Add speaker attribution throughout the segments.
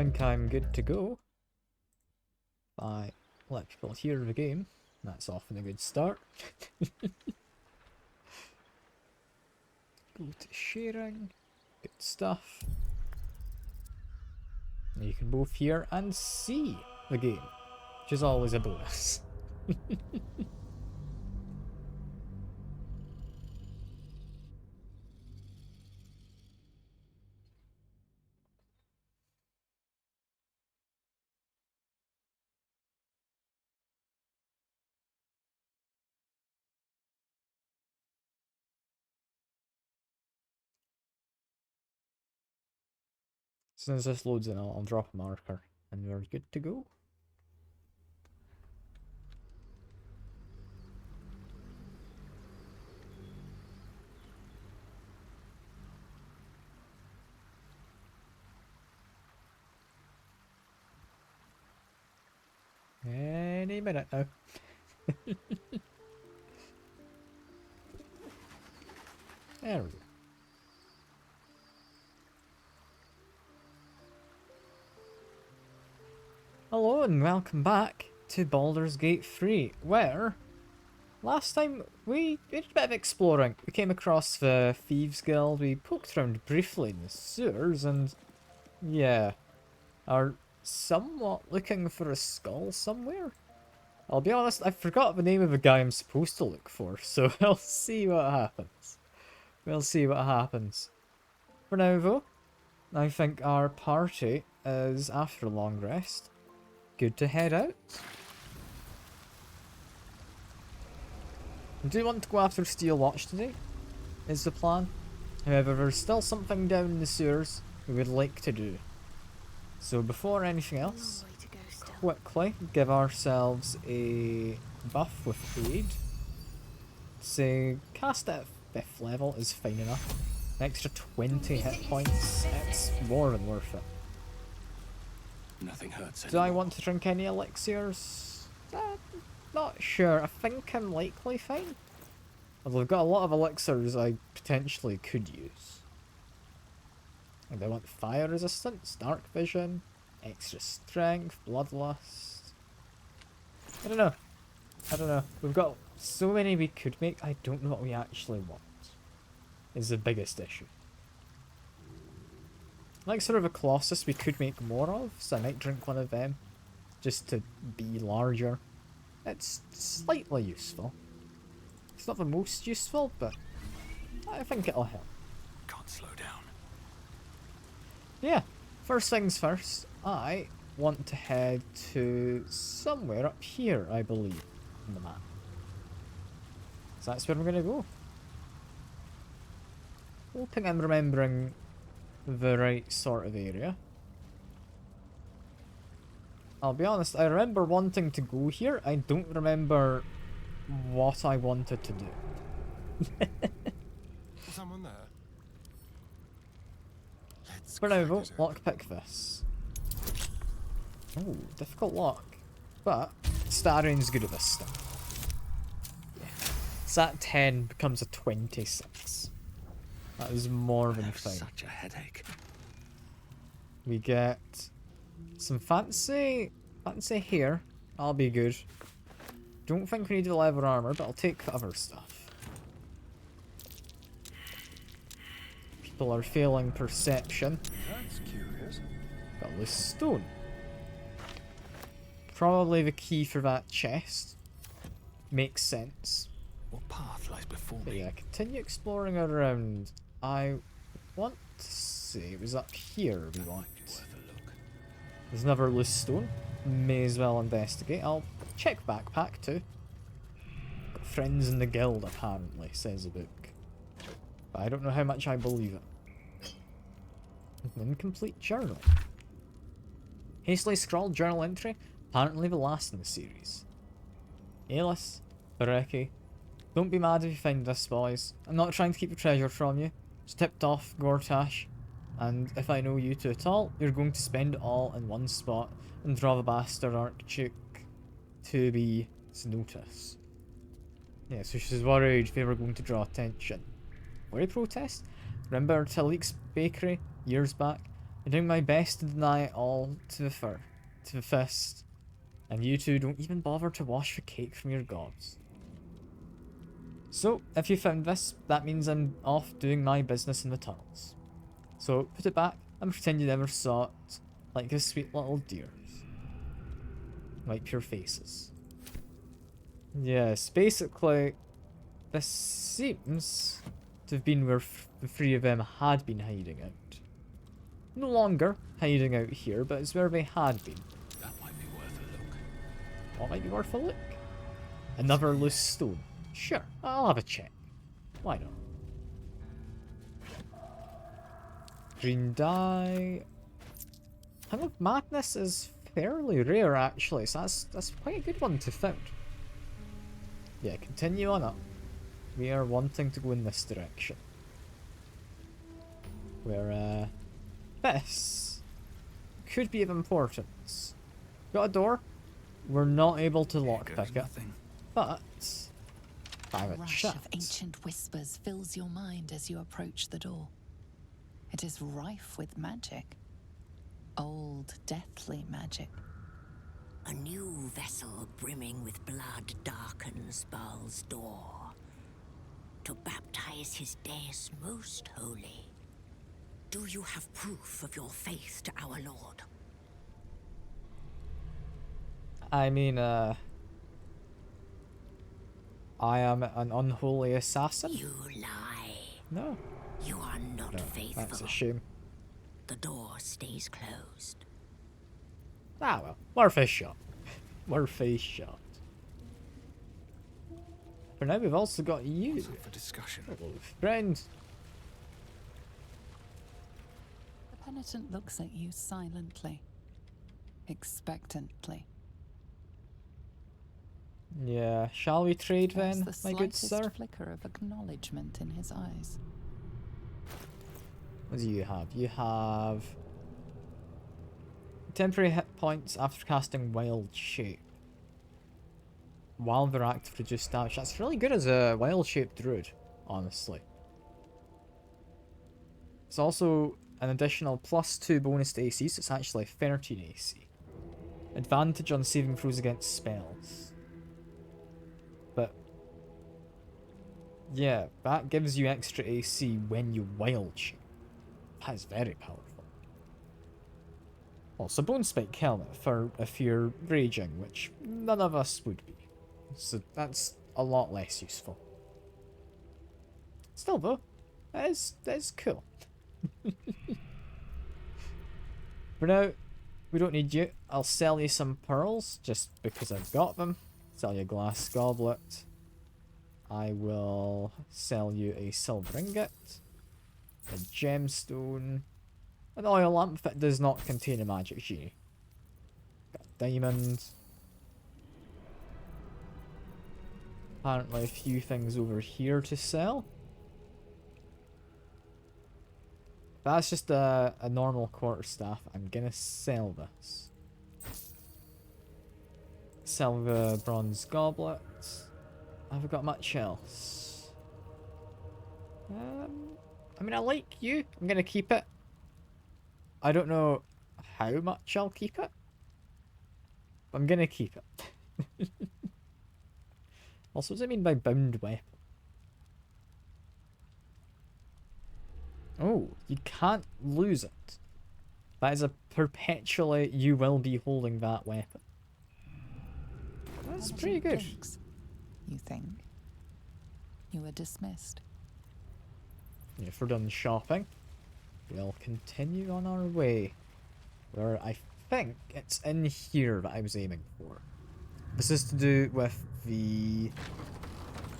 Speaker 1: think I'm good to go. If I let people hear the game, that's often a good start. Go to sharing. Good stuff. And you can both hear and see the game, which is always a bonus. As soon as this loads in, I'll drop a marker and we're good to go. Any minute now. There we go. Hello and welcome back to Baldur's Gate 3, where last time we did a bit of exploring. We came across the Thieves Guild, we poked around briefly in the sewers, and yeah, are somewhat looking for a skull somewhere. I'll be honest, I forgot the name of the guy I'm supposed to look for, so we'll see what happens. We'll see what happens. For now though, I think our party is, after a long rest, good to head out. I do want to go after Steel Watch today, is the plan. However, there's still something down in the sewers we would like to do. So before anything else, quickly give ourselves a buff with aid. Say, cast at 5th level is fine enough. An extra 20 hit points, it's more than worth it.
Speaker 2: Nothing hurts
Speaker 1: Do I want to drink any elixirs? Not sure. I think I'm likely fine. Although I've got a lot of elixirs I potentially could use. And I want fire resistance, dark vision, extra strength, bloodlust. I don't know. I don't know. We've got so many we could make. I don't know what we actually want. Is the biggest issue. Like sort of a Colossus we could make more of, so I might drink one of them. Just to be larger. It's slightly useful. It's not the most useful, but I think it'll help.
Speaker 2: Can't slow down.
Speaker 1: Yeah, first things first, I want to head to somewhere up here, I believe, on the map. So that's where I'm going to go. Hoping I'm remembering the right sort of area. I'll be honest, I remember wanting to go here. I don't remember what I wanted to do.
Speaker 2: Someone there. Let's
Speaker 1: For now though, lockpick this. Oh, difficult lock. But Starian's good at this stuff. Yeah. Sat 10 becomes a 26. That is more than fine.
Speaker 2: Such a headache.
Speaker 1: We get some fancy hair. I'll be good. Don't think we need the leather armor, but I'll take the other stuff. People are failing perception.
Speaker 2: That's curious.
Speaker 1: Got loose stone. Probably the key for that chest. Makes sense.
Speaker 2: What path lies before
Speaker 1: But
Speaker 2: me?
Speaker 1: yeah, continue exploring around. I want to say it was up here we want.
Speaker 2: Worth a look.
Speaker 1: There's another loose stone. May as well investigate. I'll check backpack too. Got friends in the guild apparently, says the book. But I don't know how much I believe it. An incomplete journal. Hastily scrawled journal entry, apparently the last in the series. Alis, Bareki, don't be mad if you find this, boys. I'm not trying to keep the treasure from you. It's tipped off, Gortash. And if I know you two at all, you're going to spend it all in one spot and draw the bastard Archduke to be notice. Yeah, so she's worried they were going to draw attention. Worry protest? Remember Talik's bakery years back? I'm doing my best to deny it all to the fist, and you two don't even bother to wash the cake from your gods. So, if you found this, that means I'm off doing my business in the tunnels. So, put it back and pretend you never saw it, like the sweet little dears. Wipe your faces. Yes, basically, this seems to have been where the three of them had been hiding out. No longer hiding out here, but it's where they had been.
Speaker 2: That might be worth a look.
Speaker 1: What might be worth a look? Another loose stone. Sure, I'll have a check. Why not? Green dye. Tongue of Madness is fairly rare actually, so that's quite a good one to found. Yeah, continue on up. We are wanting to go in this direction. Where this could be of importance. Got a door. We're not able to lockpick it,
Speaker 2: Nothing.
Speaker 1: but I have
Speaker 3: A
Speaker 1: a
Speaker 3: rush
Speaker 1: chat.
Speaker 3: of ancient whispers fills your mind as you approach the door. It is rife with magic. Old, deathly magic.
Speaker 4: A new vessel brimming with blood darkens Baal's door to baptize his deus most holy. Do you have proof of your faith to our Lord?
Speaker 1: I mean, I am an unholy assassin?
Speaker 4: You lie.
Speaker 1: No.
Speaker 4: You are not faithful.
Speaker 1: That's a shame.
Speaker 4: The door stays closed.
Speaker 1: Ah well, worth a shot. Worth a shot. For now, we've also got you.
Speaker 2: What's up for discussion?
Speaker 1: Hello, friend.
Speaker 3: The penitent looks at you silently, expectantly.
Speaker 1: Yeah, shall we trade
Speaker 3: There's
Speaker 1: then,
Speaker 3: the
Speaker 1: my good
Speaker 3: slightest
Speaker 1: sir?
Speaker 3: flicker of acknowledgement in his eyes.
Speaker 1: What do you have? You have temporary hit points after casting Wild Shape. While they're active, reduce damage. That's really good as a Wild Shape Druid, honestly. It's also an additional +2 bonus to AC, so it's actually 13 AC. Advantage on saving throws against spells. But yeah, that gives you extra AC when you Wild Shape. That is very powerful. Also, Bone Spike Helmet for if you're raging, which none of us would be. So that's a lot less useful. Still though, that is cool. For now, we don't need you. I'll sell you some pearls, just because I've got them. Sell you a glass goblet. I will sell you a silver ingot, a gemstone, an oil lamp that does not contain a magic genie. Got a diamond. Apparently a few things over here to sell. That's just a normal quarterstaff. I'm gonna sell this. Sell the bronze goblet. Have I got much else? I mean, I like you. I'm gonna keep it. I don't know how much I'll keep it. But I'm gonna keep it. Also, what does it mean by bound weapon? Oh, you can't lose it. That is a perpetually you will be holding that weapon. That's pretty good.
Speaker 3: Thinks, you think? You were dismissed.
Speaker 1: If we're done shopping, we'll continue on our way. Where I think it's in here that I was aiming for. This is to do with the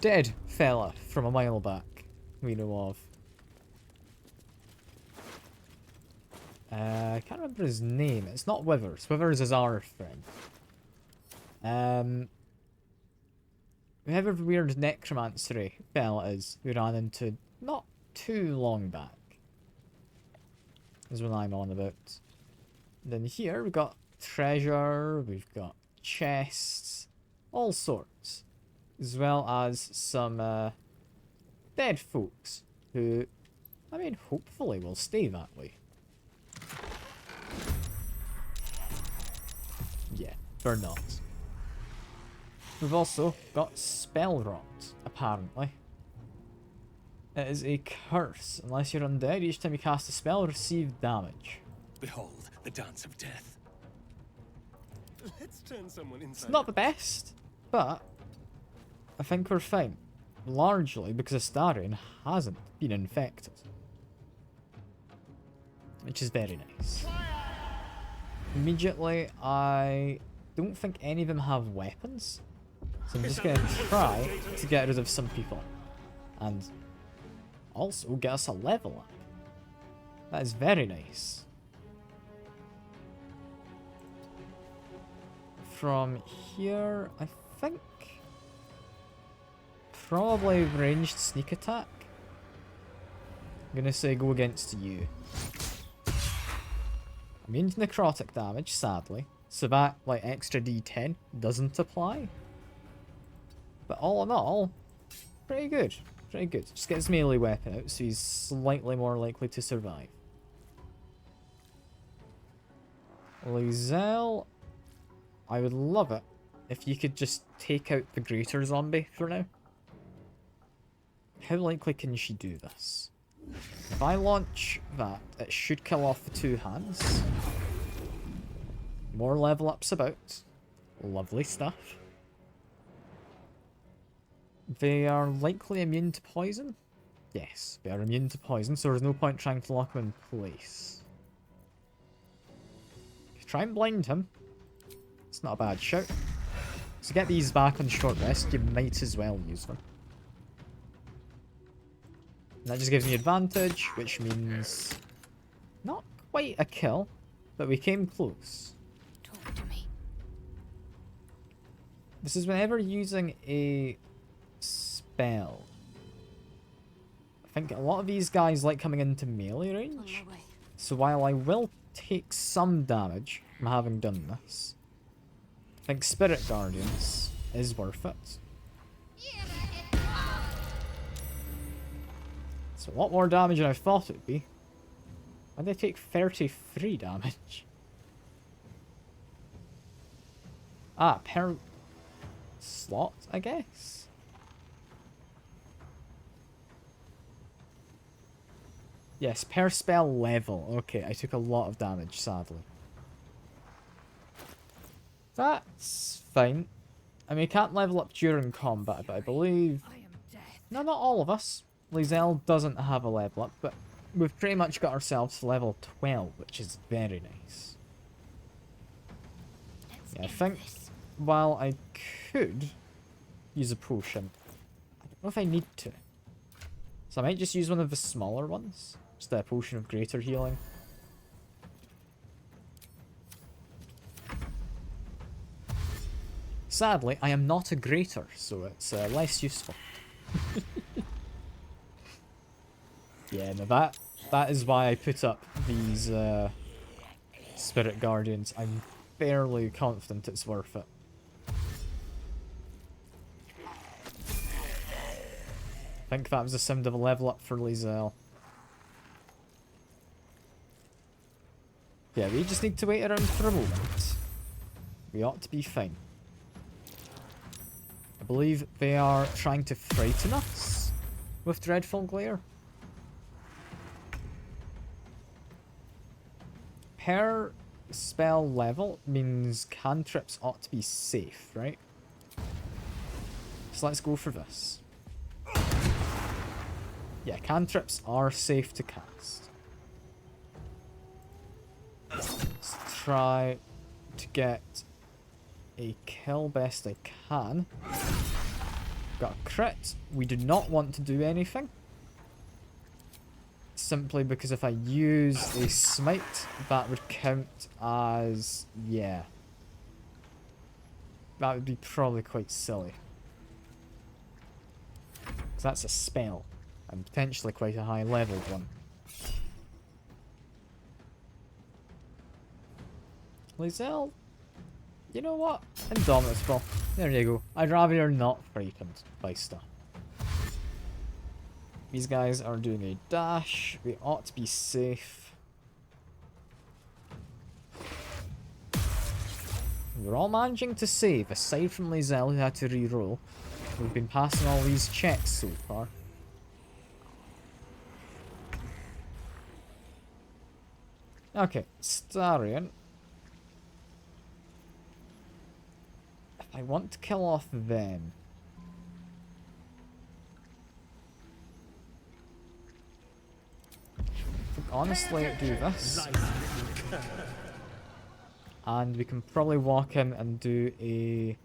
Speaker 1: dead fella from a mile back we know of. I can't remember his name. It's not Withers. Withers is our friend. Whoever the weird necromancery fella is who ran into not too long back is what I'm on about. And then here we've got treasure, we've got chests, all sorts. As well as some dead folks who, I mean, hopefully will stay that way. We're not. We've also got Spell Rot, apparently. It is a curse. Unless you're undead, each time you cast a spell, receive damage.
Speaker 2: Behold, the dance of death. Let's turn someone inside.
Speaker 1: It's not the best, but I think we're fine. Largely because Astarion hasn't been infected. Which is very nice. Immediately, I don't think any of them have weapons. So I'm just going to try to get rid of some people. And also get us a level up. That is very nice. From here, I think probably ranged sneak attack. I'm gonna say go against you. Immune to necrotic damage, sadly, so that like extra D10 doesn't apply. But all in all, pretty good. Pretty good. Just get his melee weapon out so he's slightly more likely to survive. Lizelle, I would love it if you could just take out the greater zombie for now. How likely can she do this? If I launch that, it should kill off the two hands. More level ups about. Lovely stuff. They are likely immune to poison? Yes, they are immune to poison, so there's no point trying to lock them in place. If you try and blind him, it's not a bad shout. To get these back on short rest, you might as well use them. And that just gives me advantage, which means not quite a kill, but we came close.
Speaker 4: Talk to me.
Speaker 1: This is whenever using a spell. I think a lot of these guys like coming into melee range. So while I will take some damage from having done this, I think Spirit Guardians is worth it. It's a lot more damage than I thought it would be. And they take 33 damage. Ah, per slot, I guess? Yes, per spell level. Okay, I took a lot of damage, sadly. That's fine. I mean, you can't level up during combat, but I believe... No, not all of us. Lizelle doesn't have a level up, but we've pretty much got ourselves to level 12, which is very nice. Yeah, I think while I could use a potion, I don't know if I need to. So I might just use one of the smaller ones. Just a potion of greater healing. Sadly, I am not a greater, so it's less useful. Yeah, no, that is why I put up these Spirit Guardians. I'm fairly confident it's worth it. I think that was the sound of a level up for Lizelle. Yeah, we just need to wait around for a moment. We ought to be fine. I believe they are trying to frighten us with Dreadful Glare. Per spell level means cantrips ought to be safe, right? So let's go for this. Yeah, cantrips are safe to cast. Let's try to get a kill best I can. Got a crit. We do not want to do anything. Simply because if I use a smite, that would count as... yeah. That would be probably quite silly. Because that's a spell. And potentially quite a high leveled one. Lizelle, you know what? Indomitable. There you go. I'd rather you're not frightened by stuff. These guys are doing a dash. We ought to be safe. We're all managing to save, aside from Lae'zel who had to re-roll. We've been passing all these checks so far. Okay, Starion. If I want to kill off them... I think honestly do this. And we can probably walk in and do a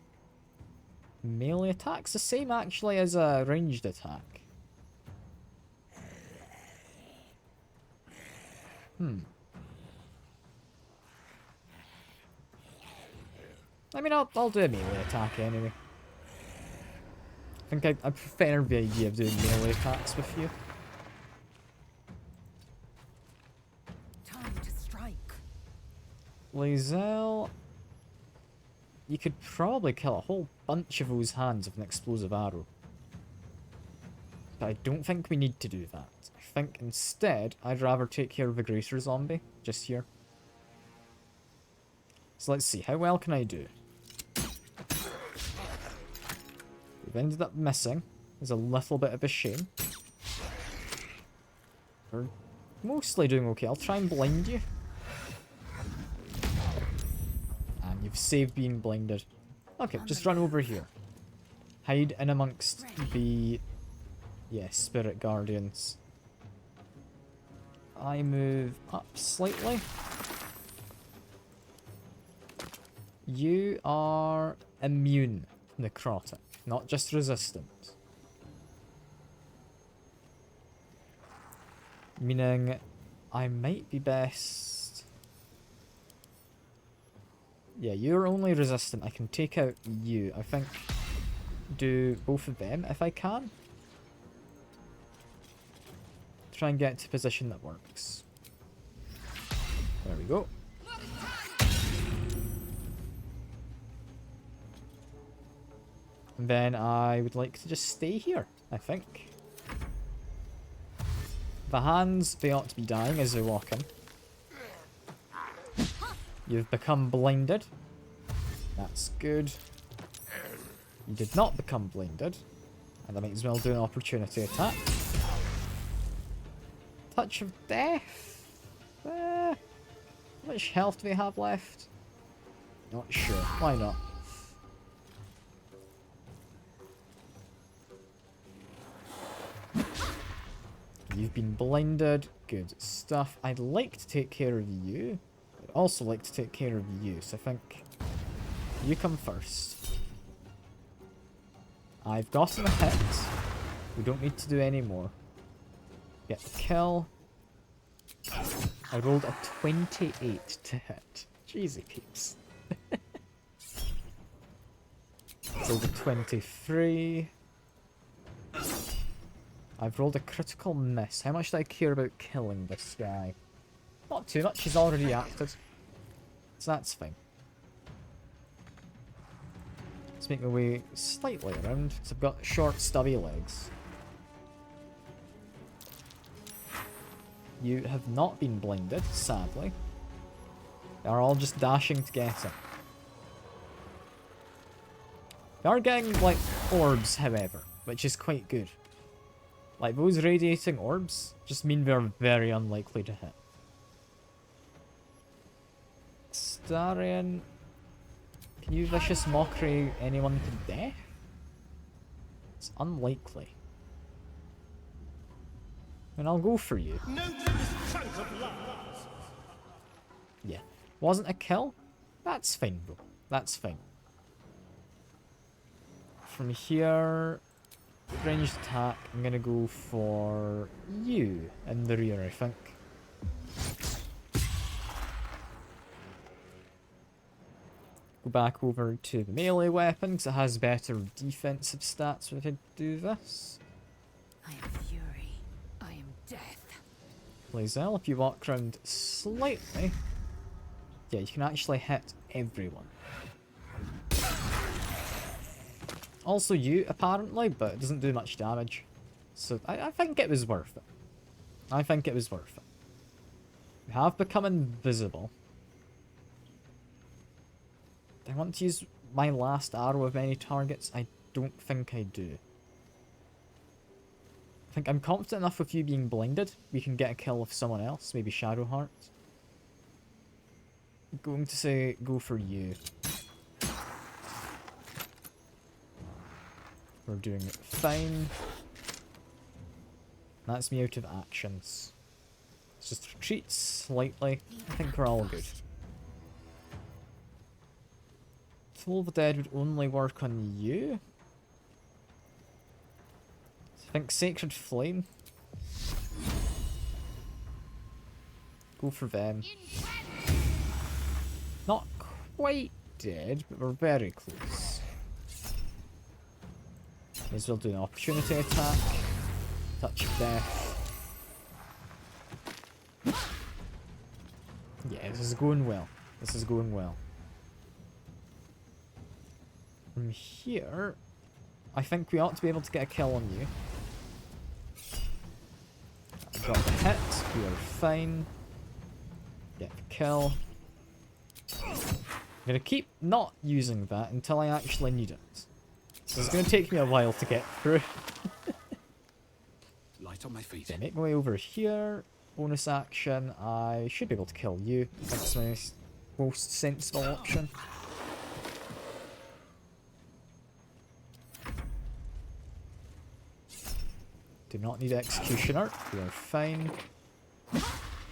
Speaker 1: melee attack. It's the same actually as a ranged attack. I mean, I'll do a melee attack anyway. I think I prefer the idea of doing melee attacks with you.
Speaker 4: Time to strike.
Speaker 1: Lae'zel, you could probably kill a whole bunch of those hands with an explosive arrow. But I don't think we need to do that. I think instead, I'd rather take care of the greater zombie, just here. So let's see, how well can I do? We've ended up missing. There's a little bit of a shame. We're mostly doing okay. I'll try and blind you. And you've saved being blinded. Okay, just run over here. Hide in amongst the... yeah, spirit guardians. I move up slightly. You are immune necrotic, not just resistant. Meaning, I might be best... yeah, you're only resistant. I can take out you. I think do both of them if I can. Try and get to a position that works. There we go. And then I would like to just stay here, I think. The hands, they ought to be dying as they walk in. You've become blinded. That's good. You did not become blinded. And I might as well do an opportunity attack. Touch of death? How much health do they have left? Not sure. Why not? You've been blinded. Good stuff. I'd like to take care of you. I'd also like to take care of you, so I think you come first. I've gotten a hit. We don't need to do any more. Get the kill. I rolled a 28 to hit. Jeezy peeps. Rolled a 23. I've rolled a critical miss. How much do I care about killing this guy? Not too much, he's already acted. So that's fine. Let's make my way slightly around, because I've got short, stubby legs. You have not been blinded, sadly. They are all just dashing to get it. They are getting, like, orbs, however, which is quite good. Like, those radiating orbs just mean they're very unlikely to hit. Starion, can you vicious mockery anyone to death? It's unlikely. And I'll go for you. Yeah. Wasn't a kill? That's fine, bro. That's fine. From here... ranged attack, I'm gonna go for you in the rear, I think. Go back over to the melee weapon, because it has better defensive stats if I do this.
Speaker 4: I am fury. I am death.
Speaker 1: Lae'zel, if you walk around slightly, yeah, you can actually hit everyone. Also you, apparently, but it doesn't do much damage. So I think it was worth it. I think it was worth it. We have become invisible. I want to use my last arrow of many targets? I don't think I do. I think I'm confident enough with you being blinded. We can get a kill with someone else, maybe Shadowheart. I'm going to say go for you. We're doing it fine. That's me out of actions. Let's just retreat slightly. I think we're all good. Toll of the Dead would only work on you. I think Sacred Flame. Go for them. Not quite dead, but we're very close. May as well do an opportunity attack. Touch of Death. Yeah, this is going well. This is going well. From here, I think we ought to be able to get a kill on you. I got the hit. We are fine. Get the kill. I'm going to keep not using that until I actually need it. So it's going to take me a while to get through.
Speaker 2: Light on my feet.
Speaker 1: Okay, make my way over here. Bonus action. I should be able to kill you. That's my most sensible option. Do not need Executioner. We are fine.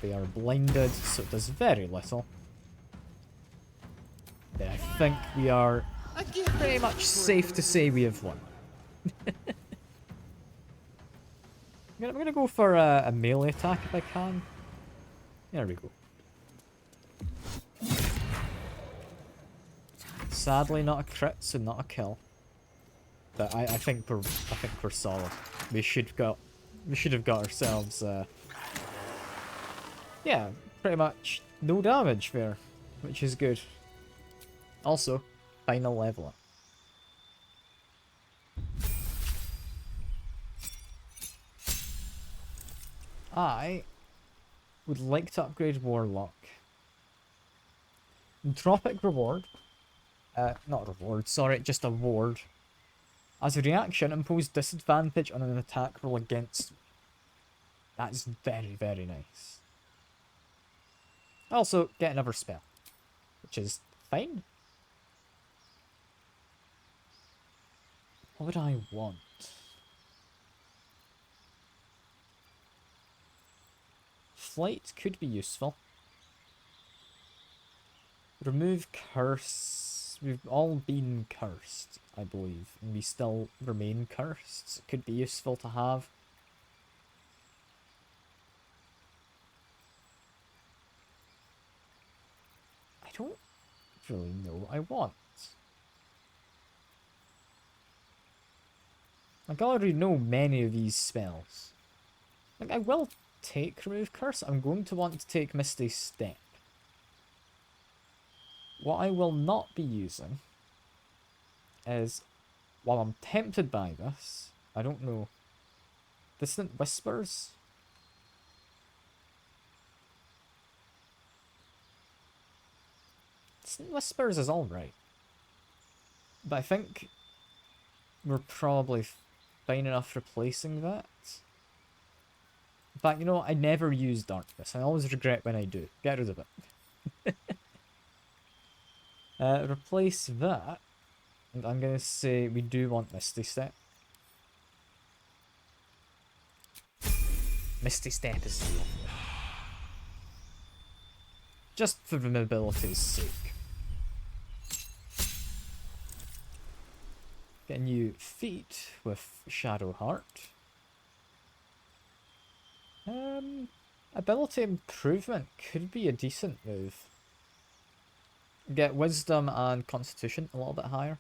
Speaker 1: They are blinded, so it does very little. Then I think we are pretty much safe to say we have won. I'm gonna go for a melee attack if I can. There we go. Sadly, not a crit, so not a kill. But I think we're solid. We should have got ourselves yeah, pretty much no damage there, which is good. Also, final level up. I would like to upgrade Warlock. Entropic reward. Not reward, sorry, just a ward. As a reaction, impose disadvantage on an attack roll against me. That's very, very nice. Also, get another spell, which is fine. What would I want? Flight could be useful. Remove curse. We've all been cursed, I believe, and we still remain cursed. It could be useful to have. I don't really know what I want. Like, I already know many of these spells. Like, I will take Remove Curse. I'm going to want to take Misty Step. What I will not be using is, while I'm tempted by this, I don't know, Distant Whispers? Distant Whispers is alright. But I think we're probably fine enough replacing that. In fact, you know what? I never use Darkness. I always regret when I do. Get rid of it. Replace that. And I'm going to say we do want Misty Step. Misty Step is lovely. Just for the mobility's sake. Get new feet with Shadowheart. Ability improvement could be a decent move. Get wisdom and constitution a little bit higher.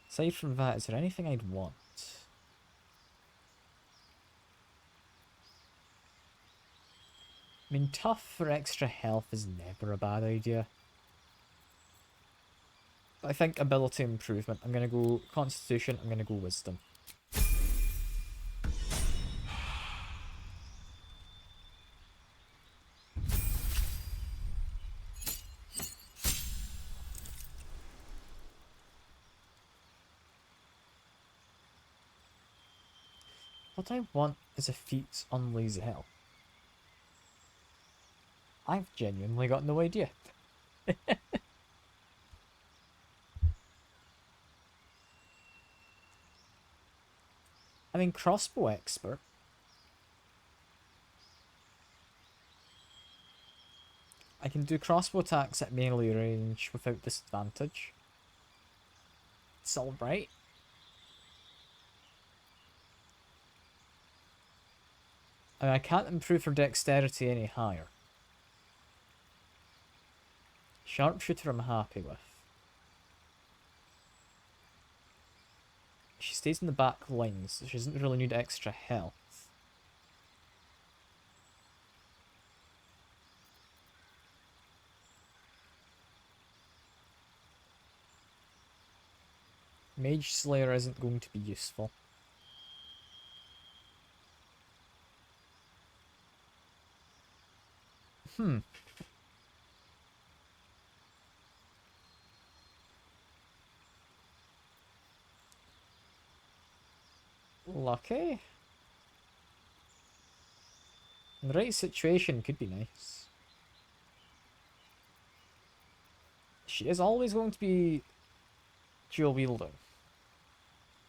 Speaker 1: Aside from that, is there anything I'd want? I mean, tough for extra health is never a bad idea. But I think ability improvement. I'm going to go constitution, I'm going to go wisdom. What I want is a feat on Lazel. I've genuinely got no idea. I mean, crossbow expert. I can do crossbow attacks at melee range without disadvantage. It's alright. I mean, I can't improve her dexterity any higher. Sharpshooter I'm happy with. She stays in the back lines, so she doesn't really need extra health. Mage Slayer isn't going to be useful. Lucky? In the right situation could be nice. She is always going to be dual wielding,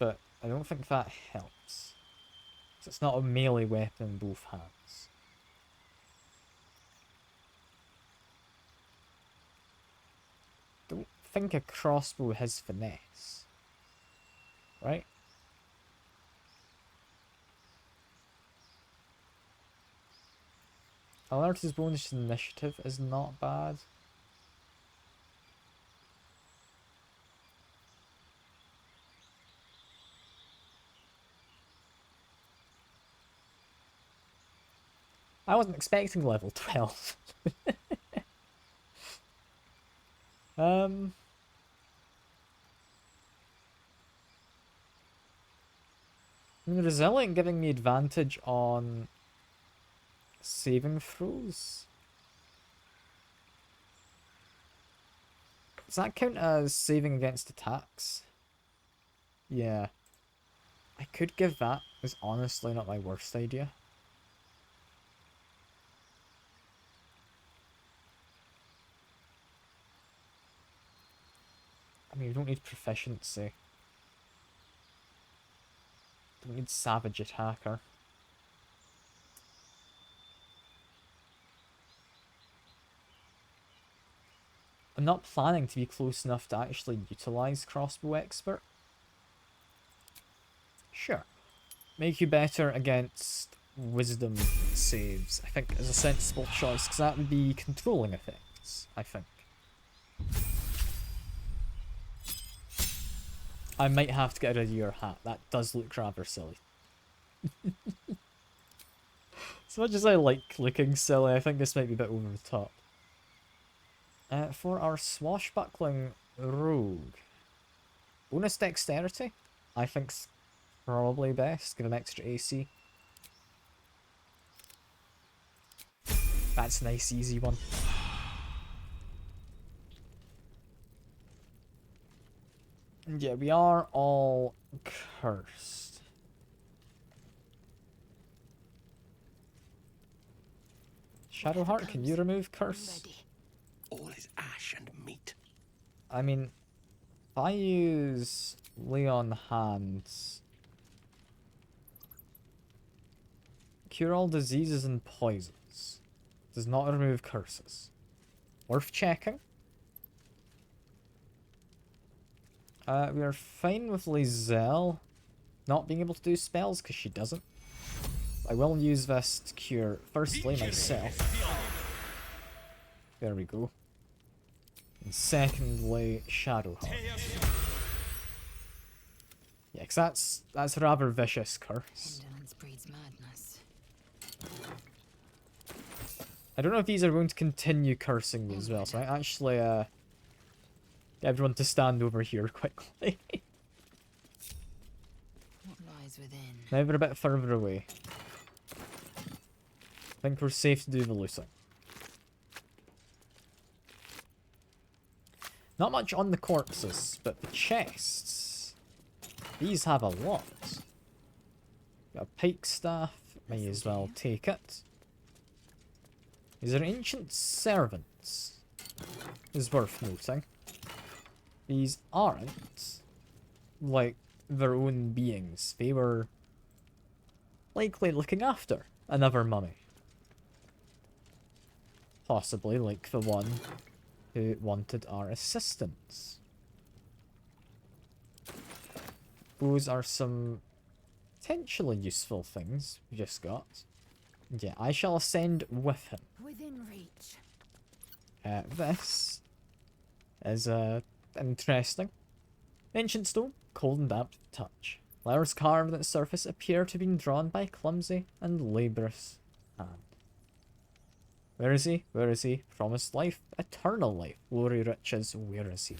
Speaker 1: but I don't think that helps. 'Cause it's not a melee weapon in both hands. Don't think a crossbow has finesse, right? Alert's bonus initiative is not bad. I wasn't expecting level 12. I mean, Resilient giving me advantage on saving throws. Does that count as saving against attacks? Yeah. I could give that. It's honestly not my worst idea. I mean, you don't need proficiency. Don't need savage attacker. I'm not planning to be close enough to actually utilize crossbow expert. Sure. Make you better against wisdom saves, I think, is a sensible choice, because that would be controlling effects, I think. I might have to get rid of your hat. That does look rather silly. As much as I like looking silly, I think this might be a bit over the top. For our swashbuckling rogue, bonus dexterity, I think's probably best. Give him extra AC. That's a nice easy one. And yeah, we are all cursed. Shadowheart, can you remove curse?
Speaker 2: All is ash and meat.
Speaker 1: I mean, if I use Leon Hands, cure all diseases and poisons. Does not remove curses. Worth checking. We are fine with Lazel not being able to do spells because she doesn't. I will use this to cure, firstly, myself. There we go. And secondly, Shadowheart. Yeah, because that's a rather vicious curse.
Speaker 3: Indolence breeds madness.
Speaker 1: I don't know if these are going to continue cursing me as well, so I actually get everyone to stand over here quickly.
Speaker 3: What lies within?
Speaker 1: Now we're a bit further away. I think we're safe to do the looting. Not much on the corpses, but the chests, these have a lot. Got a pike staff, may as well take it. These are ancient servants, is worth noting. These aren't like their own beings. They were likely looking after another mummy. Possibly like the one who wanted our assistance. Those are some potentially useful things we just got. Yeah, I shall ascend with him.
Speaker 5: Within reach.
Speaker 1: This is interesting. Ancient stone, cold and damp to the touch. Letters carved on its surface appear to have been drawn by a clumsy and laborious hand. Where is he? Where is he? Promised life, eternal life, glory, riches, where is he?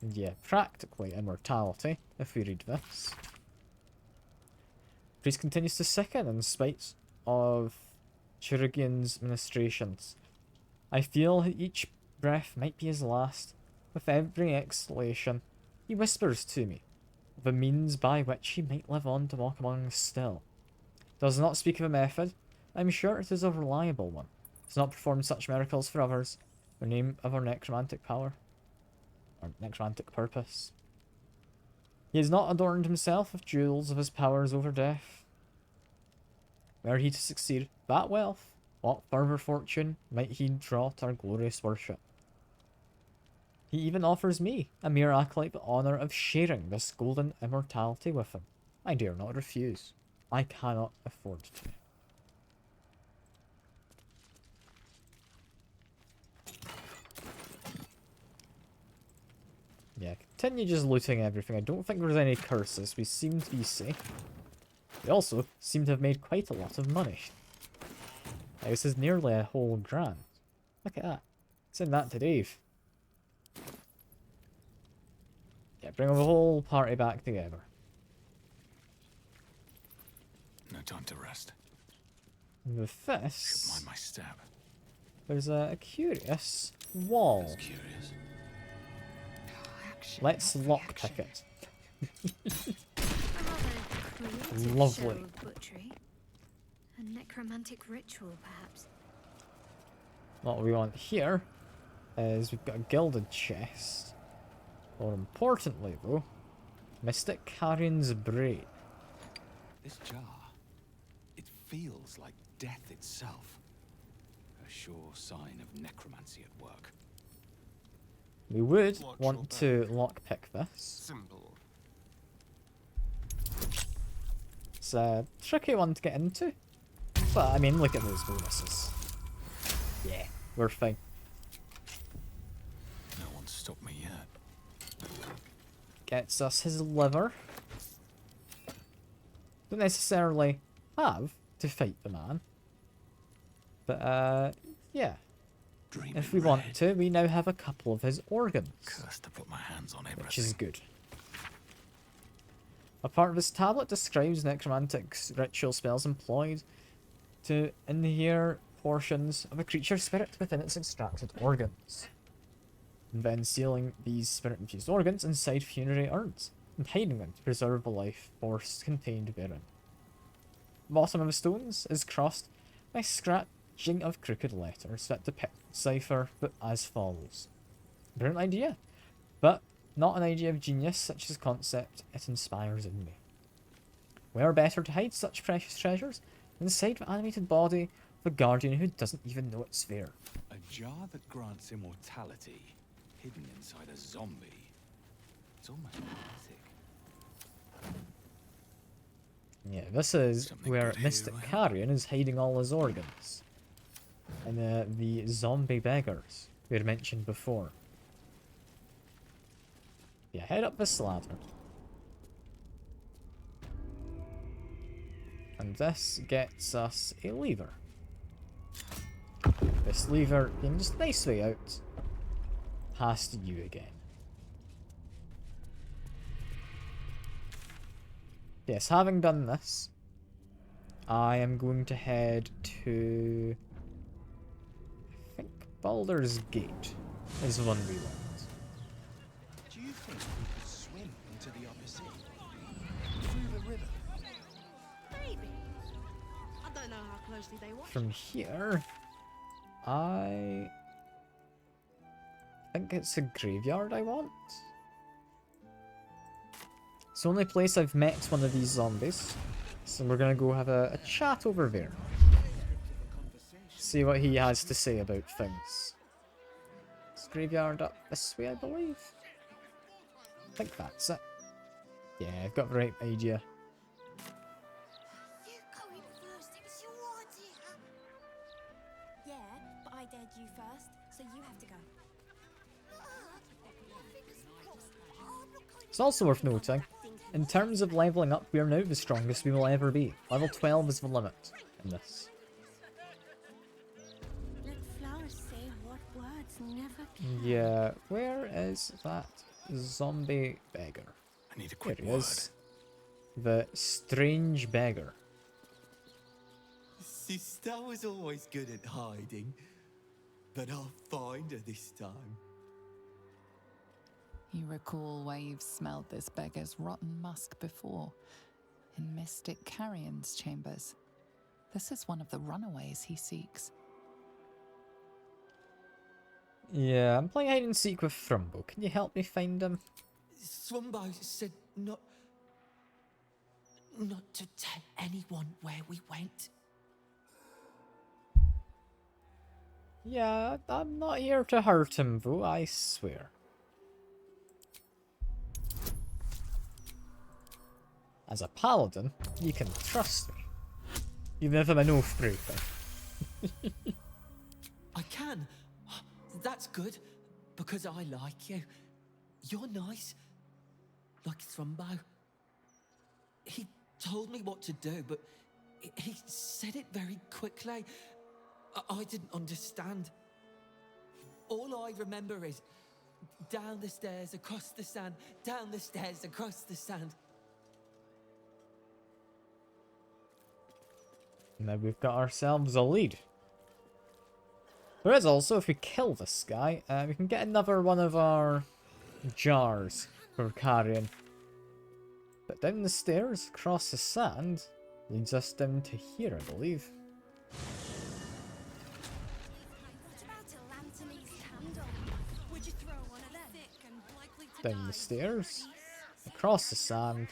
Speaker 1: Yeah, practically immortality, if we read this. Priest continues to sicken in spite of Chirurgeon's ministrations. I feel each breath might be his last. With every exhalation, he whispers to me of a means by which he might live on to walk among us still. Does not speak of a method. I'm sure it is a reliable one. Has not performed such miracles for others. The name of our necromantic power. Or necromantic purpose. He has not adorned himself with jewels of his powers over death. Were he to succeed, that wealth, what further fortune might he draw to our glorious worship? He even offers me, a mere acolyte, the honour of sharing this golden immortality with him. I dare not refuse. I cannot afford to. Yeah, continue just looting everything. I don't think there's any curses. We seem to be safe. We also seem to have made quite a lot of money. This is nearly a whole grand. Look at that. Send that to Dave. Yeah, bring the whole party back together.
Speaker 2: No time to rest.
Speaker 1: With
Speaker 2: Should
Speaker 1: this,
Speaker 2: mind my step.
Speaker 1: there's a curious wall.
Speaker 2: That's curious.
Speaker 1: Let's lockpick it.
Speaker 5: Creative
Speaker 1: Lovely.
Speaker 5: show of butchery. A necromantic ritual, perhaps.
Speaker 1: What we want here is we've got a gilded chest. More importantly, though, Mystic Carrion's braid.
Speaker 2: This jar, it feels like death itself. A sure sign of necromancy at work.
Speaker 1: We would
Speaker 6: Watch
Speaker 1: want
Speaker 6: your
Speaker 1: to lockpick this.
Speaker 6: Simple.
Speaker 1: It's a tricky one to get into. But, I mean, look at those bonuses. Yeah, we're fine.
Speaker 2: No one's stopped me yet.
Speaker 1: Gets us his liver. Don't necessarily have to fight the man. But, yeah.
Speaker 2: Dreaming
Speaker 1: If we want
Speaker 2: red.
Speaker 1: to, we now have a couple of his organs.
Speaker 2: Cursed to put my hands on everything.
Speaker 1: Which is good. A part of this tablet describes necromantic ritual spells employed to inhere portions of a creature's spirit within its extracted organs. And then sealing these spirit-infused organs inside funerary urns, and hiding them to preserve the life force contained therein. The bottom of the stones is crossed by scratching of crooked letters that depict the cipher but as follows. Brilliant idea, but not an idea of genius such as concept it inspires in me. Where better to hide such precious treasures than inside the animated body of a guardian who doesn't even know it's there?
Speaker 2: A jar that grants immortality, hidden inside a zombie. It's almost poetic.
Speaker 1: Yeah, this is
Speaker 2: Something
Speaker 1: where
Speaker 2: good here,
Speaker 1: Mystic
Speaker 2: well.
Speaker 1: Carrion is hiding all his organs. And the zombie beggars we had mentioned before. Yeah, head up this ladder. And this gets us a lever. This lever being just nicely out past you again. Yes, having done this, I am going to head to, I think, Baldur's Gate is the one we want.
Speaker 6: Do you think we could swim closely they watch.
Speaker 1: From here, I think it's a graveyard I want. It's the only place I've met one of these zombies. So we're gonna go have a chat over there. See what he has to say about things. It's graveyard up this way, I believe. I think that's it. Yeah, I've got the right idea.
Speaker 7: You going first, it was your idea. Yeah, but I dared you first, so you have to go.
Speaker 1: It's also worth noting, in terms of leveling up, we are now the strongest we will ever be. Level 12 is the limit in this.
Speaker 7: Let flowers say what words never can.
Speaker 1: Yeah, where is that zombie beggar?
Speaker 2: I need a
Speaker 1: There
Speaker 2: quick
Speaker 1: he
Speaker 2: word.
Speaker 1: is. The strange beggar.
Speaker 8: Sister was always good at hiding, but I'll find her this time.
Speaker 3: You recall where you've smelled this beggar's rotten musk before, in Mystic Carrion's chambers. This is one of the runaways he seeks.
Speaker 1: Yeah, I'm playing hide and seek with Thrumbo. Can you help me find him?
Speaker 8: Swumbo said not to tell anyone where we went.
Speaker 1: Yeah, I'm not here to hurt him though, I swear. As a paladin, you can trust me. Even if I'm an oath breaker.
Speaker 8: I can. That's good, because I like you. You're nice, like Thrumbo. He told me what to do, but he said it very quickly. I didn't understand. All I remember is down the stairs, across the sand, down the stairs, across the sand.
Speaker 1: Now we've got ourselves a lead. There is also, if we kill this guy, we can get another one of our jars for carrying. But down the stairs, across the sand, leads us down to here, I believe.
Speaker 7: What about a Lanthony's candle? Would you throw one of them? Thick and likely to
Speaker 1: Down the
Speaker 7: die.
Speaker 1: stairs, across the sand,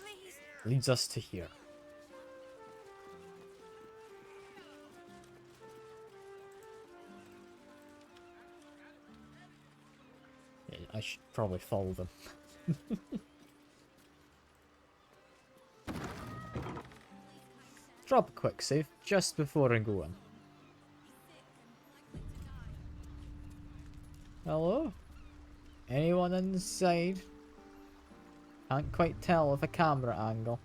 Speaker 1: leads us to here. Yeah, I should probably follow them. Drop a quick save just before I go in. Hello? Anyone inside? Can't quite tell with a camera angle.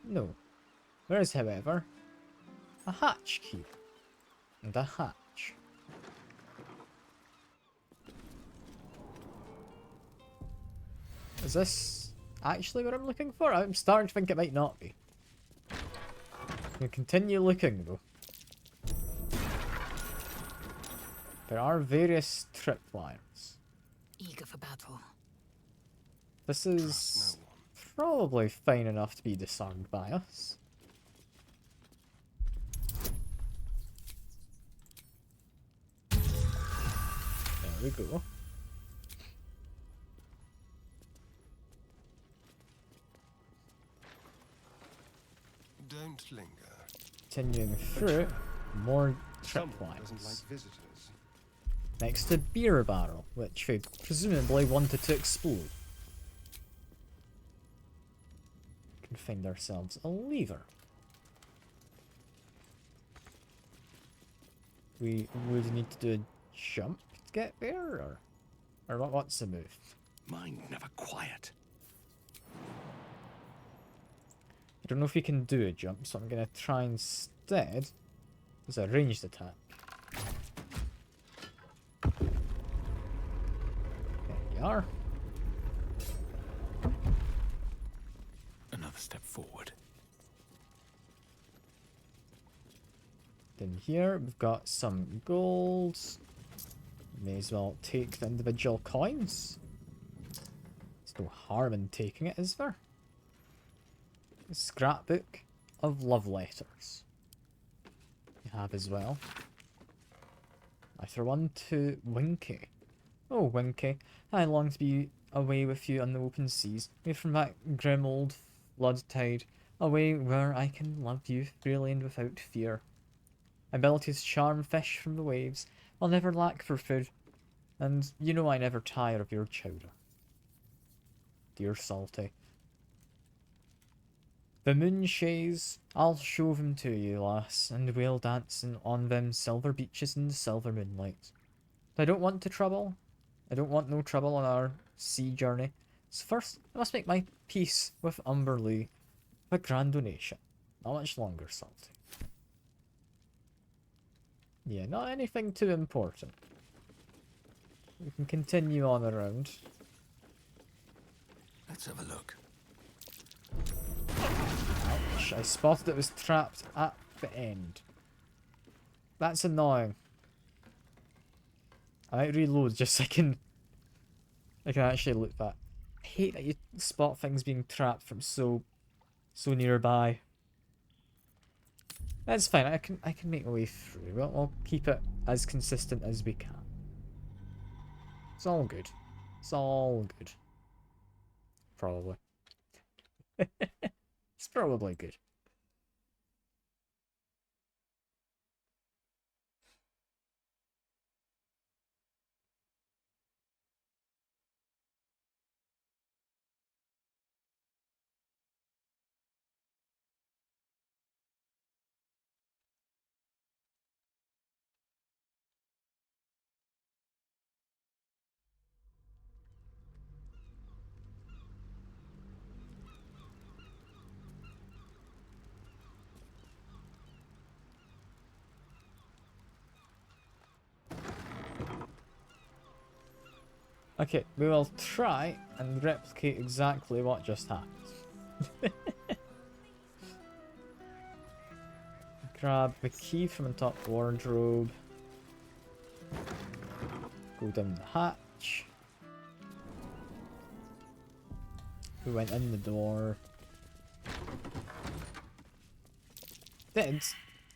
Speaker 1: No. There is, however, a hatch key. And a hatch. Is this actually what I'm looking for? I'm starting to think it might not be. We'll continue looking though. There are various tripwires.
Speaker 3: Eager for battle.
Speaker 1: This is probably fine enough to be disarmed by us. There we go.
Speaker 9: Don't linger.
Speaker 1: Continuing through, more
Speaker 9: Someone doesn't
Speaker 1: tripwires.
Speaker 9: like visitors.
Speaker 1: Next to beer barrel, which they presumably wanted to explode. Can find ourselves a lever. We would need to do a jump to get there, or what's the move?
Speaker 2: Mind never quiet.
Speaker 1: I don't know if we can do a jump, so I'm gonna try instead as a ranged attack. There we are.
Speaker 2: Another step forward.
Speaker 1: Then here we've got some gold. May as well take the individual coins. There's no harm in taking it, is there? A scrapbook of love letters. have as well. I throw one to Winky. Oh, Winky, I long to be away with you on the open seas, away from that grim old flood tide, away where I can love you freely and without fear. Abilities charm fish from the waves. I'll never lack for food, and you know I never tire of your chowder. Dear Salty. The moonshays, I'll show them to you, lass, and we'll dance on them silver beaches in the silver moonlight. But I don't want to trouble. I don't want no trouble on our sea journey. So first, I must make my peace with Umberlee. A grand donation. Not much longer, Salty. Yeah, not anything too important. We can continue on around.
Speaker 2: Let's have a look.
Speaker 1: Ouch, I spotted it was trapped at the end. That's annoying. I might reload just so I can actually look that. I hate that you spot things being trapped from so nearby. That's fine, I can make my way through. We'll keep it as consistent as we can. It's all good. It's all good. Probably. It's probably good. Okay, we will try and replicate exactly what just happened. Grab the key from the top wardrobe. Go down the hatch. We went in the door. Did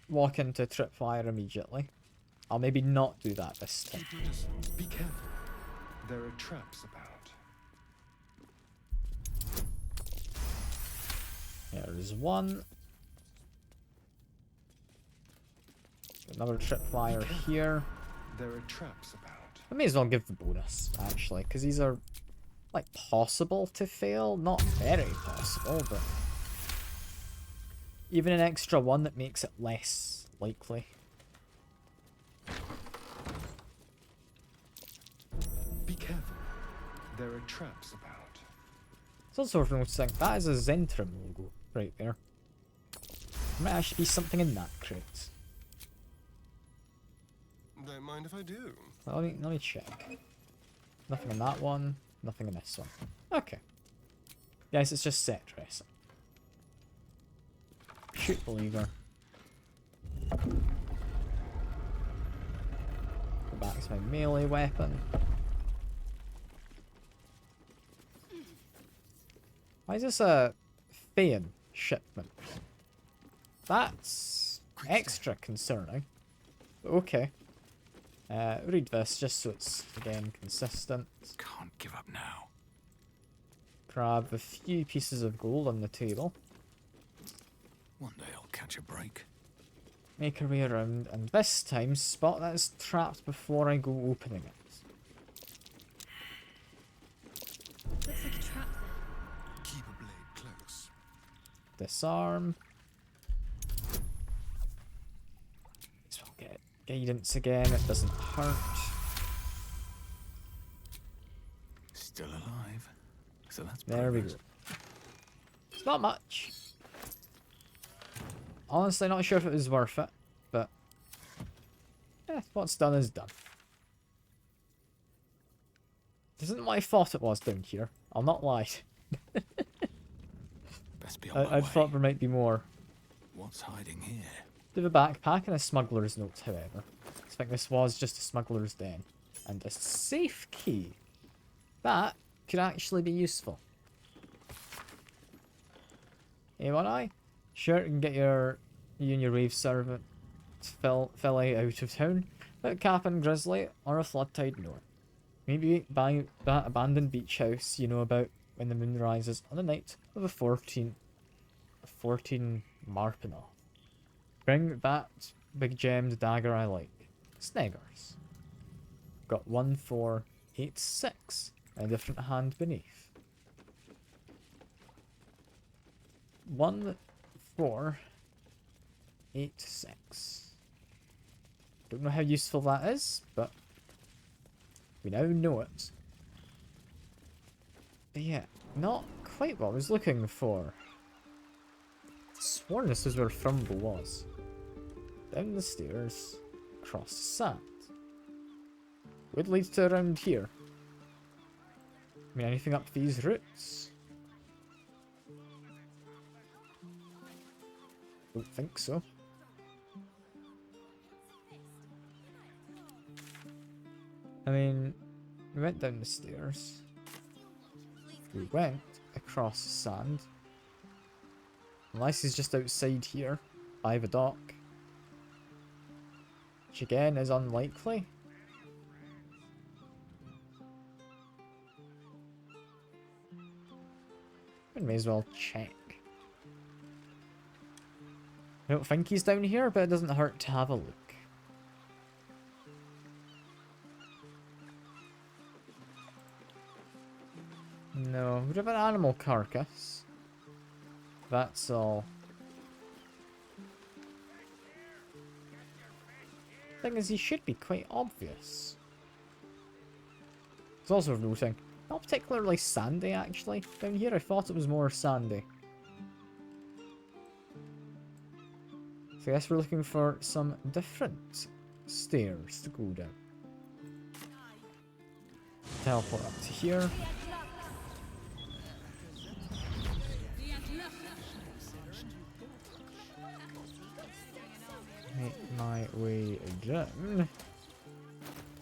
Speaker 1: walk into tripwire immediately. I'll maybe not do that this time.
Speaker 9: Keep your distance. Be careful. There are traps about.
Speaker 1: There's one. Another tripwire here.
Speaker 9: There are traps about.
Speaker 1: I may as well give the bonus, actually, because these are, like, possible to fail. Not very possible, but even an extra one that makes it less likely.
Speaker 9: Be careful. There are traps about.
Speaker 1: It's also worth noticing that is a Zentrum logo right there. There might actually be something in that crate.
Speaker 9: Don't mind if I do.
Speaker 1: Let me check. Nothing in that one. Nothing in this one. Okay. Yes, it's just set dressing. Shoot the lever. Go back to my melee weapon. Why is this a Fean shipment? That's extra concerning. Okay. Read this just so it's, again, consistent.
Speaker 2: Can't give up now.
Speaker 1: Grab a few pieces of gold on the table.
Speaker 2: One day I'll catch a break.
Speaker 1: Make our way around, and this time spot that is trapped before I go opening it.
Speaker 5: Looks like a trap there.
Speaker 9: Keep a blade close.
Speaker 1: Disarm. So I'll get guidance again, it doesn't hurt.
Speaker 2: Still alive. So that's
Speaker 1: There we
Speaker 2: progress.
Speaker 1: go. It's not much. Honestly, not sure if it was worth it, but what's done is done. This isn't what I thought it was down here. I'll not lie.
Speaker 2: Best be on my
Speaker 1: I
Speaker 2: way.
Speaker 1: thought there might be more.
Speaker 2: What's hiding here?
Speaker 1: Do a backpack and a smuggler's note, however. I think this was just a smuggler's den. And a safe key. That could actually be useful. Hey, what I? Sure, you can get you and your rave servant filly out of town, but Cap and Grizzly or a flood tide north. Maybe by that abandoned beach house you know about when the moon rises on the night of a 14 Marpina. Bring that big gemmed dagger I like. Sneggers. Got 1486 and a different hand beneath. 1486. Don't know how useful that is, but we now know it. But yeah, not quite what I was looking for. Sworn this is where Frumble was. Down the stairs, across the sand. Would lead to around here. I mean, anything up these routes? Don't think so. I mean, we went down the stairs. We went across the sand. Unless he's just outside here, by the dock. Which again is unlikely. We may as well check. I don't think he's down here, but it doesn't hurt to have a look. No, we have an animal carcass. That's all. Thing is, he should be quite obvious. It's also noting, not particularly sandy actually. Down here I thought it was more sandy. So I guess we're looking for some different stairs to go down. Teleport up to here. Make my way down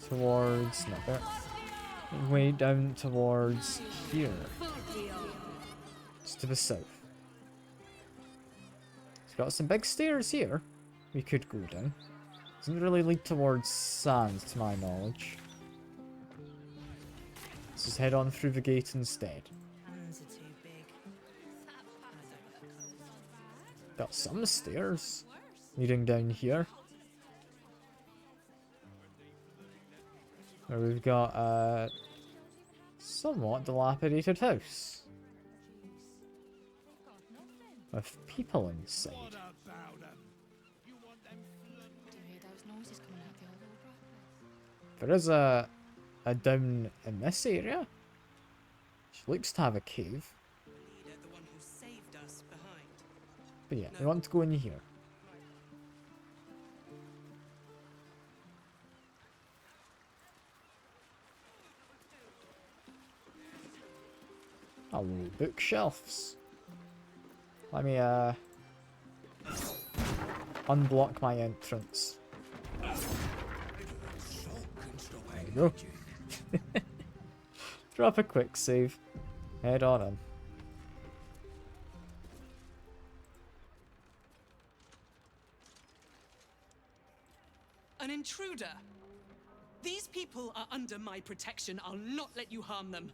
Speaker 1: towards, not there, way down towards here. Just to the south. It's got some big stairs here we could go down. Doesn't really lead towards sand to my knowledge. Let's just head on through the gate instead. Got some stairs leading down here. Where we've got a somewhat dilapidated house. With people inside. There is a down in this area. Which looks to have a cave. But yeah, we want to go in here. Oh, bookshelves. Let me unblock my entrance. There we go. Drop a quick save. Head on in.
Speaker 6: An intruder. These people are under my protection. I'll not let you harm them.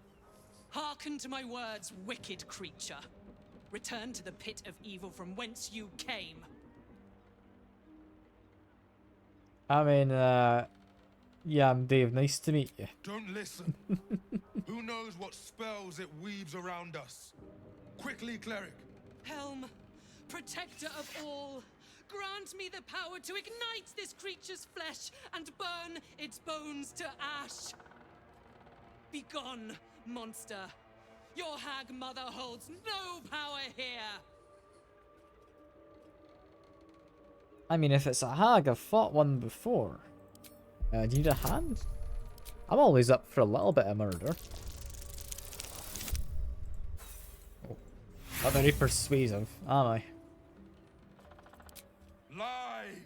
Speaker 6: Hearken to my words, wicked creature. Return to the pit of evil from whence you came.
Speaker 1: I mean, yeah, I'm Dave. Nice to meet you.
Speaker 10: Don't listen. Who knows what spells it weaves around us? Quickly, cleric.
Speaker 6: Helm, protector of all, grant me the power to ignite this creature's flesh and burn its bones to ash. Begone, monster. Your hag mother holds no power here.
Speaker 1: I mean, if it's a hag, I've fought one before. Do you need a hand? I'm always up for a little bit of murder. Oh, not very persuasive, am I?
Speaker 10: Lies!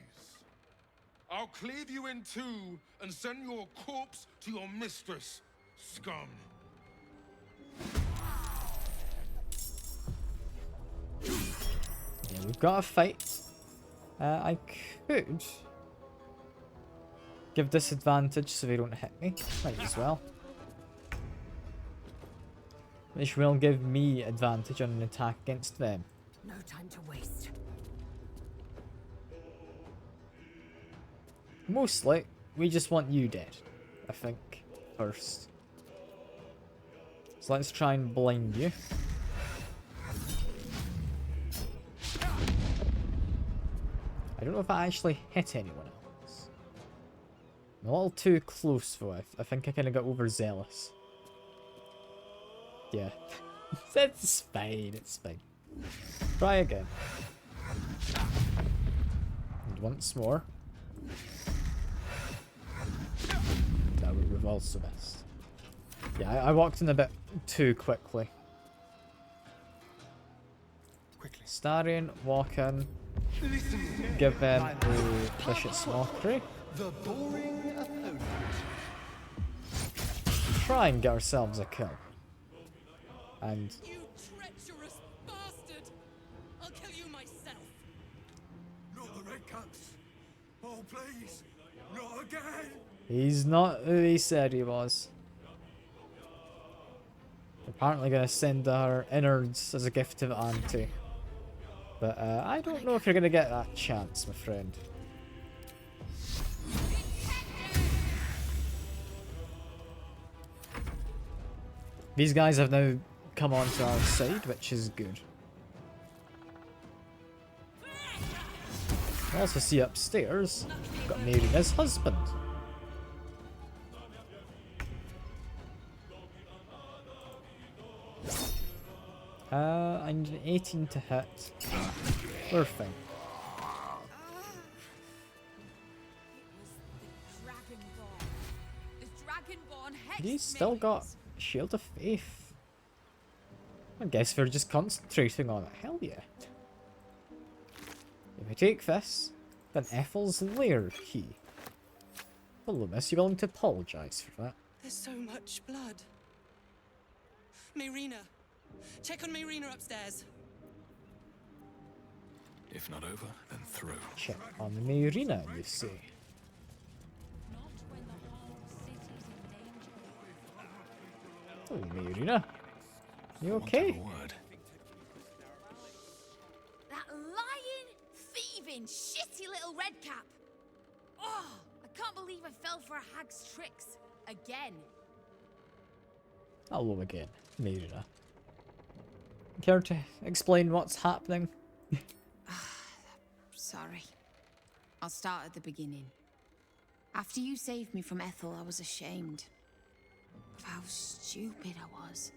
Speaker 10: I'll cleave you in two and send your corpse to your mistress, scum.
Speaker 1: Yeah, we've got a fight. I could give disadvantage so they don't hit me. Might as well. Which will give me advantage on an attack against them.
Speaker 4: No time to waste.
Speaker 1: Mostly, we just want you dead, I think, first. So let's try and blind you. I don't know if I actually hit anyone else. I'm a little too close though. I think I kind of got overzealous. Yeah. It's fine, it's fine. Try again. And once more. No, we've also missed. Yeah, I walked in a bit too quickly. Starion, walk in. Give them a vicious mockery.
Speaker 9: The boring opponent.
Speaker 1: Try and get ourselves a kill. And
Speaker 6: You treacherous bastard! I'll kill you myself.
Speaker 10: Not the red caps. Oh, please. Not again.
Speaker 1: he's not who he said he was. Apparently gonna send our innards as a gift to the auntie. But I don't know if you're gonna get that chance, my friend. These guys have now come onto our side, which is good. I also see upstairs, got Marina's husband. I need an 18 to hit. We're fine. He's still got Shield of Faith. I guess we're just concentrating on it. Hell yeah. If we take this, then Ethel's lair key. Well, Loomis, you willing to apologise for that?
Speaker 6: There's so much blood. Marina. Check on Marina upstairs.
Speaker 2: If not over, then through.
Speaker 1: Check on Marina, you say. Oh, Marina. You okay?
Speaker 2: Word.
Speaker 7: That lying, thieving, shitty little redcap. Oh, I can't believe I fell for a hag's tricks. Again.
Speaker 1: Hello again, Marina. Care to explain what's happening?
Speaker 11: Sorry. I'll start at the beginning. After you saved me from Ethel, I was ashamed of how stupid I was.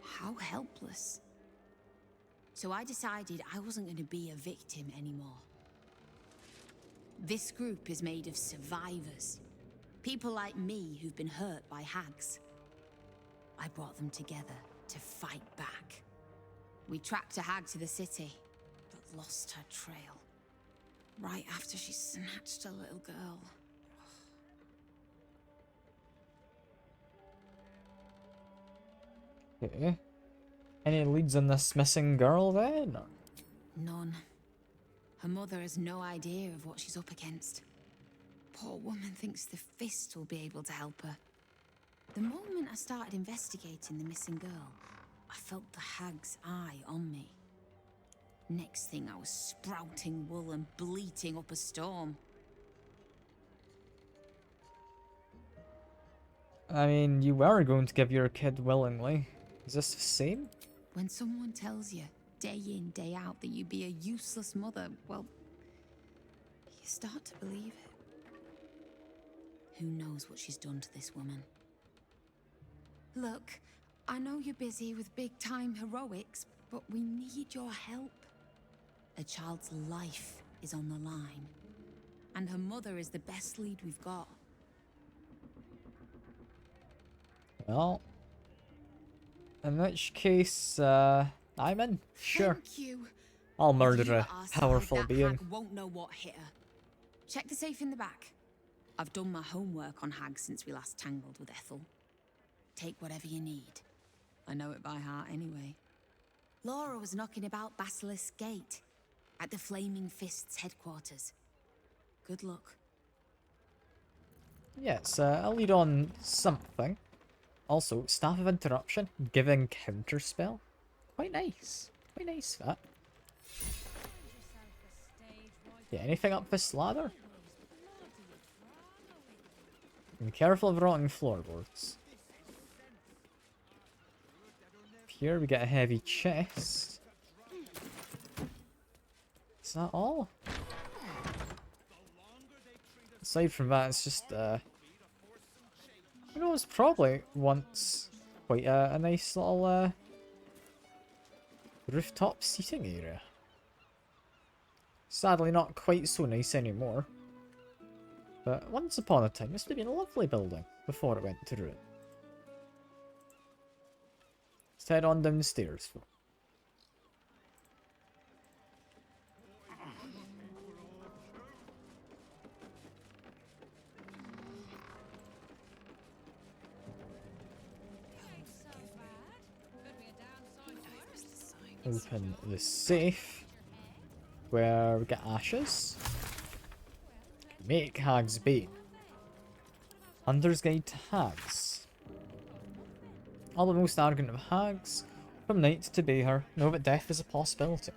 Speaker 11: How helpless. So I decided I wasn't going to be a victim anymore. This group is made of survivors. People like me who've been hurt by hags. I brought them together to fight back. We tracked a hag to the city, but lost her trail. Right after she snatched a little girl.
Speaker 1: Okay. Any leads on this missing girl then? Or?
Speaker 11: None. Her mother has no idea of what she's up against. Poor woman thinks the Fist will be able to help her. The moment I started investigating the missing girl, I felt the hag's eye on me. Next thing, I was sprouting wool and bleating up a storm.
Speaker 1: I mean, you were going to give your kid willingly. Is this the same?
Speaker 11: When someone tells you, day in, day out, that you'd be a useless mother, well, you start to believe it. Who knows what she's done to this woman? Look, I know you're busy with big-time heroics, but we need your help. A child's life is on the line, and her mother is the best lead we've got.
Speaker 1: Well, in which case, I'm in. Sure.
Speaker 11: Thank you.
Speaker 1: I'll murder
Speaker 11: You
Speaker 1: a
Speaker 11: are so
Speaker 1: powerful
Speaker 11: that
Speaker 1: being.
Speaker 11: hag won't know what hit her. Check the safe in the back. I've done my homework on hags since we last tangled with Ethel. Take whatever you need. I know it by heart anyway. Laura was knocking about Basilisk Gate, at the Flaming Fist's headquarters. Good luck.
Speaker 1: Yes, a lead on something. Also, Staff of Interruption, giving counterspell. Quite nice. Quite nice, that. Yeah, anything up this ladder? Be careful of rotting floorboards. Here we get a heavy chest. Is that all? Aside from that, it's just, you know, it's probably once quite a nice little, rooftop seating area. Sadly not quite so nice anymore. But once upon a time, this would have been a lovely building before it went to ruin. Let's head on downstairs. Open the safe, where we get ashes. Make Hag's Bane. Hunter's Guide to Hags. All the most arrogant of hags, from night to bay her, know that death is a possibility.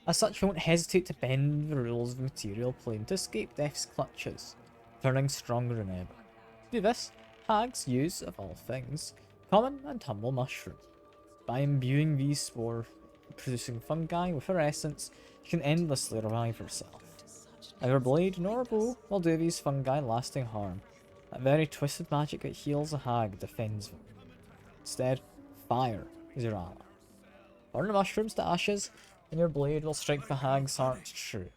Speaker 1: As such, won't hesitate to bend the rules of the material plane to escape death's clutches, turning stronger than ever. To do this, hags use, of all things, common and humble mushrooms. By imbuing these spore producing fungi with her essence, she can endlessly revive herself. Neither blade nor bow will do these fungi lasting harm. That very twisted magic that heals a hag defends them. Instead, fire is your ally. Burn the mushrooms to ashes, and your blade will strike the hag's heart true.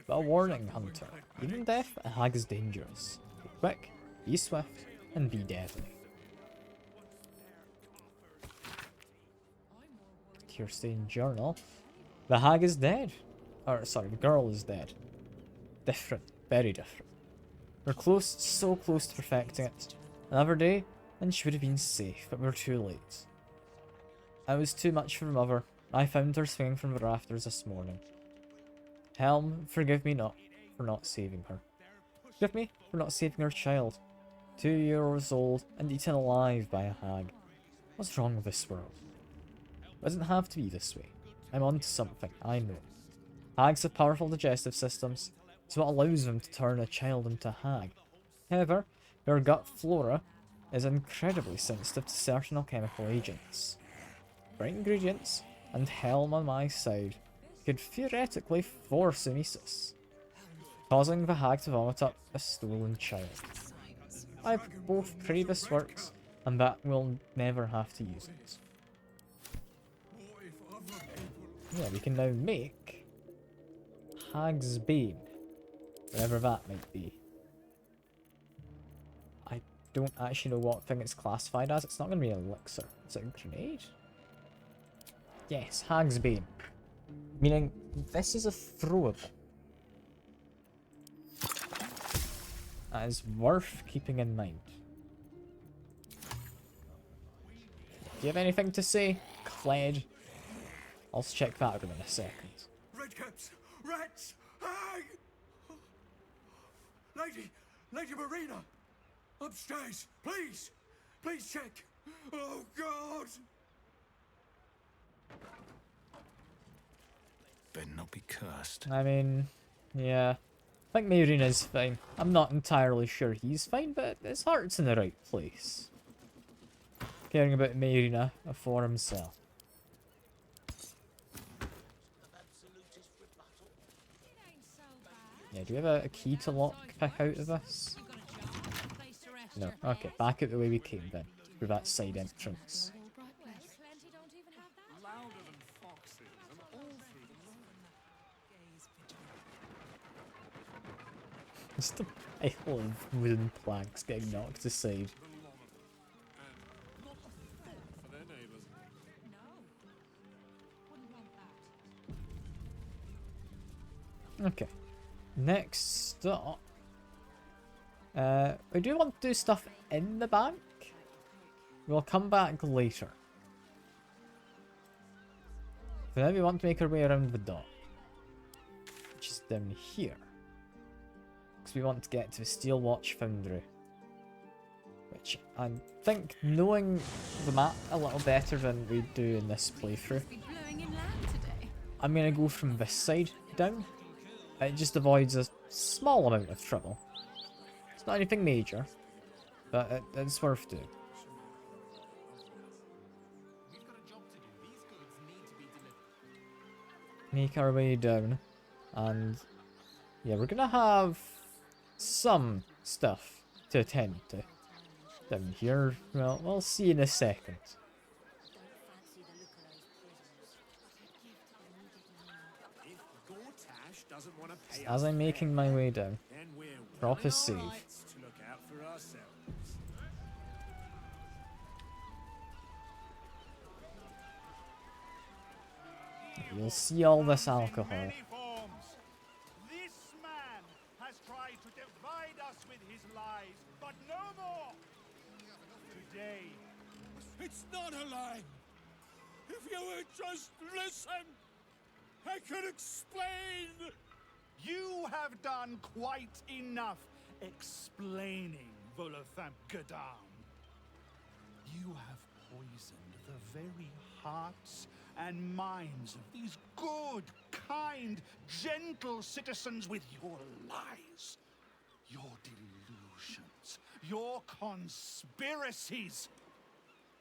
Speaker 1: But a warning, Hunter. Even death, a hag is dangerous. Be quick, be swift, and be deadly. Kirstein journal. The hag is dead. Or, sorry, the girl is dead. Different. Very different. We're close, so close to perfecting it. Another day, and she would have been safe, but we're too late. It was too much for mother. I found her swinging from the rafters this morning. Helm, forgive me not for not saving her. Forgive me for not saving her child. 2 years old and eaten alive by a hag. What's wrong with this world? It doesn't have to be this way. I'm onto something, I know. Hags have powerful digestive systems, so it allows them to turn a child into a hag. However, their gut flora is incredibly sensitive to certain alchemical agents. Right ingredients, and Helm on my side, could theoretically force emesis, causing the hag to vomit up a stolen child. I both pray this works, and that we'll never have to use it. Yeah, we can now make Hag's Bane, whatever that might be. I don't actually know what thing it's classified as. It's not going to be an elixir. Is it a grenade? Yes, Hag's Bane. Meaning, this is a throwable. That is worth keeping in mind. Do you have anything to say, Cled? I'll check that out in a second.
Speaker 12: Redcaps! Rats! Hag! Lady Marina! Upstairs! Please! Please check! Oh, God!
Speaker 2: Better not be cursed.
Speaker 1: I mean, yeah. I think Marina's fine. I'm not entirely sure he's fine, but his heart's in the right place. Caring about Marina for himself. Yeah, do we have a key to lock pick out of this? No. Okay, back out the way we came then. Through that side entrance. Just a pile of wooden planks getting knocked aside. Okay. Next stop. We do want to do stuff in the bank. We'll come back later. For now we want to make our way around the dock. Which is down here. Because we want to get to the Steel Watch Foundry which I think knowing the map a little better than we do in this playthrough, I'm going to go from this side down. It just avoids a small amount of trouble. It's not anything major, but it's worth doing. Make our way down, and yeah, we're gonna have some stuff to attend to down here. Well, we'll see in a second. As I'm making my way down, drop a save. You'll see all this alcohol.
Speaker 13: This man has tried to divide us with his lies, but no more. Today,
Speaker 12: It's not a lie. If you would just listen, I could explain.
Speaker 13: you have done quite enough explaining, Volothamp Gadam. You have poisoned the very hearts and minds of these good, kind, gentle citizens with your lies, your delusions, your conspiracies.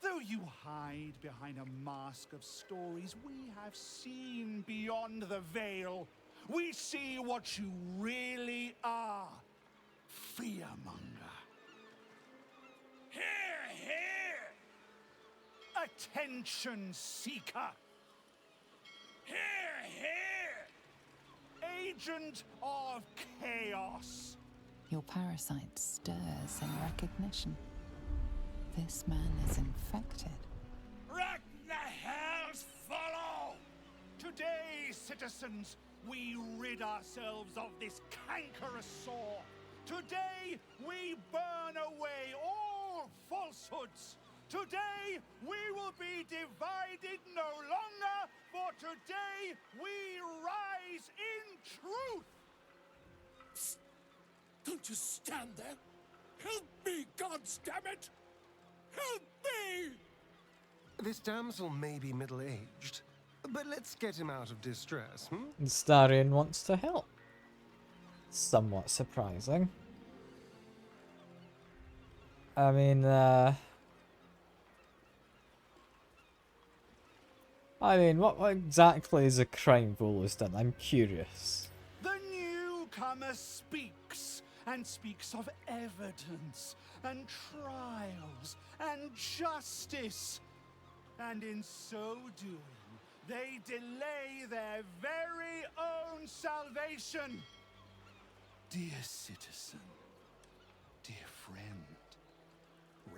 Speaker 13: Though you hide behind a mask of stories, we have seen beyond the veil. We see what you really are. Fearmonger. Hear, hear! Attention seeker. Hear, hear! Agent of chaos.
Speaker 3: Your parasite stirs in recognition. This man is infected.
Speaker 13: Wreck the hells follow! Today, citizens, we rid ourselves of this cankerous sore. Today, we burn away all falsehoods. Today, we will be divided no longer, for today, we rise in truth.
Speaker 12: Psst. Don't just stand there. Help me, goddamn-it! Help me!
Speaker 14: This damsel may be middle-aged, but let's get him out of distress,
Speaker 1: And Starion wants to help. Somewhat surprising. I mean, what exactly is a crime Volo's done? I'm curious.
Speaker 13: The newcomer speaks, and speaks of evidence, and trials, and justice. And in so doing, they delay their very own salvation. Dear citizen, dear friend,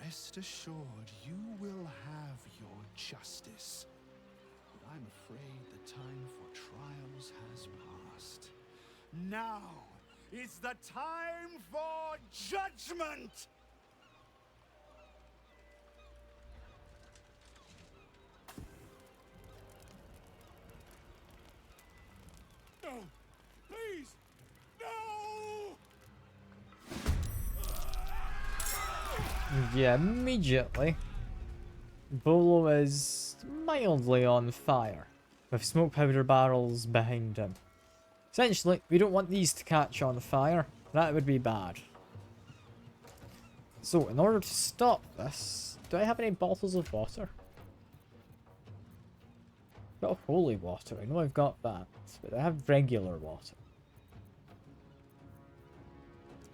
Speaker 13: rest assured you will have your justice. But I'm afraid the time for trials has passed. Now is the time for judgment!
Speaker 12: No! Please! No!
Speaker 1: Yeah, immediately, Volo is mildly on fire, with smoke powder barrels behind him. Essentially, we don't want these to catch on fire. That would be bad. So, in order to stop this, do I have any bottles of water? I've got holy water. I know I've got that, but I have regular water.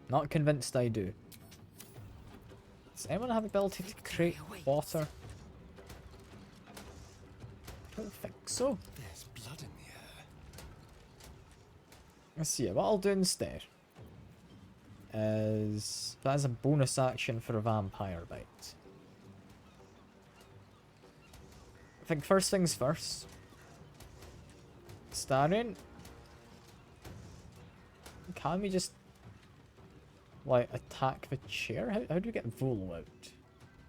Speaker 1: Not convinced I do. Does anyone have the ability to create water? I don't think so.
Speaker 14: There's blood in the air.
Speaker 1: Let's see, what I'll do instead is... that is a bonus action for a vampire bite. I think first things first. Starion. Can we just... like, attack the chair? How do we get Volo out?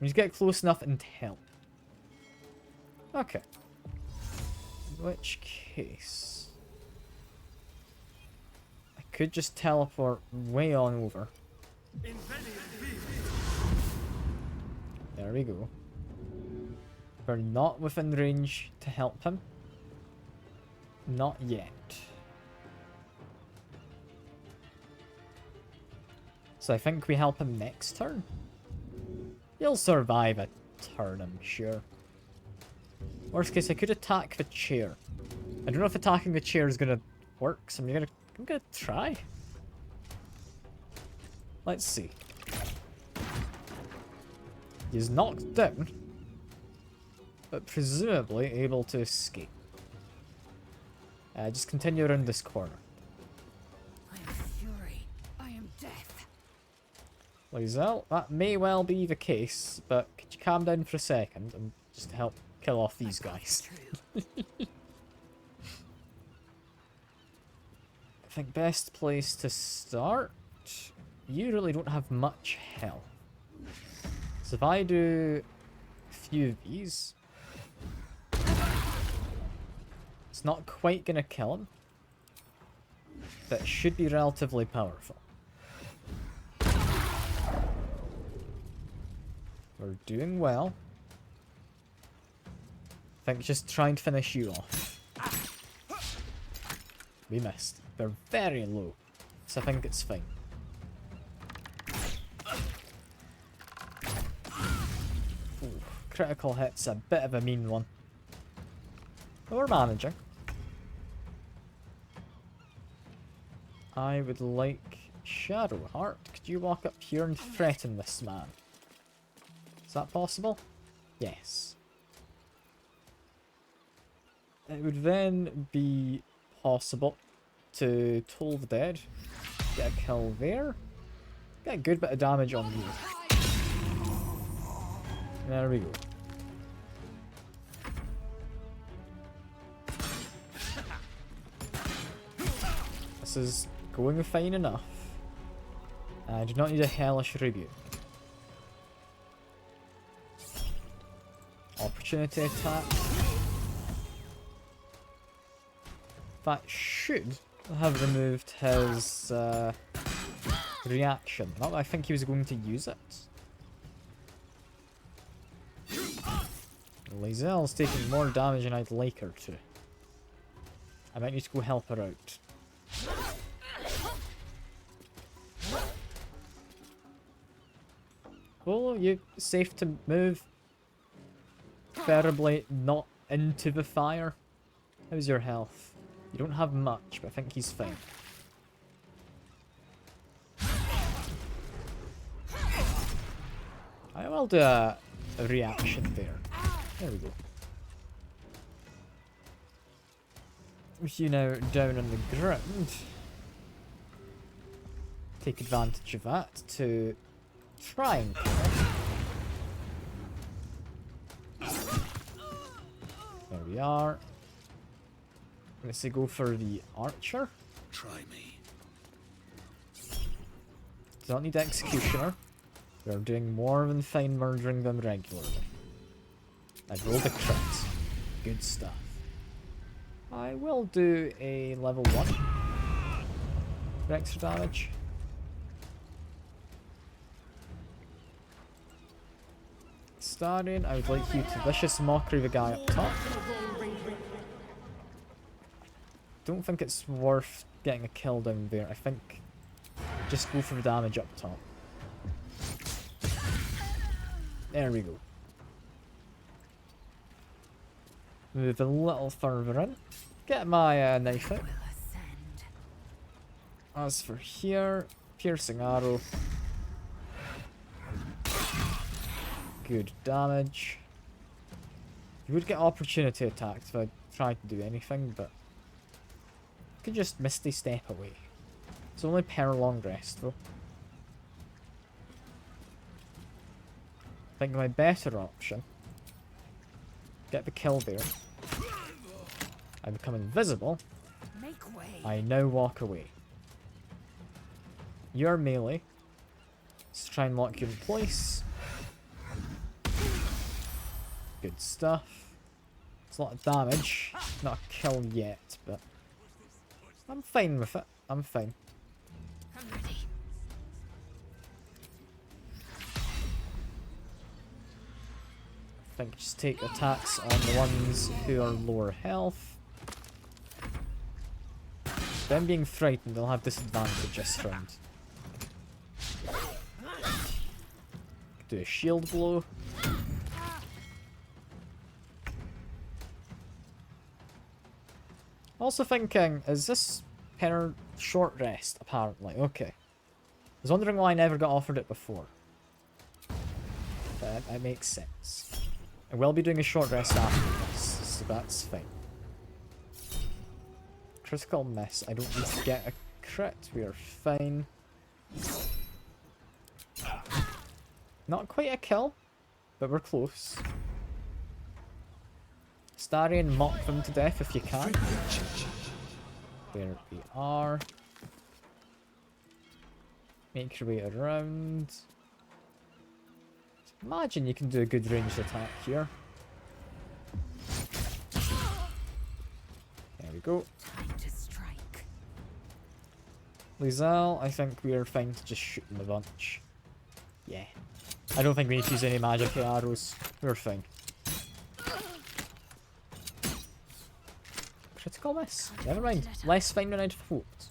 Speaker 1: We just get close enough and help. Okay. In which case... I could just teleport way on over. There we go. We're not within range to help him. Not yet. So I think we help him next turn. He'll survive a turn, I'm sure. Worst case, I could attack the chair. I don't know if attacking the chair is gonna work, so I'm gonna try. Let's see. He's knocked down, but presumably able to escape. Just continue around this corner.
Speaker 7: I am fury. I am death.
Speaker 1: Lizelle, that may well be the case, but could you calm down for a second and just help kill off these guys? I think best place to start. You really don't have much health. So if I do a few of these, it's not quite gonna kill him, but it should be relatively powerful. We're doing well. I think just try and finish you off. We missed. They're very low, so I think it's fine. Ooh, critical hit's a bit of a mean one. But we're managing. I would like Shadowheart. Could you walk up here and threaten this man? Is that possible? Yes. It would then be possible to Toll the Dead. Get a kill there. Get a good bit of damage on you. There we go. This is going fine enough. I do not need a hellish rebuke. Opportunity attack. That should have removed his reaction. Not that I think he was going to use it. Lizelle's taking more damage than I'd like her to. I might need to go help her out. Oh, you safe to move? Preferably not into the fire. How's your health? You don't have much, but I think he's fine. I will do a reaction there. There we go. With you now down on the ground, take advantage of that to try and kill him. There we are. I'm gonna say go for the archer.
Speaker 12: Try me.
Speaker 1: Don't need executioner. We're doing more than fine murdering them regularly. I've rolled a crit. Good stuff. I will do a level 1 for extra damage. Starting, I would like you to vicious mockery the guy up top. Don't think it's worth getting a kill down there. I think just go for the damage up top. There we go. Move a little further in. Get my knife out. As for here, piercing arrow. Good damage. You would get opportunity attacked if I tried to do anything, but I could just misty step away. It's only per long rest though. I think my better option. Get the kill there. I become invisible.
Speaker 7: Make way.
Speaker 1: I now walk away. You're melee. Let's try and lock you in place. Good stuff. It's a lot of damage. Not a kill yet, but I'm fine with it. I'm fine.
Speaker 7: I'm ready.
Speaker 1: think just take attacks on the ones who are lower health. Them being frightened, they'll have disadvantage this round. Do a shield blow. Also thinking, is this her short rest, apparently? Okay. I was wondering why I never got offered it before. But that makes sense. I will be doing a short rest after this, so that's fine. Critical miss. I don't need to get a crit. We are fine. Not quite a kill, but we're close. Starion, mock them to death if you can. There we are. Make your way around. Imagine you can do a good ranged attack here. There we go. Lizelle, I think we are fine to just shoot them a bunch. Yeah. I don't think we need to use any magic arrows. We're fine. Critical miss? Never mind. Less fine than I'd hoped.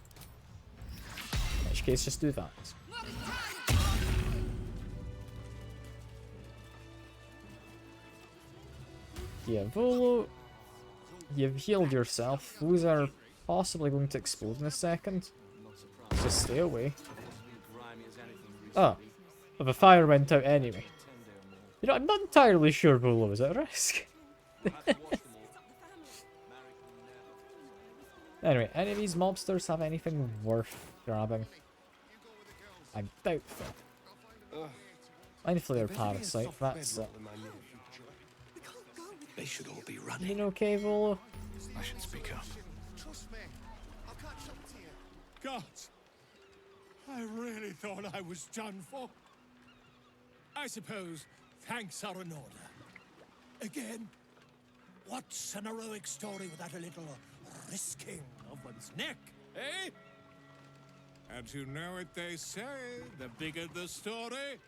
Speaker 1: In which case, just do that. Yeah, Volo, you've healed yourself. Those are possibly going to explode in a second. So stay away. Oh, but the fire went out anyway. You know, I'm not entirely sure Volo was at risk. Anyway, any of these mobsters have anything worth grabbing? I doubt so. Mind Flare Parasite, that's it.
Speaker 2: They should all be running.
Speaker 1: You okay, Volo?
Speaker 2: I should speak up.
Speaker 12: Trust me. I'll catch up to you. Gods, I really thought I was done for. I suppose thanks are in order. Again, what's an heroic story without a little risking of one's neck, eh? And you know what they say, the bigger the story,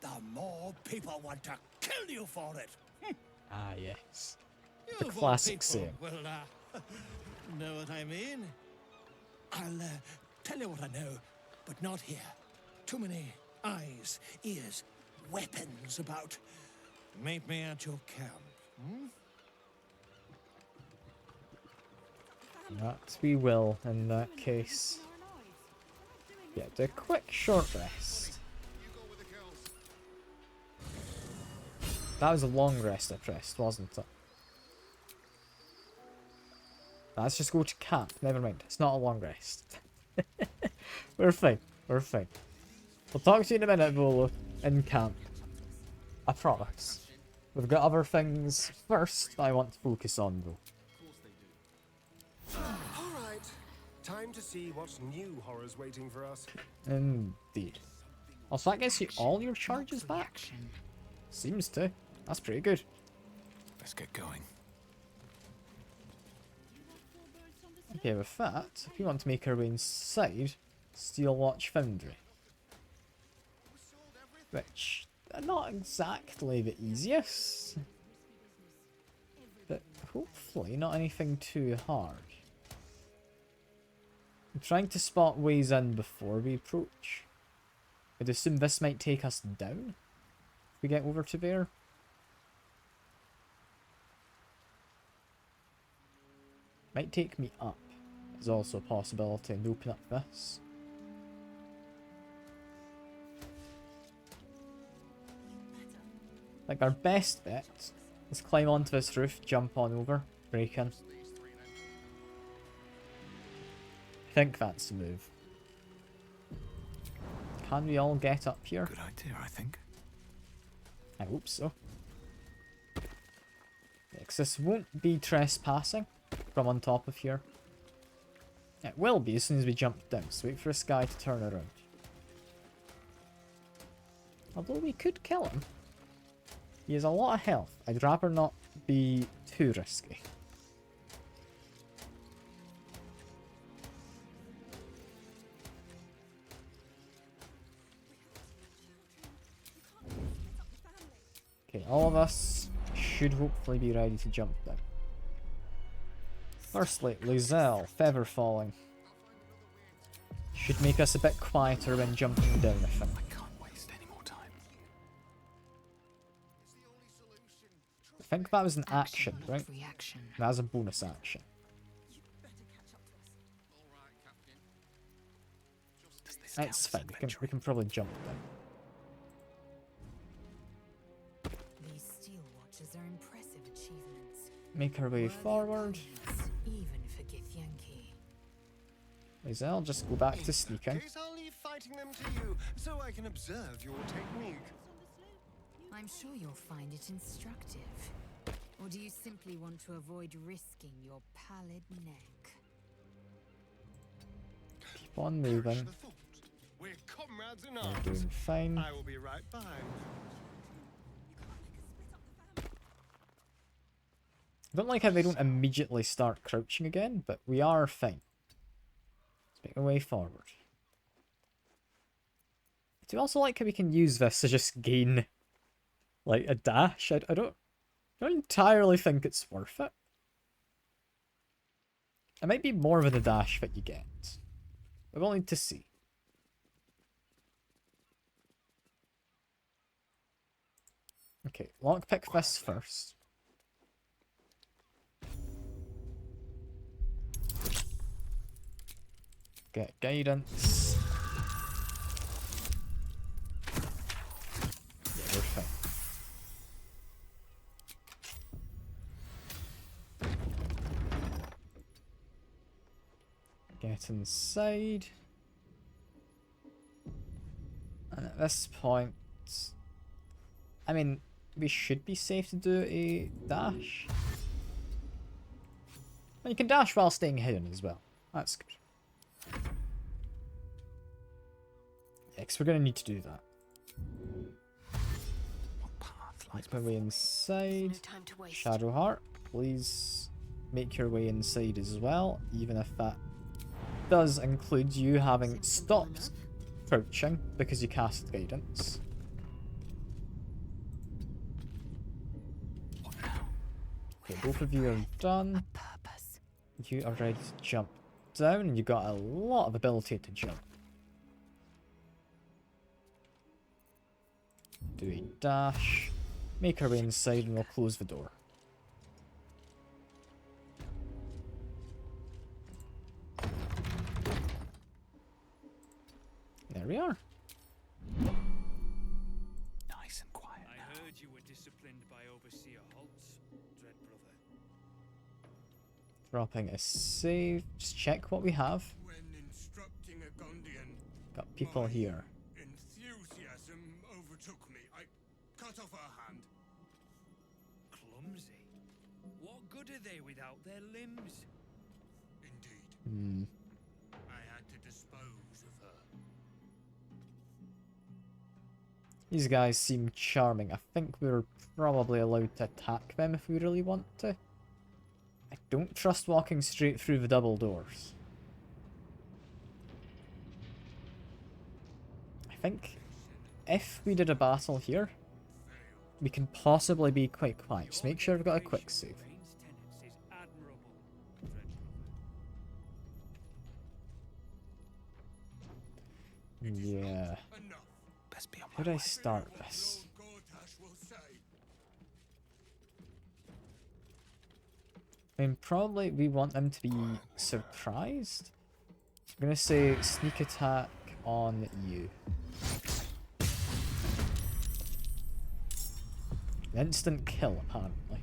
Speaker 12: the more people want to kill you for it.
Speaker 1: Ah, yes.
Speaker 12: You
Speaker 1: The
Speaker 12: of all
Speaker 1: classic
Speaker 12: people
Speaker 1: saying.
Speaker 12: will know what I mean. I'll tell you what I know, but not here. Too many eyes, ears, weapons about. Meet me at your camp. Hmm?
Speaker 1: That we will, in that case. Yeah, do a quick short rest. That was a long rest I pressed, wasn't it? Let's just go to camp. Never mind, it's not a long rest. We're fine, we're fine. We'll talk to you in a minute, Volo, in camp. I promise. We've got other things first that I want to focus on, though.
Speaker 14: Alright, time to see what new horror's waiting for us.
Speaker 1: Indeed. Also, that gets you all your charges back? Seems to. That's pretty good.
Speaker 2: Let's get going.
Speaker 1: Okay, with that, if we want to make our way inside, Steel Watch Foundry. Which, not exactly the easiest. But hopefully not anything too hard. I'm trying to spot ways in before we approach. I'd assume this might take us down if we get over to there. Might take me up. There's also a possibility and open up this. Like our best bet is climb onto this roof, jump on over, break in. I think that's the move. Can we all get up here?
Speaker 2: Good idea, I think.
Speaker 1: I hope so. Yeah, 'cause this won't be trespassing from on top of here. It will be as soon as we jump down, so wait for this guy to turn around. Although we could kill him. He has a lot of health. I'd rather not be too risky. Okay, all of us should hopefully be ready to jump down. Firstly, Lizelle, feather falling. Should make us a bit quieter when jumping down, I think.
Speaker 2: I can't waste any more time.
Speaker 1: I think that was an action, right?
Speaker 11: Reaction.
Speaker 1: That was a bonus action. It's fine, we can probably jump down.
Speaker 11: These steel watches are impressive achievements.
Speaker 1: Make our way forward.
Speaker 11: Even for Githyanki.
Speaker 1: Lizelle, just go back to sneaking.
Speaker 14: In case I'll leave fighting them to you, so I can observe your technique.
Speaker 11: I'm sure you'll find it instructive. Or do you simply want to avoid risking your pallid neck?
Speaker 1: Keep on moving.
Speaker 14: We're comrades in
Speaker 1: We're
Speaker 14: arms.
Speaker 1: doing fine.
Speaker 14: I will be right behind.
Speaker 1: I don't like how they don't immediately start crouching again, but we are fine. Let's make our way forward. I do also like how we can use this to just gain, like, a dash. I don't entirely think it's worth it. It might be more than a dash that you get. But we'll need to see. Okay, lockpick this first. Get guidance. Yeah, we're fine. Get inside. And at this point, I mean, we should be safe to do a dash. And you can dash while staying hidden as well. That's good. Yeah, 'cause we're going to need to do that. Make my way inside. Shadowheart, please make your way inside as well, even if that does include you having stopped crouching because you cast guidance. Okay, both of you are done. You are ready to jump down, and you've got a lot of ability to jump. Do a dash. Make our way inside and we'll close the door. There we are.
Speaker 2: Nice and quiet now.
Speaker 15: I heard you were disciplined by Overseer Holtz, Dread Brother.
Speaker 1: Dropping a save. Just check what we have.
Speaker 12: When instructing a Gondian,
Speaker 1: Got people here.
Speaker 12: enthusiasm overtook me. I cut off her hand.
Speaker 15: Clumsy. What good are they without their limbs?
Speaker 1: Hmm.
Speaker 12: I had to dispose of her.
Speaker 1: These guys seem charming. I think we're probably allowed to attack them if we really want to. I don't trust walking straight through the double doors. I think if we did a battle here, we can possibly be quite quiet. Just make sure we've got a quick save. Yeah. How do I start this? I mean, probably we want them to be surprised. I'm gonna say sneak attack on you. Instant kill, apparently.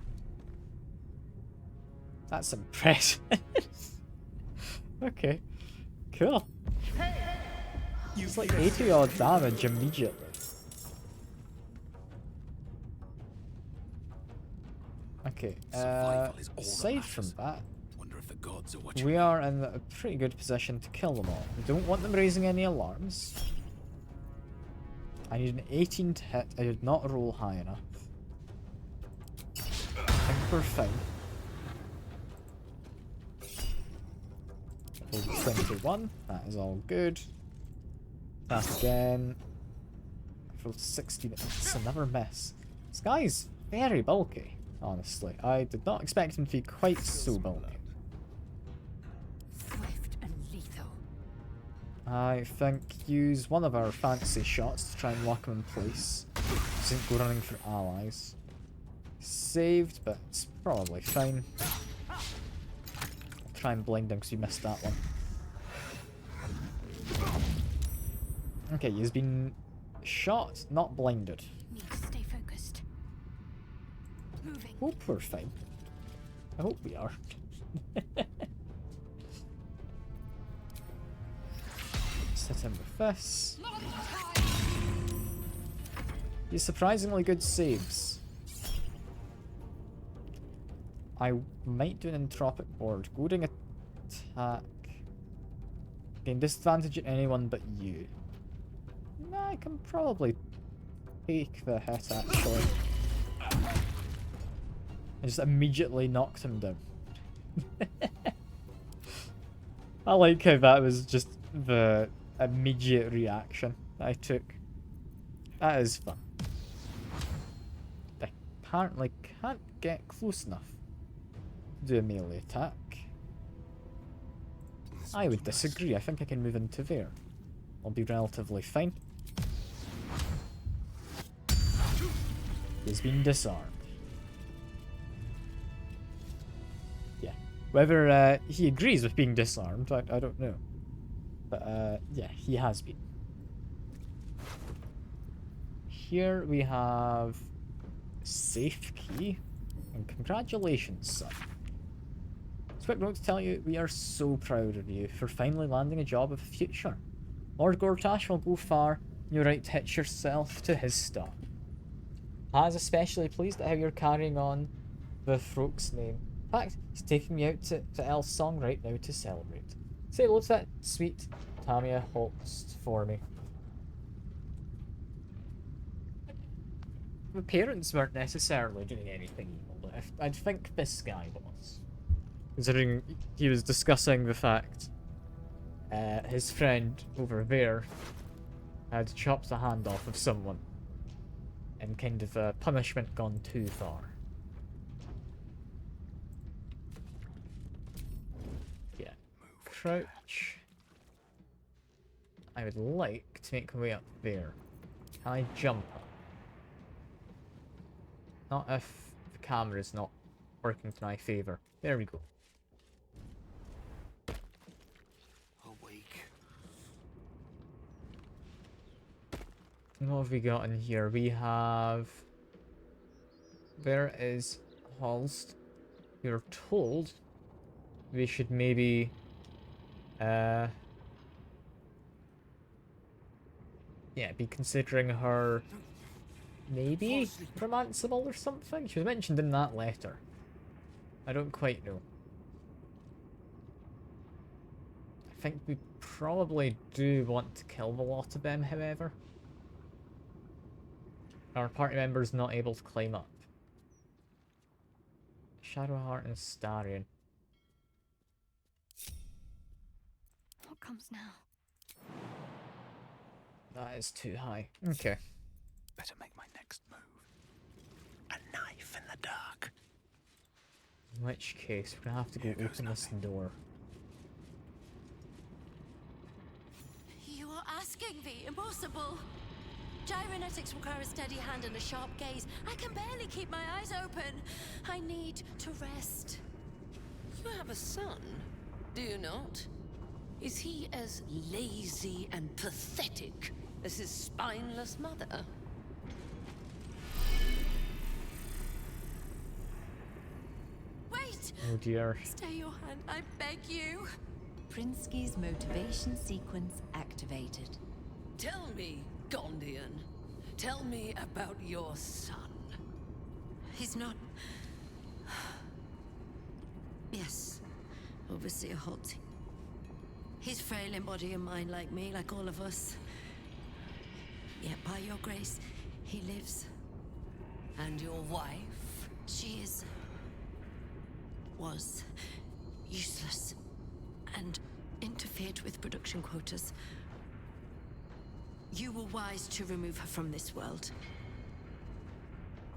Speaker 1: That's impressive. Okay, cool. It's like 80 odd damage immediately. Okay, aside from that, we are in a pretty good position to kill them all. We don't want them raising any alarms. I need an 18 to hit. I did not roll high enough. I think we're fine. Rolled 21. That is all good. Attack again. I rolled 16. It's another miss. This guy's very bulky. honestly. I did not expect him to be quite so bulky.
Speaker 4: Swift and lethal.
Speaker 1: I think use one of our fancy shots to try and lock him in place. Doesn't go running for allies. Saved, but it's probably fine. I'll try and blind him because we missed that one. Okay, he's been shot, not blinded.
Speaker 4: Need to stay focused. Moving.
Speaker 1: Hope we're fine. I hope we are. Let's hit him with this. He's surprisingly good saves. I might do an entropic board. Goading attack. Gain disadvantage at anyone but you. I can probably take the hit actually. I just immediately knocked him down. I like how that was just the immediate reaction I took. That is fun. I apparently can't get close enough to do a melee attack. I would disagree. I think I can move into there. I'll be relatively fine. He's been disarmed. Yeah. Whether he agrees with being disarmed, I don't know. But yeah, he has been. Here we have safe key, and congratulations, son. Quick note to tell you, we are so proud of you for finally landing a job of the future. Lord Gortash will go far, and you're right to hitch yourself to his star. Has especially pleased at how you're carrying on the Frok's name. In fact, he's taking me out to El Song right now to celebrate. Say hello to that sweet Tamia Holst for me. The parents weren't necessarily doing anything evil, but I think this guy was. Considering he was discussing the fact his friend over there had chopped the hand off of someone and kind of punishment gone too far. Yeah. Crouch. I would like to make my way up there. Can I jump up? Not if the camera is not working to my favour. There we go. What have we got in here? We have... There is Holst. You're told we should maybe... Yeah, be considering her... Maybe romanceable or something? She was mentioned in that letter. I don't quite know. I think we probably do want to kill the lot of them, however. Our party member's not able to climb up. Shadowheart and Starion.
Speaker 5: What comes now?
Speaker 1: That is too high. Okay.
Speaker 2: Better make my next move. A knife in the dark.
Speaker 1: In which case, we're gonna have to go open this door.
Speaker 16: You are asking the impossible. Gyrometics require a steady hand and a sharp gaze. I can barely keep my eyes open. I need to rest.
Speaker 17: You have a son, do you not? Is he as lazy and pathetic as his spineless mother?
Speaker 16: Wait!
Speaker 1: Oh dear.
Speaker 16: Stay your hand, I beg you.
Speaker 18: Prinsky's motivation sequence activated.
Speaker 17: Tell me, Gondian. Tell me about your son.
Speaker 16: He's not... Yes, Overseer Holt. He's frail in body and mind like me, like all of us. Yet by your grace, he lives.
Speaker 17: And your wife?
Speaker 16: She is... was... useless. And interfered with production quotas. You were wise to remove her from this world.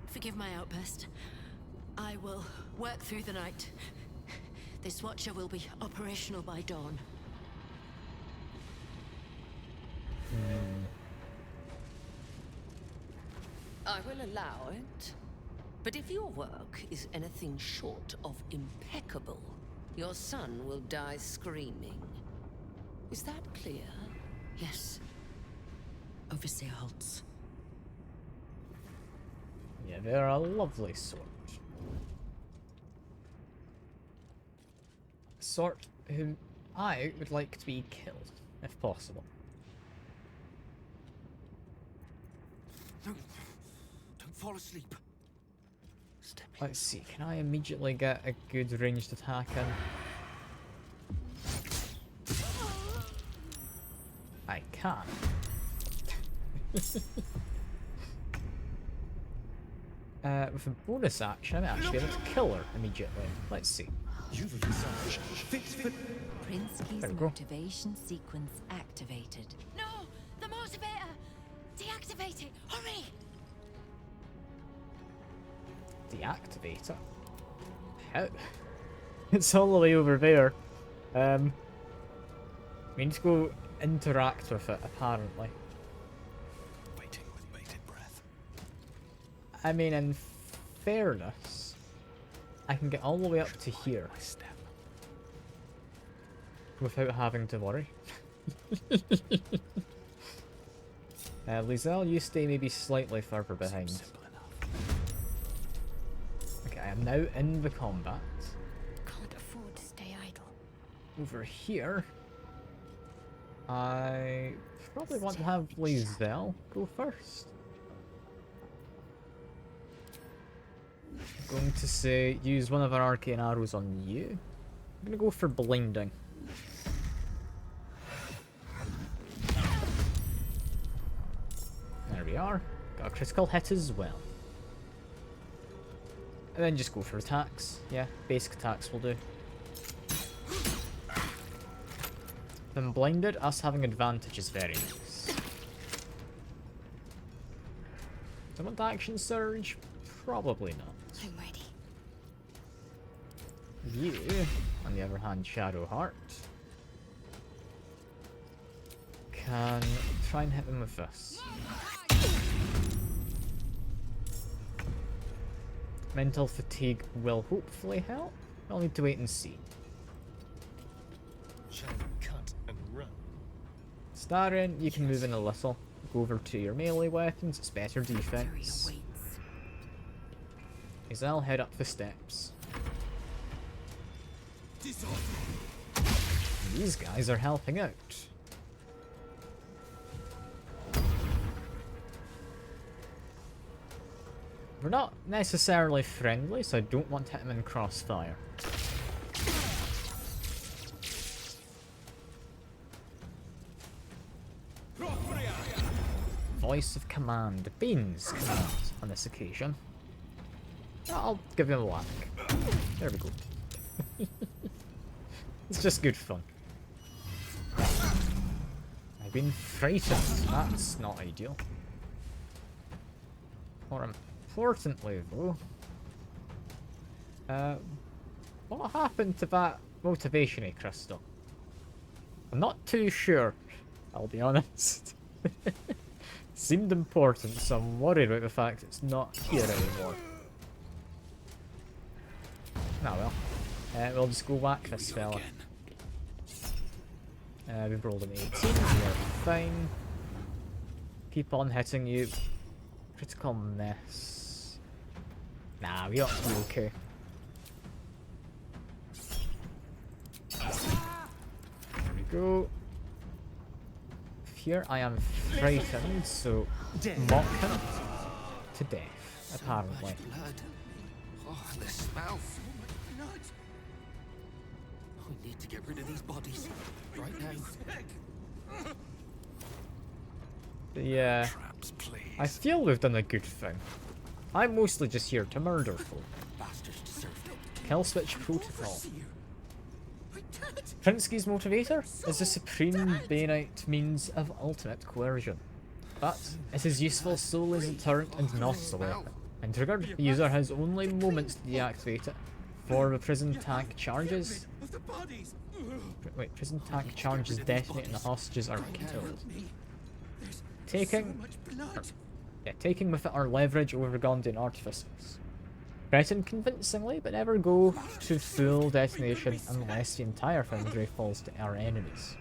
Speaker 16: Forgive my outburst. I will work through the night. This Watcher will be operational by dawn.
Speaker 17: I will allow it. But if your work is anything short of impeccable, your son will die screaming. Is that clear?
Speaker 4: Yes. Overseer Holtz.
Speaker 1: Yeah, they're a lovely sort. A sort whom I would like to be killed, if possible.
Speaker 2: Don't fall asleep.
Speaker 1: Let's see, can I immediately get a good ranged attack in? I can. With a bonus action, I might actually be able to kill her immediately. Let's see.
Speaker 18: Prinsky's motivation sequence activated.
Speaker 7: No! The motivator! Deactivate it! Hurry!
Speaker 1: Deactivator? How? It's all the way over there. We need to go interact with it, apparently.
Speaker 2: Waiting with bated breath.
Speaker 1: I mean, in fairness, I can get all the way up to here without having to worry. Lizelle, you stay maybe slightly further behind. Okay, I am now in the combat.
Speaker 11: Can't afford to stay idle.
Speaker 1: Over here, I probably want to have Lizelle go first. I'm going to say use one of our arcane arrows on you. I'm going to go for blinding. There we are. Got a critical hit as well. And then just go for attacks. Yeah, basic attacks will do. Then blinded, us having advantage is very nice. Do I want the action surge? Probably not.
Speaker 11: I'm ready.
Speaker 1: You, on the other hand, Shadowheart, can try and hit them with this. Mental fatigue will hopefully help. I'll need to wait and see.
Speaker 14: Shall we cut and run?
Speaker 1: Starren, you can move in a little. Go over to your melee weapons, it's better defense. I'll head up the steps. These guys are helping out. We're not necessarily friendly, so I don't want to hit them in crossfire. Voice of command, Bean's command on this occasion. I'll give him a whack. There we go. It's just good fun. I've been frightened. That's not ideal. More importantly, though, what happened to that motivation-y crystal? I'm not too sure, I'll be honest. Seemed important, so I'm worried about the fact it's not here anymore. Ah well. We'll just go whack this fella. We've rolled an 18, we're fine. Keep on hitting you. Critical miss. Nah, we ought to be okay. There we go. Here I am frightened, so mock him to death, apparently.
Speaker 2: Oh, the smell. We need to get rid of these bodies right now.
Speaker 1: Yeah, I feel we've done a good thing. I'm mostly just here to murder folk. Kill switch protocol. Prinsky's motivator is the supreme Bainite means of ultimate coercion, but it is useful solely as a deterrent and not as a weapon. And triggered. The user has only moments to deactivate it. For the prison tank charges. Wait, prison tank charges detonate and the hostages are killed. Taking with it our leverage over Gondian artificers. Threaten convincingly, but never go to full detonation unless the entire foundry falls to our enemies.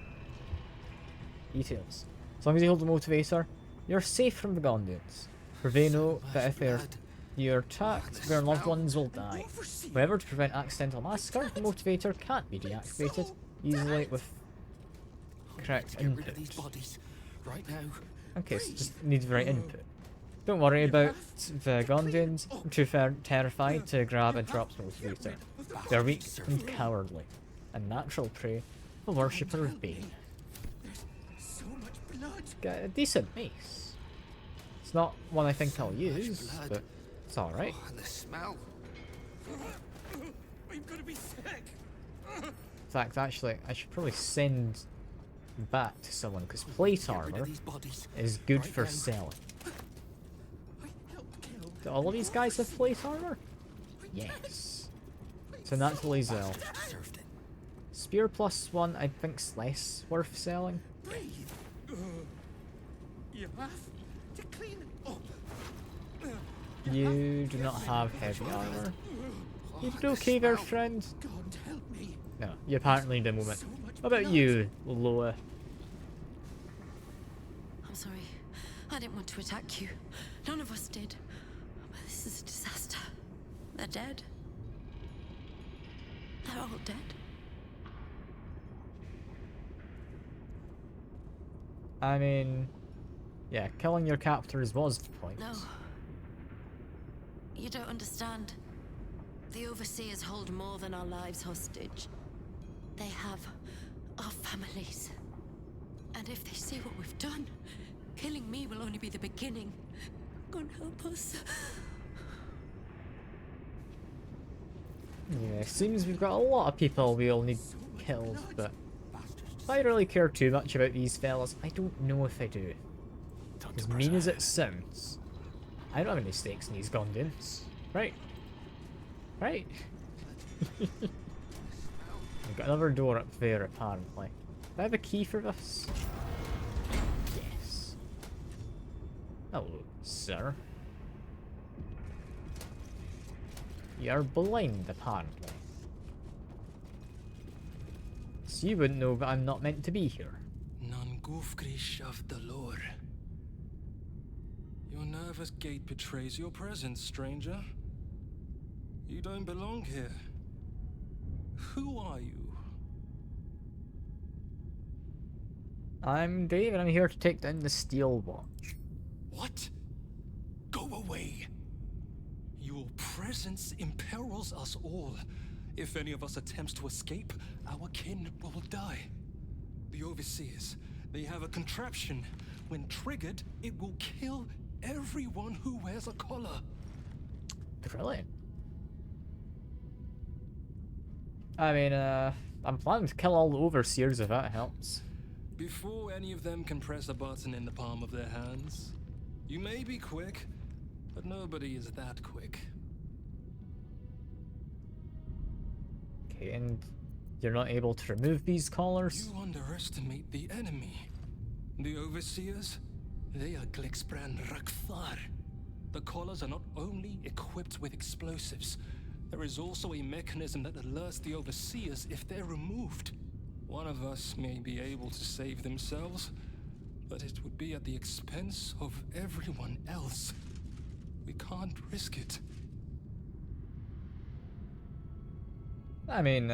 Speaker 1: Details. As long as you hold the motivator, you're safe from the Gondians. For they know that if you're attacked, their loved ones will die. However, to prevent accidental massacre, the motivator can't be deactivated easily with correct input. Okay, so just needs the right input. Don't worry about the Gondians. I'm too terrified to grab and drop the motivator. They're weak and cowardly, a natural prey, a worshipper of Bane. Got a decent mace. It's not one I think I'll use, but it's alright.
Speaker 2: Oh, the smell.
Speaker 12: I'm gonna be sick.
Speaker 1: In fact, actually, I should probably send back to someone, because plate armor is good for selling. Do all of these guys have plate armor? Yes. So naturally Zell. Spear +1 I think's less worth selling.
Speaker 12: You have to clean up.
Speaker 1: You do not have heavy armor. You did okay there, friend. No, you apparently need a moment. What about you, Loa?
Speaker 16: I'm sorry. I didn't want to attack you. None of us did. But this is a disaster. They're dead. They're all dead.
Speaker 1: I mean, yeah, killing your captors was the point.
Speaker 16: No. You don't understand. The Overseers hold more than our lives hostage. They have our families. And if they see what we've done, killing me will only be the beginning. God help us.
Speaker 1: Yeah, seems we've got a lot of people we'll need killed, but if I really care too much about these fellas, I don't know if I do. As mean as it sounds, I don't have any stakes in these Gondians. Right? Right? We've got another door up there, apparently. Do I have a key for this? Yes. Hello, sir. You're blind, apparently. So you wouldn't know that I'm not meant to be here.
Speaker 19: Non gufgrish of the lore. Your nervous gait betrays your presence, stranger. You don't belong here. Who are you?
Speaker 1: I'm Dave, and I'm here to take down the Steel Watch.
Speaker 19: What? Go away. Your presence imperils us all. If any of us attempts to escape, our kin will die. The Overseers, they have a contraption. When triggered, it will kill everyone who wears a collar.
Speaker 1: Brilliant. I mean, I'm planning to kill all the Overseers if that helps.
Speaker 19: Before any of them can press a button in the palm of their hands, you may be quick, but nobody is that quick.
Speaker 1: Okay, and you're not able to remove these collars?
Speaker 19: You underestimate the enemy. The Overseers, they are Glixbrand Rakthar. The collars are not only equipped with explosives, there is also a mechanism that alerts the Overseers if they're removed. One of us may be able to save themselves, but it would be at the expense of everyone else. We can't risk it.
Speaker 1: I mean,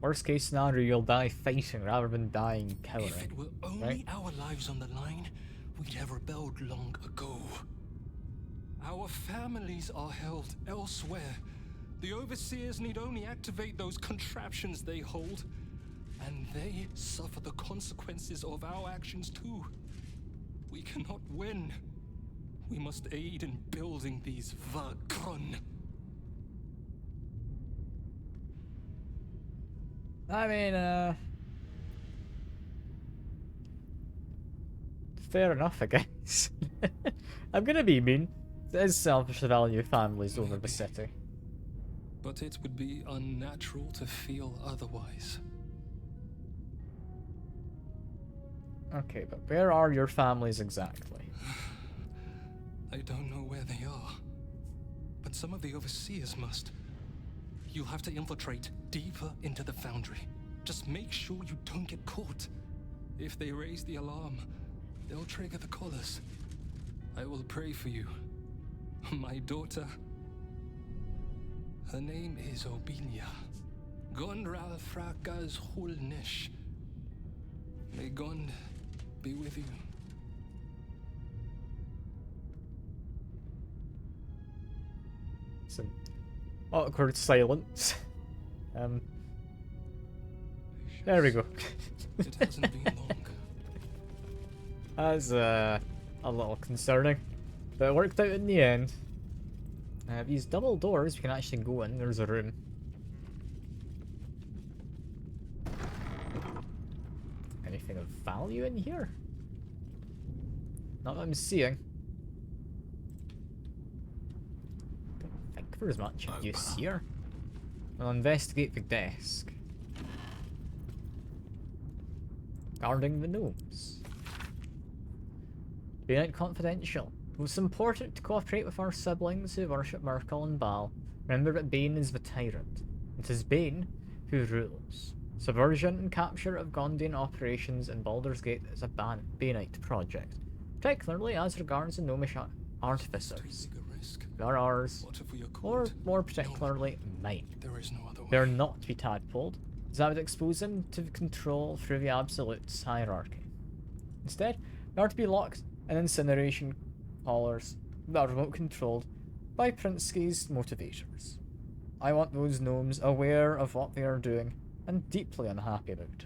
Speaker 1: worst case scenario, you'll die fighting rather than dying cowering.
Speaker 19: If it were only
Speaker 1: right?
Speaker 19: our lives on the line, we'd have rebelled long ago. Our families are held elsewhere. The Overseers need only activate those contraptions they hold, and they suffer the consequences of our actions too. We cannot win. We must aid in building these Vakron.
Speaker 1: I mean, fair enough, I guess. I'm gonna be mean. It is selfish to value families over the city.
Speaker 19: But it would be unnatural to feel otherwise.
Speaker 1: Okay, but where are your families exactly?
Speaker 19: I don't know where they are. But some of the overseers must. You'll have to infiltrate deeper into the foundry. Just make sure you don't get caught. If they raise the alarm, they'll trigger the collars. I will pray for you. My daughter. Her name is Obinia. Gondral Frakas Hulnish. May Gond be with you.
Speaker 1: Some awkward silence. There we go.
Speaker 19: It hasn't been long.
Speaker 1: That's a little concerning, but it worked out in the end. These double doors, we can actually go in. There's a room. Anything of value in here? Not that I'm seeing. Don't think there's much use here. I'll investigate the desk. Guarding the gnomes. Be it confidential. It's important to cooperate with our siblings who worship Merkel and Baal. Remember that Bane is the tyrant. It is Bane who rules. Subversion and capture of Gondian operations in Baldur's Gate is a Baneite project, particularly as regards the gnomish artificers. They are ours, or more particularly mine. They are not to be tadpoled, as that would expose them to control through the Absolute's hierarchy. Instead, they are to be locked in incineration collars that are remote controlled by Prinsky's motivators. I want those gnomes aware of what they are doing and deeply unhappy about it.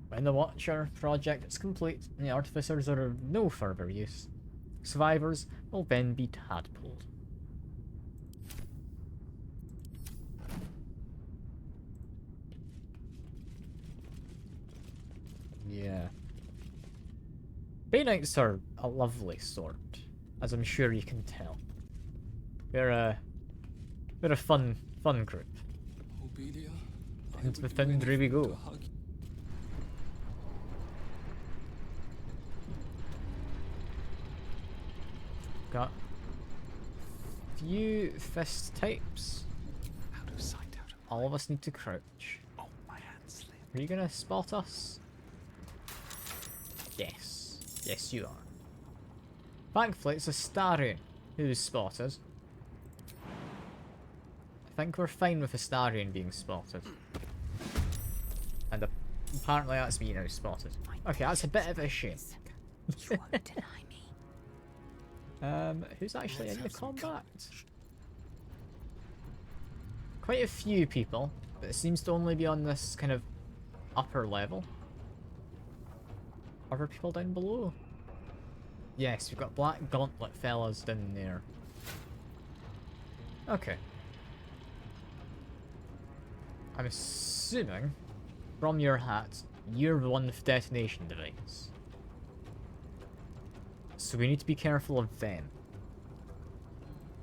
Speaker 1: When the Watcher project is complete and the artificers are of no further use, survivors will then be tadpoled. Yeah. Baneites are a lovely sort, as I'm sure you can tell. They're a fun group. Into the foundry we go. Got few fist types.
Speaker 2: Out of sight, out of
Speaker 1: all of us need to crouch.
Speaker 2: Oh, my hand slipped.
Speaker 1: Are you gonna spot us? Yes. Yes, you are. Thankfully, it's a Astarion who's spotted. I think we're fine with Astarion being spotted. And apparently that's me now spotted. Okay, that's a bit of a shame.
Speaker 4: You won't deny me.
Speaker 1: Who's actually in the combat? Quite a few people, but it seems to only be on this kind of upper level. Other people down below? Yes, we've got black gauntlet fellas down there. Okay. I'm assuming, from your hat, you're the one with the detonation device. So we need to be careful of them.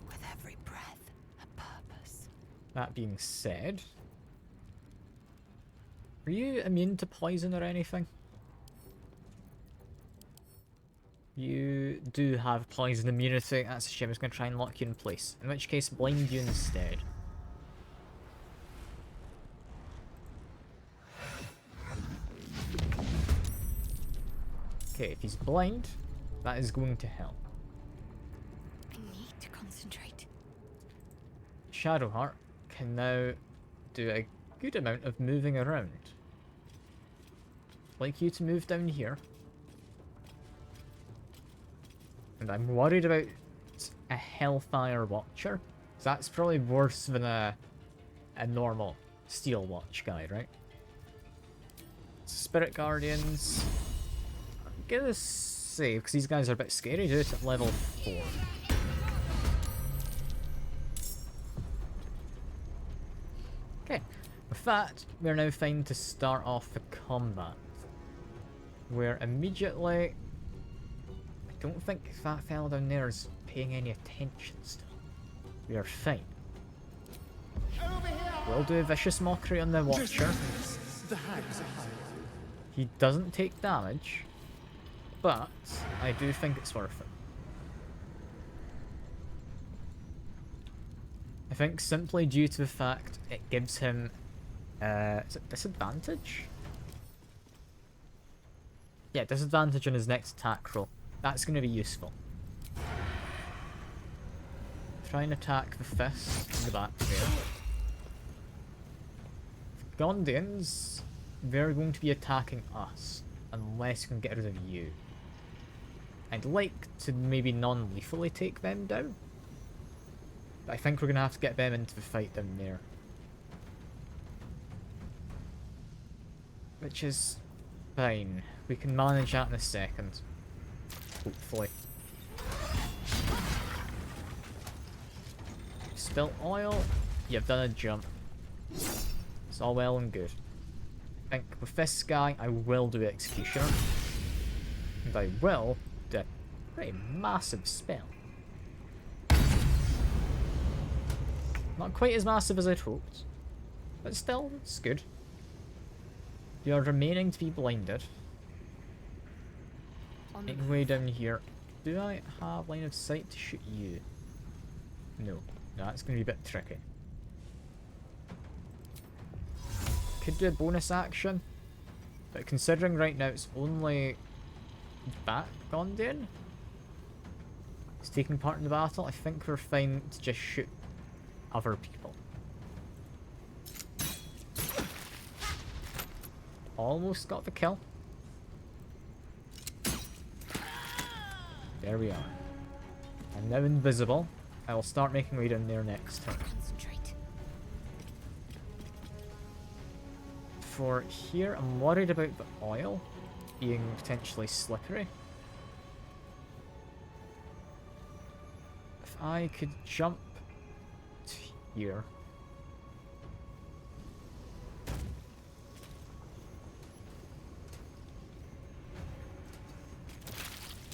Speaker 4: With every breath, a purpose.
Speaker 1: That being said, are you immune to poison or anything? You do have poison immunity. That's a shame. I was going to try and lock you in place. In which case, blind you instead. Okay, if he's blind, that is going to help.
Speaker 4: I need to concentrate.
Speaker 1: Shadowheart can now do a good amount of moving around. I'd like you to move down here. And I'm worried about a Hellfire Watcher. That's probably worse than a normal Steel Watch guy, right? Spirit Guardians. I'm gonna say, because these guys are a bit scary, do it at level 4. Okay, with that, we're now fine to start off the combat. Where immediately... I don't think that fella down there is paying any attention still. We are fine. We'll do a vicious mockery on the Watcher.
Speaker 12: The hags are hiding.
Speaker 1: He doesn't take damage, but I do think it's worth it. I think simply due to the fact it gives him is it disadvantage? Yeah, disadvantage on his next attack roll. That's going to be useful. Try and attack the fist in the back there. Gondians, they're going to be attacking us unless we can get rid of you. I'd like to maybe non-lethally take them down, but I think we're going to have to get them into the fight down there. Which is fine. We can manage that in a second. Hopefully. Spilt oil. You've done a jump. It's all well and good. I think with this guy, I will do Executioner. And I will do a pretty massive spell. Not quite as massive as I'd hoped. But still, it's good. You're remaining to be blinded. Making way down here. Do I have line of sight to shoot you? No. No, that's going to be a bit tricky. Could do a bonus action. But considering right now it's only back Gondian is taking part in the battle, I think we're fine to just shoot other people. Almost got the kill. There we are. I'm now invisible. I will start making way down there next turn.
Speaker 4: Concentrate.
Speaker 1: For here, I'm worried about the oil being potentially slippery. If I could jump to here.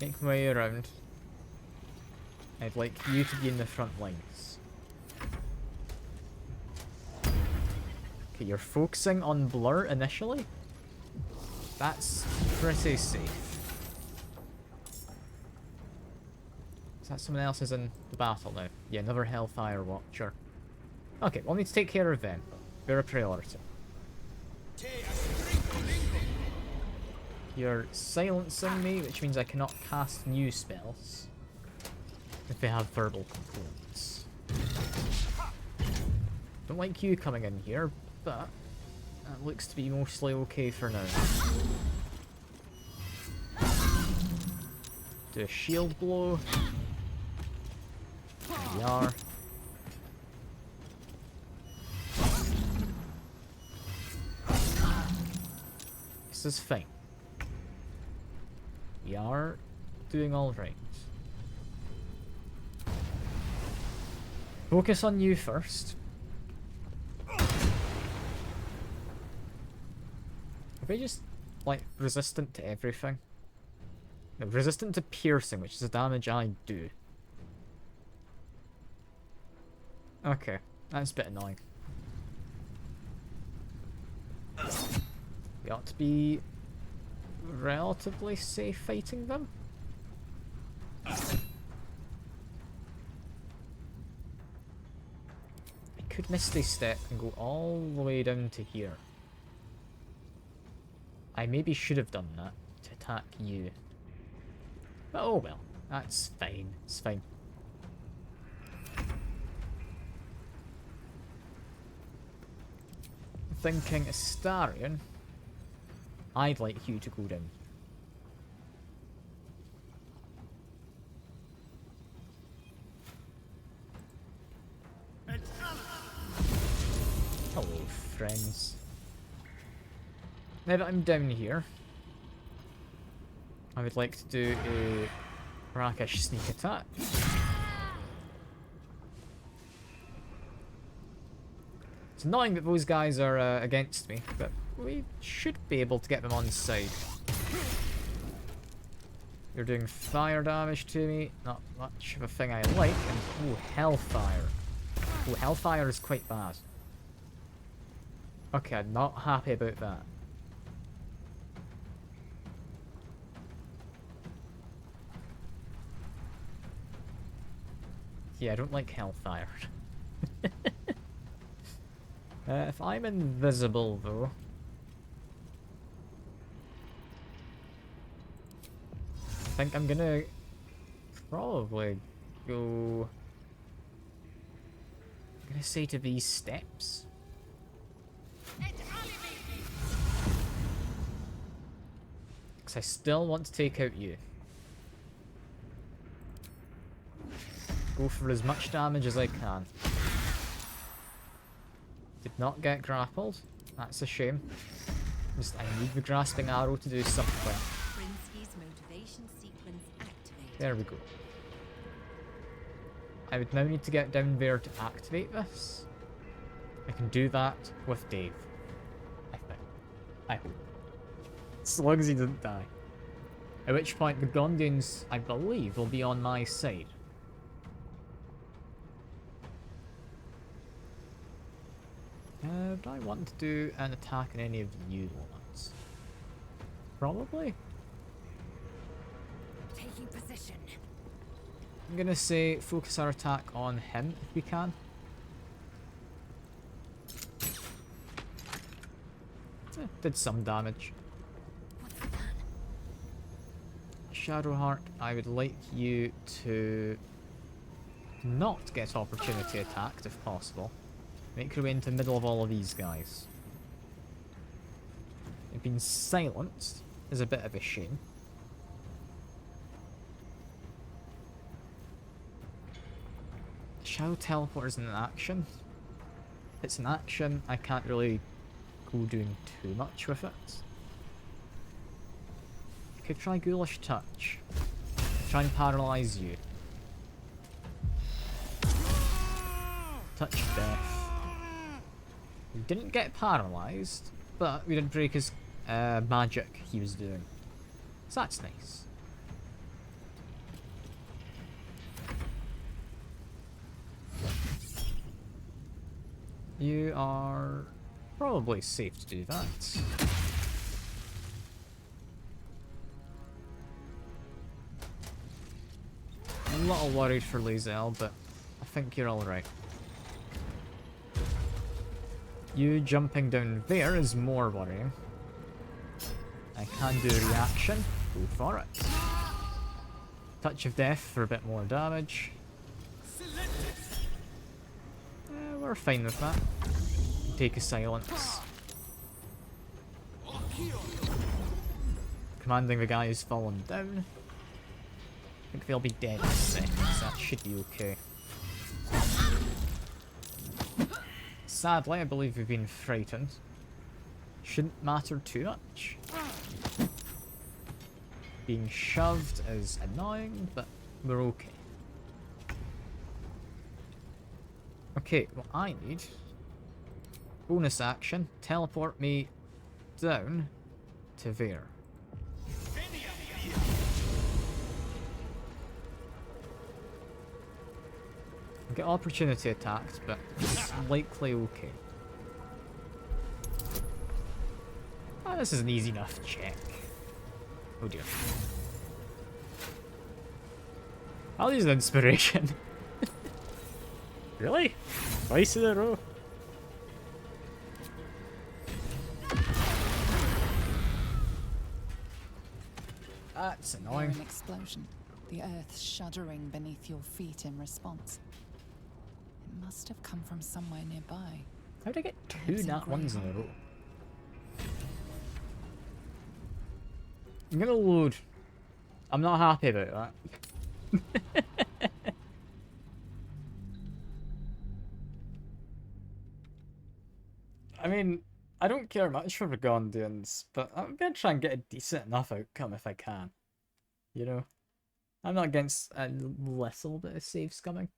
Speaker 1: Make my way around. I'd like you to be in the front lines. Okay, you're focusing on Blur initially? That's pretty safe. Is that someone else is in the battle now? Yeah, another Hellfire Watcher. Okay, we'll need to take care of them. They're a priority. You're silencing me, which means I cannot cast new spells if they have verbal components. Don't like you coming in here, but that looks to be mostly okay for now. Do a shield blow. There we are. This is fine. We are doing alright. Focus on you first. Are they just, like, resistant to everything? No, resistant to piercing, which is the damage I do. Okay, that's a bit annoying. We ought to be relatively safe fighting them. I could Misty Step and go all the way down to here. I maybe should have done that to attack you. But oh well, that's fine, it's fine. Thinking Astarion, I'd like you to go down. Hello, friends. Now that I'm down here, I would like to do a brackish sneak attack. It's annoying that those guys are against me, but we should be able to get them on side. You're doing fire damage to me. Not much of a thing I like. And, ooh, hellfire. Ooh, hellfire is quite bad. Okay, I'm not happy about that. Yeah, I don't like hellfire. If I'm invisible, though... I think I'm gonna probably go... I'm gonna say to these steps. Because I still want to take out you. Go for as much damage as I can. Did not get grappled. That's a shame. Just, I need the grasping arrow to do something. There we go. I would now need to get down there to activate this. I can do that with Dave. I think. I hope. As long as he doesn't die. At which point the Gondians, I believe, will be on my side. Do I want to do an attack on any of the new ones? Probably.
Speaker 7: Taking position.
Speaker 1: I'm gonna say focus our attack on him if we can. Did some damage. Shadowheart, I would like you to not get opportunity attacked if possible. Make your way into the middle of all of these guys. They've been silenced is a bit of a shame. Shadow teleport isn't an action. If it's an action, I can't really go doing too much with it. I could try Ghoulish Touch. Try and paralyze you. Touch of Death. We didn't get paralyzed, but we did break his magic he was doing. So that's nice. You are probably safe to do that. I'm a little worried for Lae'zel, but I think you're alright. You jumping down there is more worrying. I can do a reaction. Go for it. Touch of Death for a bit more damage. We're fine with that. Take a silence. Commanding the guy who's fallen down. I think they'll be dead in a second, so that should be okay. Sadly, I believe we've been frightened. Shouldn't matter too much. Being shoved is annoying, but we're okay. Okay, what I need... bonus action, teleport me down to there. Get opportunity attacked, but it's likely okay. Oh, this is an easy enough check. Oh dear. I'll use an inspiration. Really? Twice in a row? That's annoying.
Speaker 3: An explosion. The earth shuddering beneath your feet in response. It must have come from somewhere nearby.
Speaker 1: How did I get two nat ones in a row? I'm gonna load. I'm not happy about that. I mean, I don't care much for the Gondians, but I'm gonna try and get a decent enough outcome if I can. You know? I'm not against a little bit of save scumming.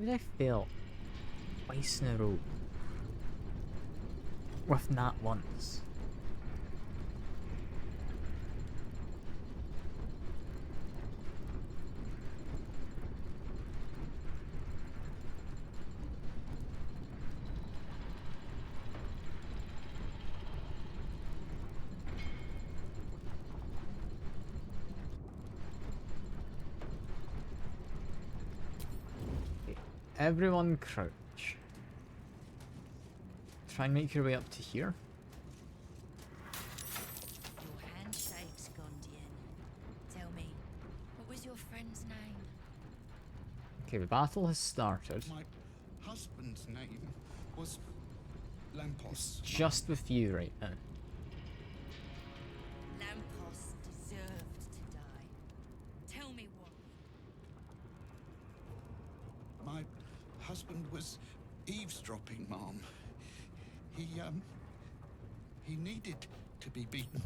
Speaker 1: How did I fail twice in a row? With not once. Everyone crouch. Try and make your way up to here.
Speaker 18: Your hand shakes, Gondian. Tell me, what was your friend's name?
Speaker 1: Okay, the battle has started.
Speaker 12: My husband's name was Lampos.
Speaker 1: Just with you right now.
Speaker 18: Lampos deserved to die. Tell me why.
Speaker 12: My husband was eavesdropping, Mom. He needed to be beaten.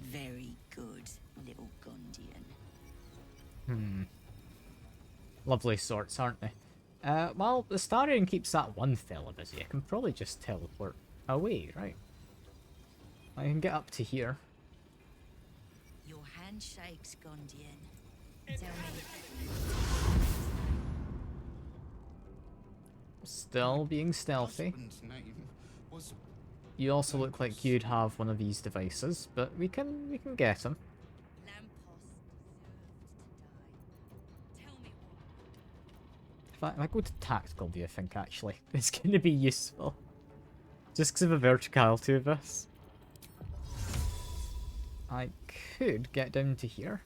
Speaker 18: Very good, little Gondian.
Speaker 1: Lovely sorts, aren't they? Well, the Starian keeps that one fella busy. I can probably just teleport away, right? I can get up to here.
Speaker 18: Your hand shakes, Gondian. Tell me.
Speaker 1: Still being stealthy.
Speaker 12: Husband's name was
Speaker 1: You also look like you'd have one of these devices, but we can get him. If I go to tactical, do you think actually it's going to be useful? Just because of the verticality of this. I could get down to here.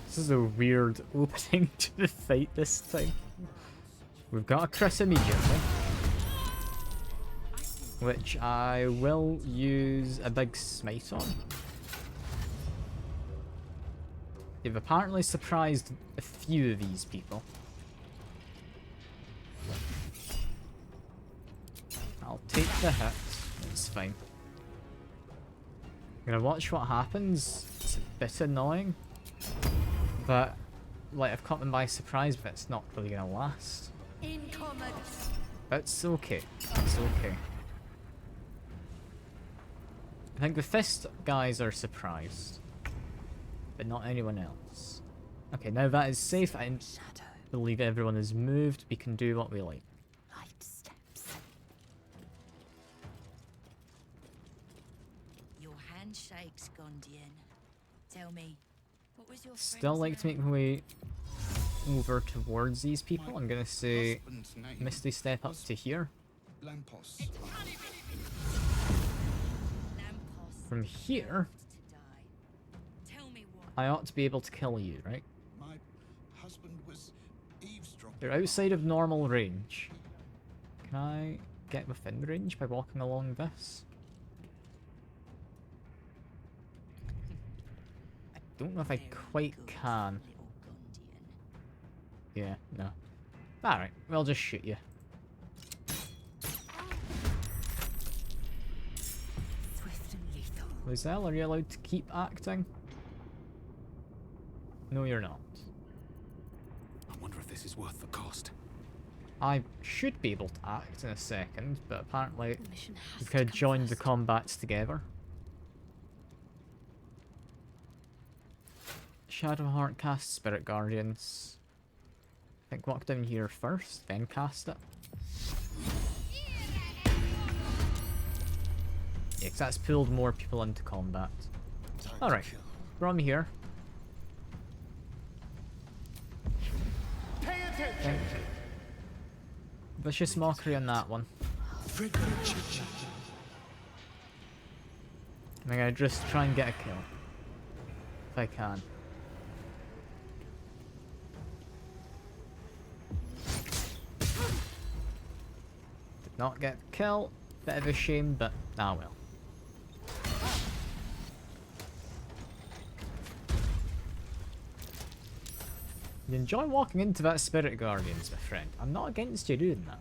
Speaker 1: This is a weird opening to the fight this time. We've got a crit immediately, which I will use a big smite on. They've apparently surprised a few of these people. I'll take the hit, it's fine. I'm gonna watch what happens. It's a bit annoying, but like I've caught them by surprise, but it's not really gonna last. It's okay. It's okay. I think the fist guys are surprised, but not anyone else. Okay, now that is safe. I believe everyone is moved. We can do what we like.
Speaker 18: Light steps. Your hand shakes, Gondian. Tell me, what was your
Speaker 1: Still like to make my way over towards these people. I'm gonna say Misty step up to here.
Speaker 12: Lampos.
Speaker 1: From here, I ought to be able to kill you, right?
Speaker 12: My husband was eavesdropping.
Speaker 1: You're outside of normal range. Can I get within range by walking along this? I don't know if I quite can. Yeah, no. Alright, we'll just shoot you. Lizelle, are you allowed to keep acting? No, you're not.
Speaker 2: I wonder if this is worth the cost.
Speaker 1: I should be able to act in a second, but apparently we could have joined the combats together. Shadowheart cast Spirit Guardians. I think walk down here first, then cast it. Yeah, 'cause that's pulled more people into combat. Alright, from here. Okay. Vicious Mockery on that one. I'm gonna just try and get a kill. If I can. Did not get the kill. Bit of a shame, but ah well. You enjoy walking into that Spirit Guardians, my friend. I'm not against you doing that.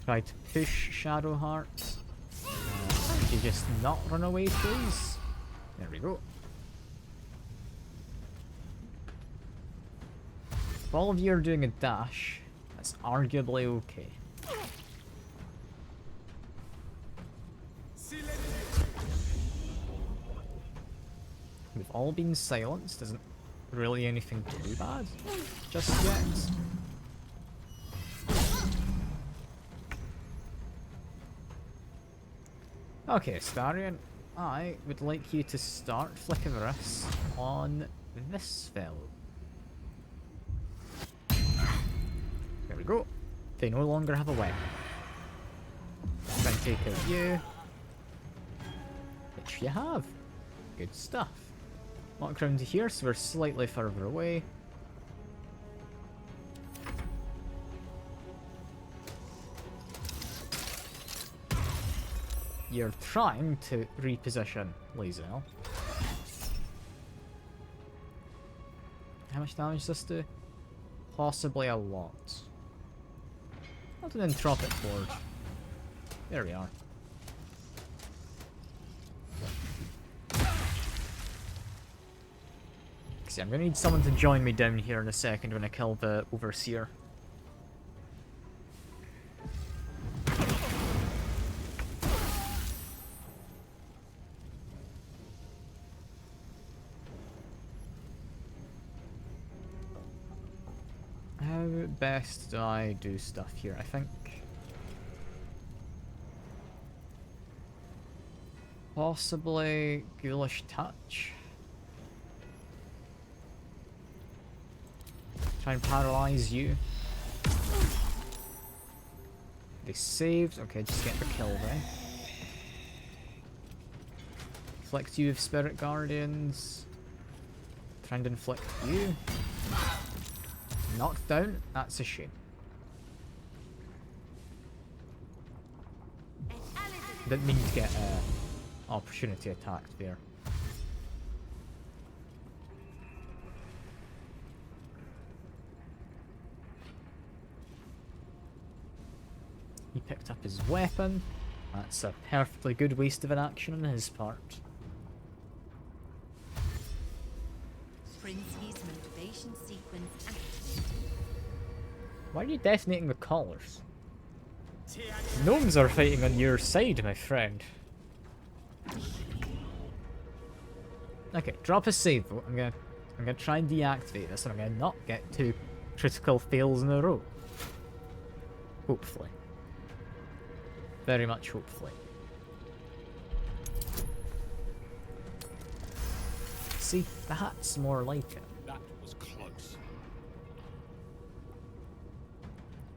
Speaker 1: Try to push Shadowheart. Could you just not run away, please? There we go. If all of you are doing a dash, that's arguably okay. We've all been silenced, isn't really anything too bad just yet. Okay, Starion, I would like you to start flicking wrists on this fellow. There we go. They no longer have a weapon. Try and take out you. Which you have. Good stuff. Walk around here, so we're slightly further away. You're trying to reposition Lae'zel. How much damage does this do? Possibly a lot. Not an entropic forge. There we are. See, I'm gonna need someone to join me down here in a second when I kill the Overseer. How best do I do stuff here? I think possibly Ghoulish Touch. Try and paralyze you. They saved. Okay, just get the kill then. Inflict you with Spirit Guardians. Try and inflict you. Knocked down. That's a shame. Didn't mean to get opportunity attacked there. He picked up his weapon. That's a perfectly good waste of an action on his part.
Speaker 18: Prince's motivation sequence activated.
Speaker 1: Why are you detonating the collars? Gnomes are fighting on your side, my friend. Okay, drop a save vote. I'm gonna try and deactivate this, and I'm gonna not get 2 critical fails in a row. Hopefully. Very much hopefully. See, that's more like it.
Speaker 12: That was close.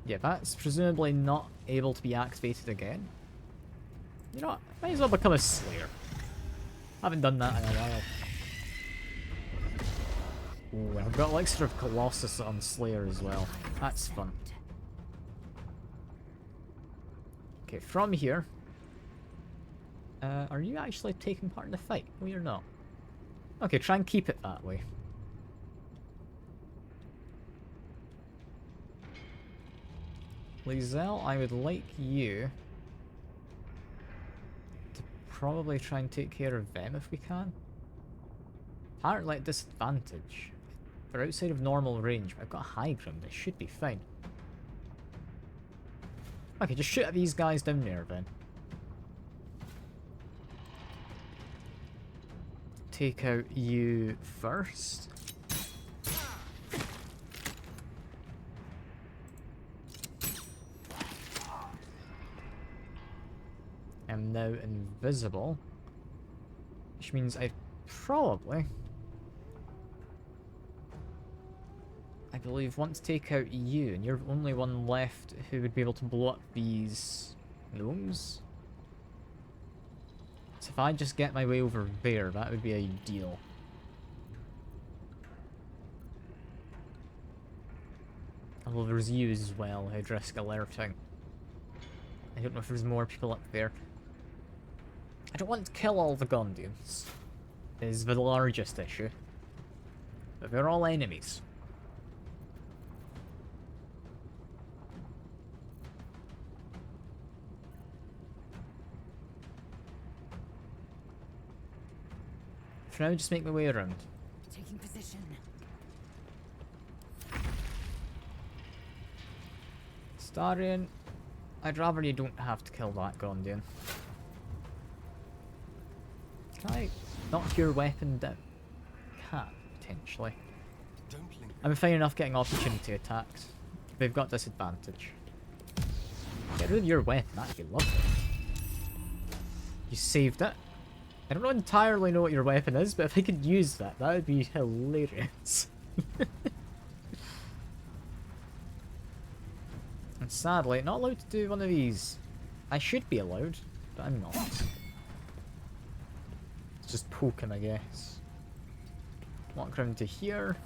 Speaker 1: Yeah, that's presumably not able to be activated again. You know what? Might as well become a Slayer. Haven't done that in a while. Ooh, I've got Elixir of Colossus on Slayer as well. That's fun. Okay, from here. Are you actually taking part in the fight? No, you're not. Okay, try and keep it that way. Lae'zel, I would like you to probably try and take care of them if we can. Apparently at disadvantage. They're outside of normal range, but I've got high ground. I should be fine. Okay, just shoot at these guys down there then. Take out you first. I'm now invisible. Which means I probably... I believe want to take out you, and you're the only one left who would be able to blow up these gnomes. So if I just get my way over there, that would be ideal. Although there's you as well, who'd risk alerting. I don't know if there's more people up there. I don't want to kill all the Gondians, is the largest issue. But they're all enemies. for now, just make my way around.
Speaker 11: Taking position.
Speaker 1: Starion, I'd rather you don't have to kill that Gondian. Can I knock your weapon down? Can, potentially. I'm fine enough getting opportunity attacks. They've got disadvantage. Get rid of your weapon, that'd be lovely. You saved it. I don't entirely know what your weapon is, but if I could use that, that would be hilarious. And sadly, not allowed to do one of these. I should be allowed, but I'm not. It's just poking, I guess. Walk around to here.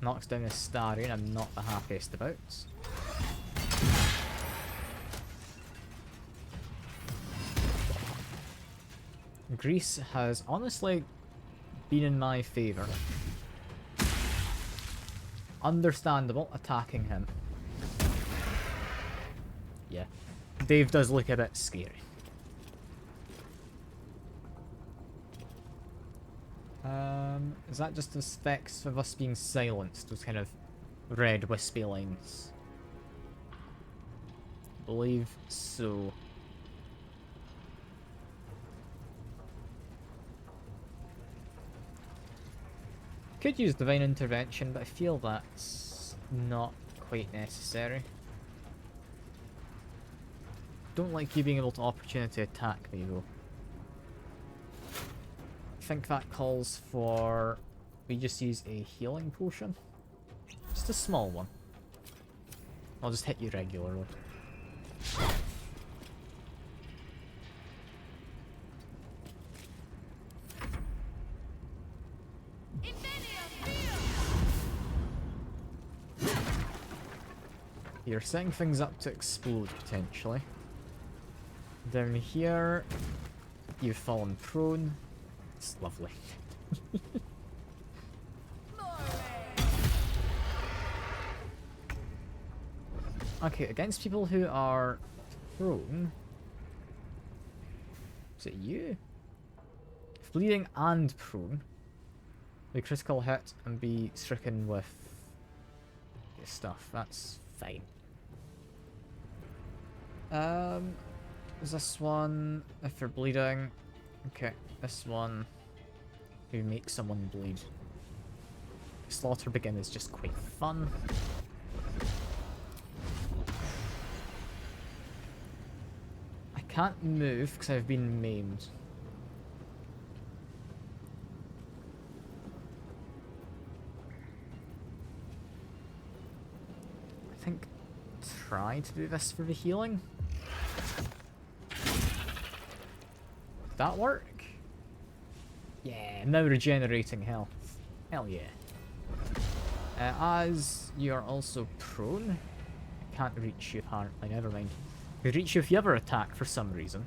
Speaker 1: Knocks down a Starion I'm not the happiest about. Greece has honestly been in my favour. Understandable attacking him. Yeah. Dave does look a bit scary. Is that just the effects of us being silenced? Those kind of red wispy lines? I believe so. Could use Divine Intervention, but I feel that's not quite necessary. Don't like you being able to opportunity attack me though. I think that calls for... we just use a healing potion. Just a small one. I'll just hit you regularly. You're setting things up to explode, potentially. Down here, you've fallen prone. It's lovely. Okay, against people who are prone... is it you? If bleeding and prone, the critical hit and be stricken with this stuff, that's fine. Is this one, if they're bleeding? Okay, this one, who makes someone bleed. Slaughter Begin is just quite fun. I can't move because I've been maimed. I think try to do this for the healing. Did that work? Yeah, now regenerating health. Hell yeah. As you're also prone, I can't reach you apparently, never mind. I could reach you if you ever attack for some reason.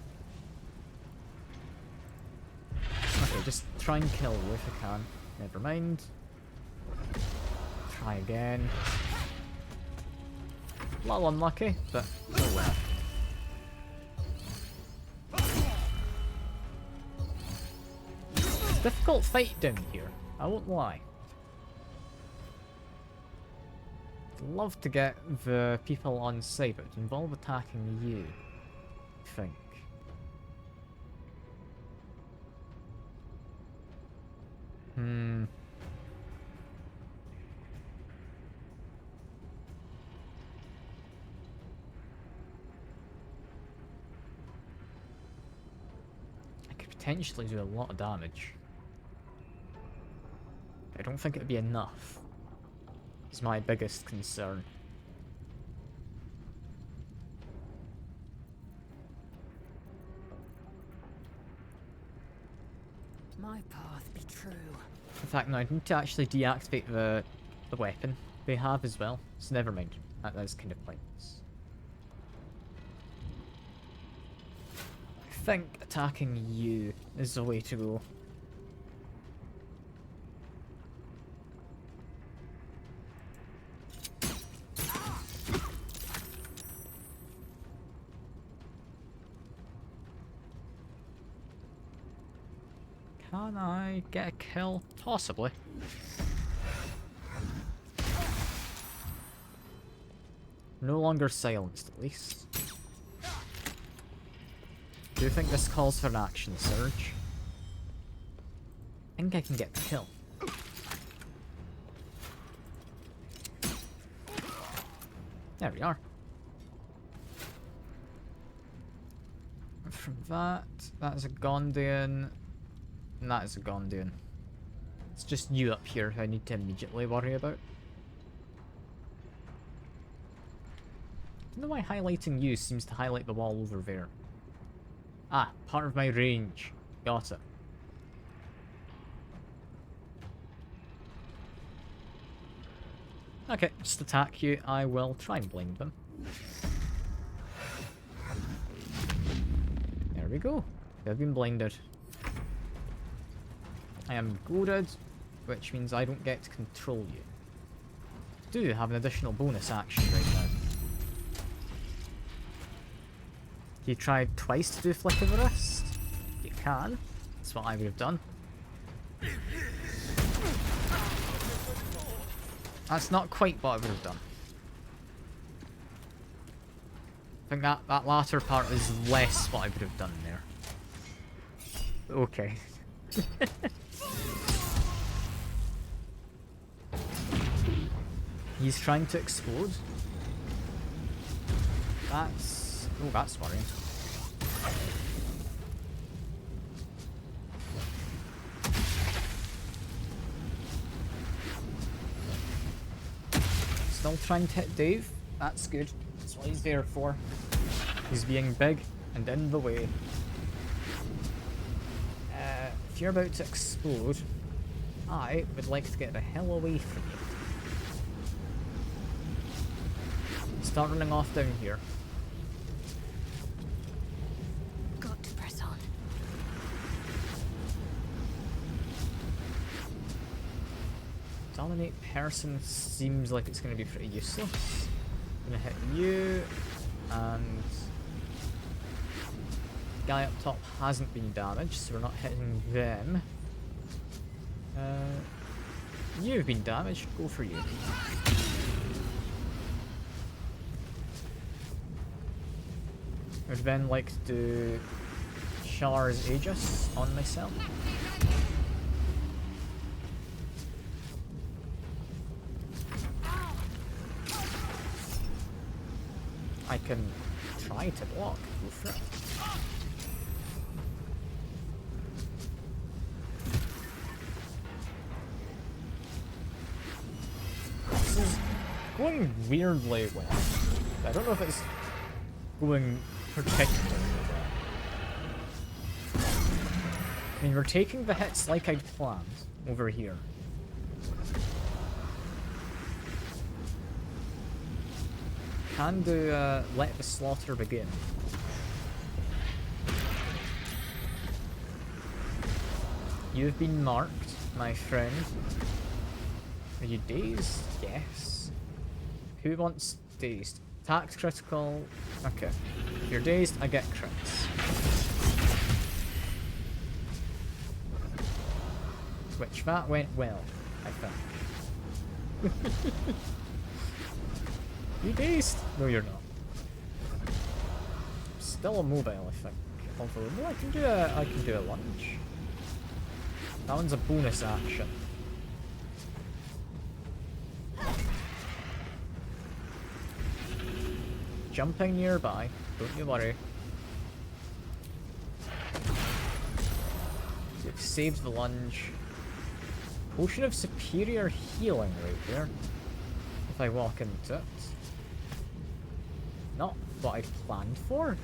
Speaker 1: Okay, just try and kill you if I can. Never mind. Try again. A little unlucky, but oh well. It's a difficult fight down here, I won't lie. I'd love to get the people on site, but it would involve attacking you, I think. I could potentially do a lot of damage. I don't think it'd be enough. Is my biggest concern.
Speaker 11: My path be true.
Speaker 1: In fact, no, I need to actually deactivate the weapon they have as well. So never mind. That's kind of pointless. I think attacking you is the way to go. Can I get a kill? Possibly. No longer silenced, at least. Do you think this calls for an action surge? I think I can get the kill. There we are. From that is a Gondian, and that is a Gondian. It's just you up here who I need to immediately worry about. I don't know why highlighting you seems to highlight the wall over there. Ah, part of my range. Got it. Okay, just attack you. I will try and blind them. There we go. They've been blinded. I am goaded, which means I don't get to control you. Do have an additional bonus action right now. You tried twice to do Flick of the Wrist? You can. That's what I would have done. That's not quite what I would have done. I think that latter part is less what I would have done there. Okay. He's trying to explode. That's... oh, that's worrying. Still trying to hit Dave. That's good. That's what he's there for. He's being big and in the way. If you're about to explode, I would like to get the hell away from you. Start running off down here.
Speaker 16: Got to press on.
Speaker 1: Dominate person seems like it's going to be pretty useless. I'm going to hit you, and guy up top hasn't been damaged, so we're not hitting them. You've been damaged, go for you. I would then like to do Shar's Aegis on myself. I can try to block, go for it. This is going weirdly well. I don't know if it's going particularly well. I mean, we're taking the hits like I'd planned over here. Can do let the slaughter begin. You've been marked, my friend. Are you dazed? Yes. Who wants dazed? Attacked critical. Okay. If you're dazed, I get crits. Which that went well, I think. You dazed? No, you're not. Still immobile, I think. Although, no, I can do a lunge. That one's a bonus action. Jumping nearby, don't you worry. We've saved the lunge. Potion of superior healing right there. If I walk into it. Not what I'd planned for.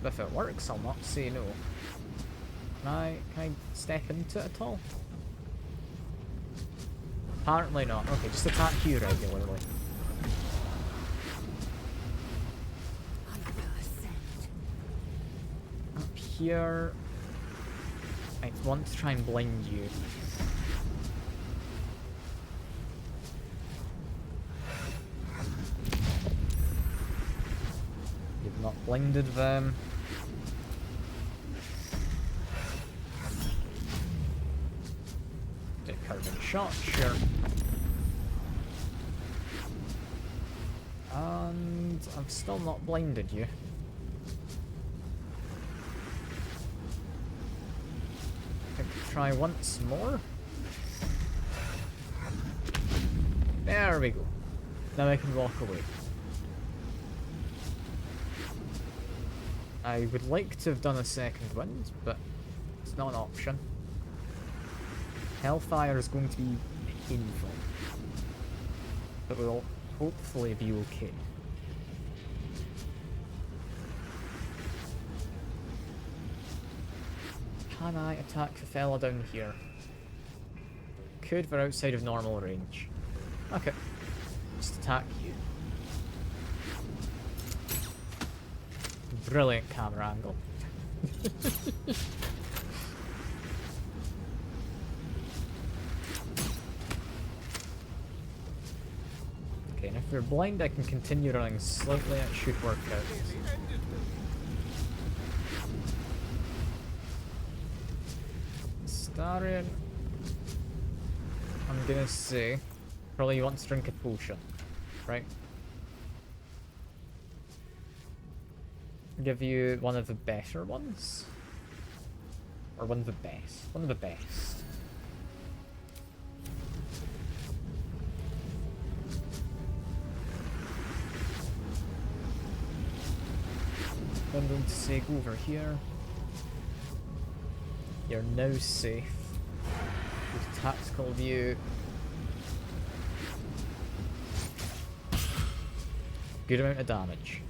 Speaker 1: But if it works, I'll not say no. Can I step into it at all? Apparently not. Okay, just attack you regularly. Up here, I want to try and blind you. You've not blinded them. shot, sure. And I've still not blinded you. I think try once more. There we go. Now I can walk away. I would like to have done a second wind, but it's not an option. Hellfire is going to be painful. But we'll hopefully be okay. Can I attack the fella down here? Could, we're outside of normal range. Okay. Just attack you. Brilliant camera angle. Okay, and if they're blind, I can continue running slightly. It should work out. Starion, I'm gonna say, probably wants to drink a potion, right? Give you one of the better ones? Or one of the best? One of the best. I'm going to say go over here. You're now safe. With tactical view. Good amount of damage.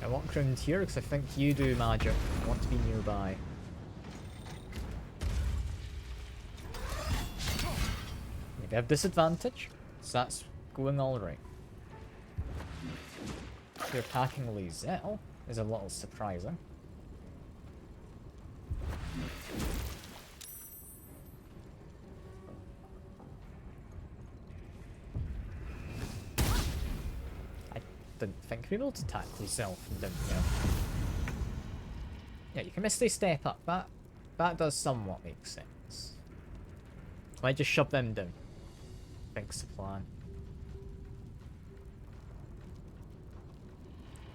Speaker 1: I walk around here because I think you do magic. I want to be nearby. Maybe I have disadvantage, so that's going alright. You're attacking Lizelle is a little surprising. I didn't think we'd be able to attack Lizelle from down here. Yeah, you can misty step up. That does somewhat make sense. Might just shove them down. Think's the plan.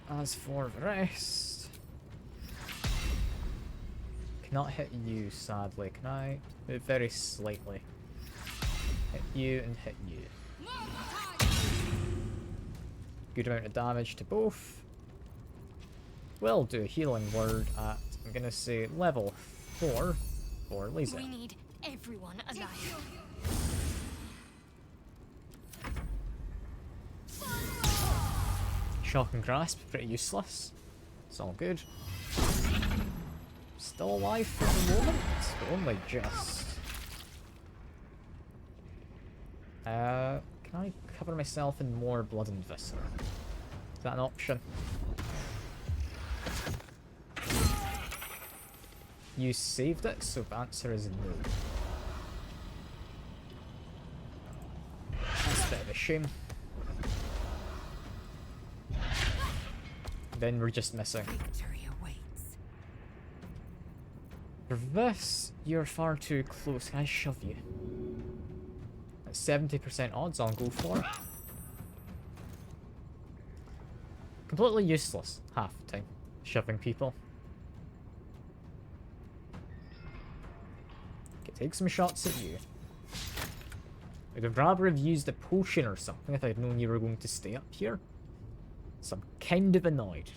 Speaker 1: As for the rest... Cannot hit you, sadly. Can I? Move very slightly. Hit you and hit you. Good amount of damage to both. We'll do a healing word at, I'm gonna say, level 4 for Lisa.
Speaker 7: We need everyone alive.
Speaker 1: Shock and grasp, pretty useless. It's all good. Still alive for the moment, but only just. Can I cover myself in more blood and viscera? Is that an option? You saved it, so the answer is no. That's a bit of a shame. Then we're just missing. For this, you're far too close. Can I shove you? At 70% odds, I'll go for it. Completely useless half the time, shoving people. Okay, take some shots at you. I'd have rather have used a potion or something if I'd known you were going to stay up here. So I'm kind of annoyed.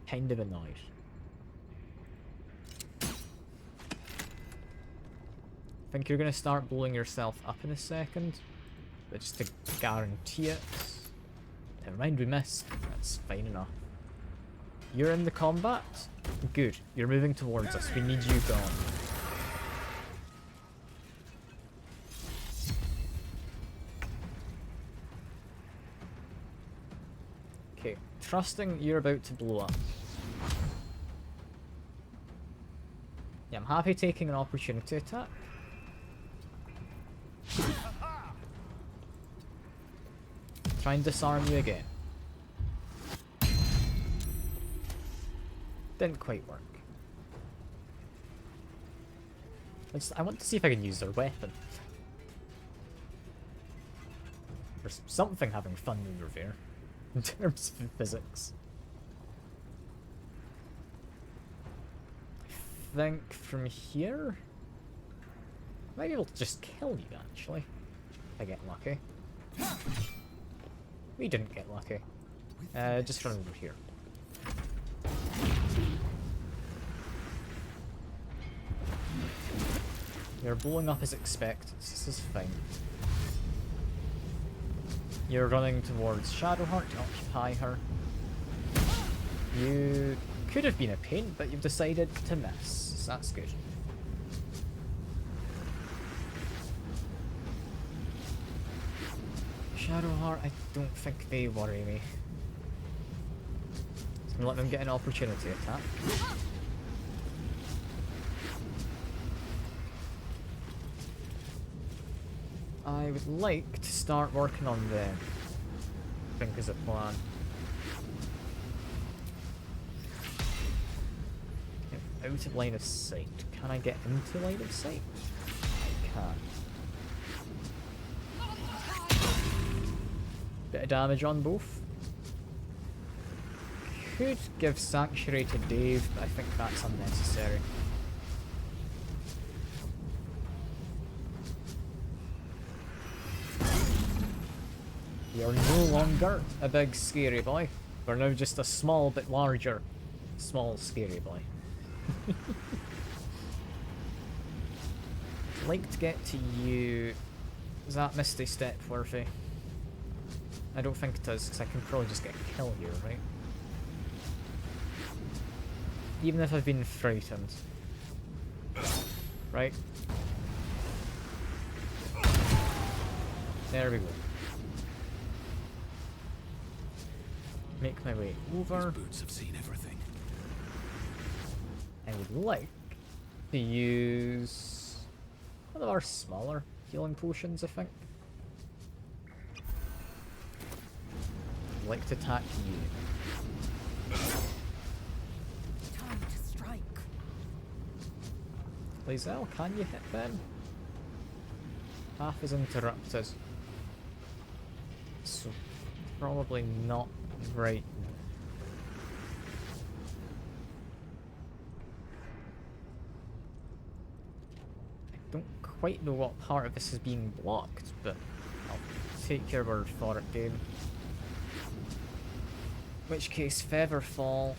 Speaker 1: Kind of annoyed. I think you're going to start blowing yourself up in a second. But just to guarantee it. Never mind, we missed. That's fine enough. You're in the combat? Good. You're moving towards us. We need you gone. Okay. Trusting you're about to blow up. Yeah, I'm happy taking an opportunity attack. Try and disarm you again. Didn't quite work. I want to see if I can use their weapon. There's something having fun over there, in terms of physics. I think from here, I might be able to just kill you, actually, if I get lucky. We didn't get lucky. Just run over here. You're blowing up as expected. This is fine. You're running towards Shadowheart to occupy her. You could have been a pain, but you've decided to miss, so that's good. Shadowheart, I don't think they worry me. So I'm gonna let them get an opportunity attack. I would like to start working on them, I think is a plan. Out of line of sight. Can I get into line of sight? I can. Bit of damage on both. Could give Sanctuary to Dave, but I think that's unnecessary. You're no longer a big scary boy. We're now just a small bit larger, small scary boy. I'd like to get to you. Is that Misty Step worthy? I don't think it is, because I can probably just get a kill here, right? Even if I've been frightened. Right? There we go. Make my way over.
Speaker 2: These boots have seen everything.
Speaker 1: I would like to use one of our smaller healing potions, I think. I'd like to attack you.
Speaker 18: Time to strike.
Speaker 1: Lizelle, can you hit them? Path is interrupted. So, probably not right now. I don't quite know what part of this is being blocked, but I'll take your word for it, game. In which case, Featherfall.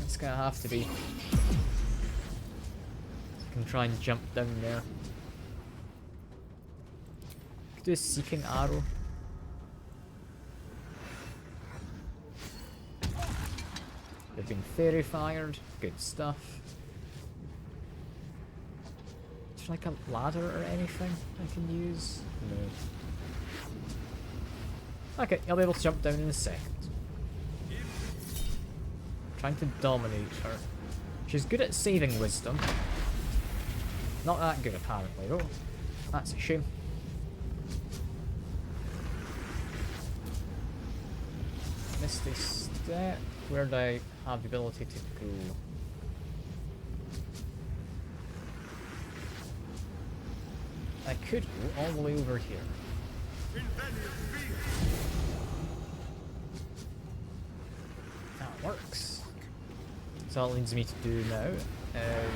Speaker 1: It's gonna have to be. I can try and jump down there. Could do a Seeking Arrow. They've been fairy fired. Good stuff. Is there like a ladder or anything I can use? No. Okay, I'll be able to jump down in a second. Trying to dominate her. She's good at saving wisdom. Not that good apparently though. That's a shame. Misty Step. Where do I have the ability to go? I could go all the way over here. That works. So all it needs me to do now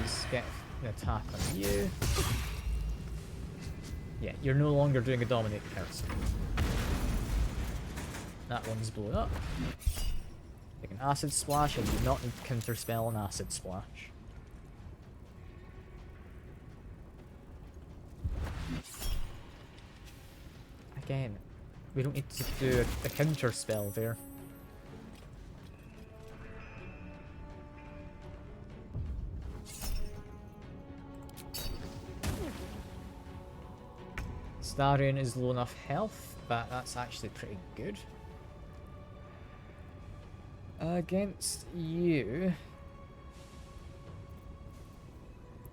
Speaker 1: is get an attack on you. Yeah, you're no longer doing a dominate person. That one's blown up. Take an acid splash. I do not need to counterspell an acid splash. Again, we don't need to do a counterspell there. Starion is low enough health, but that's actually pretty good. Against you,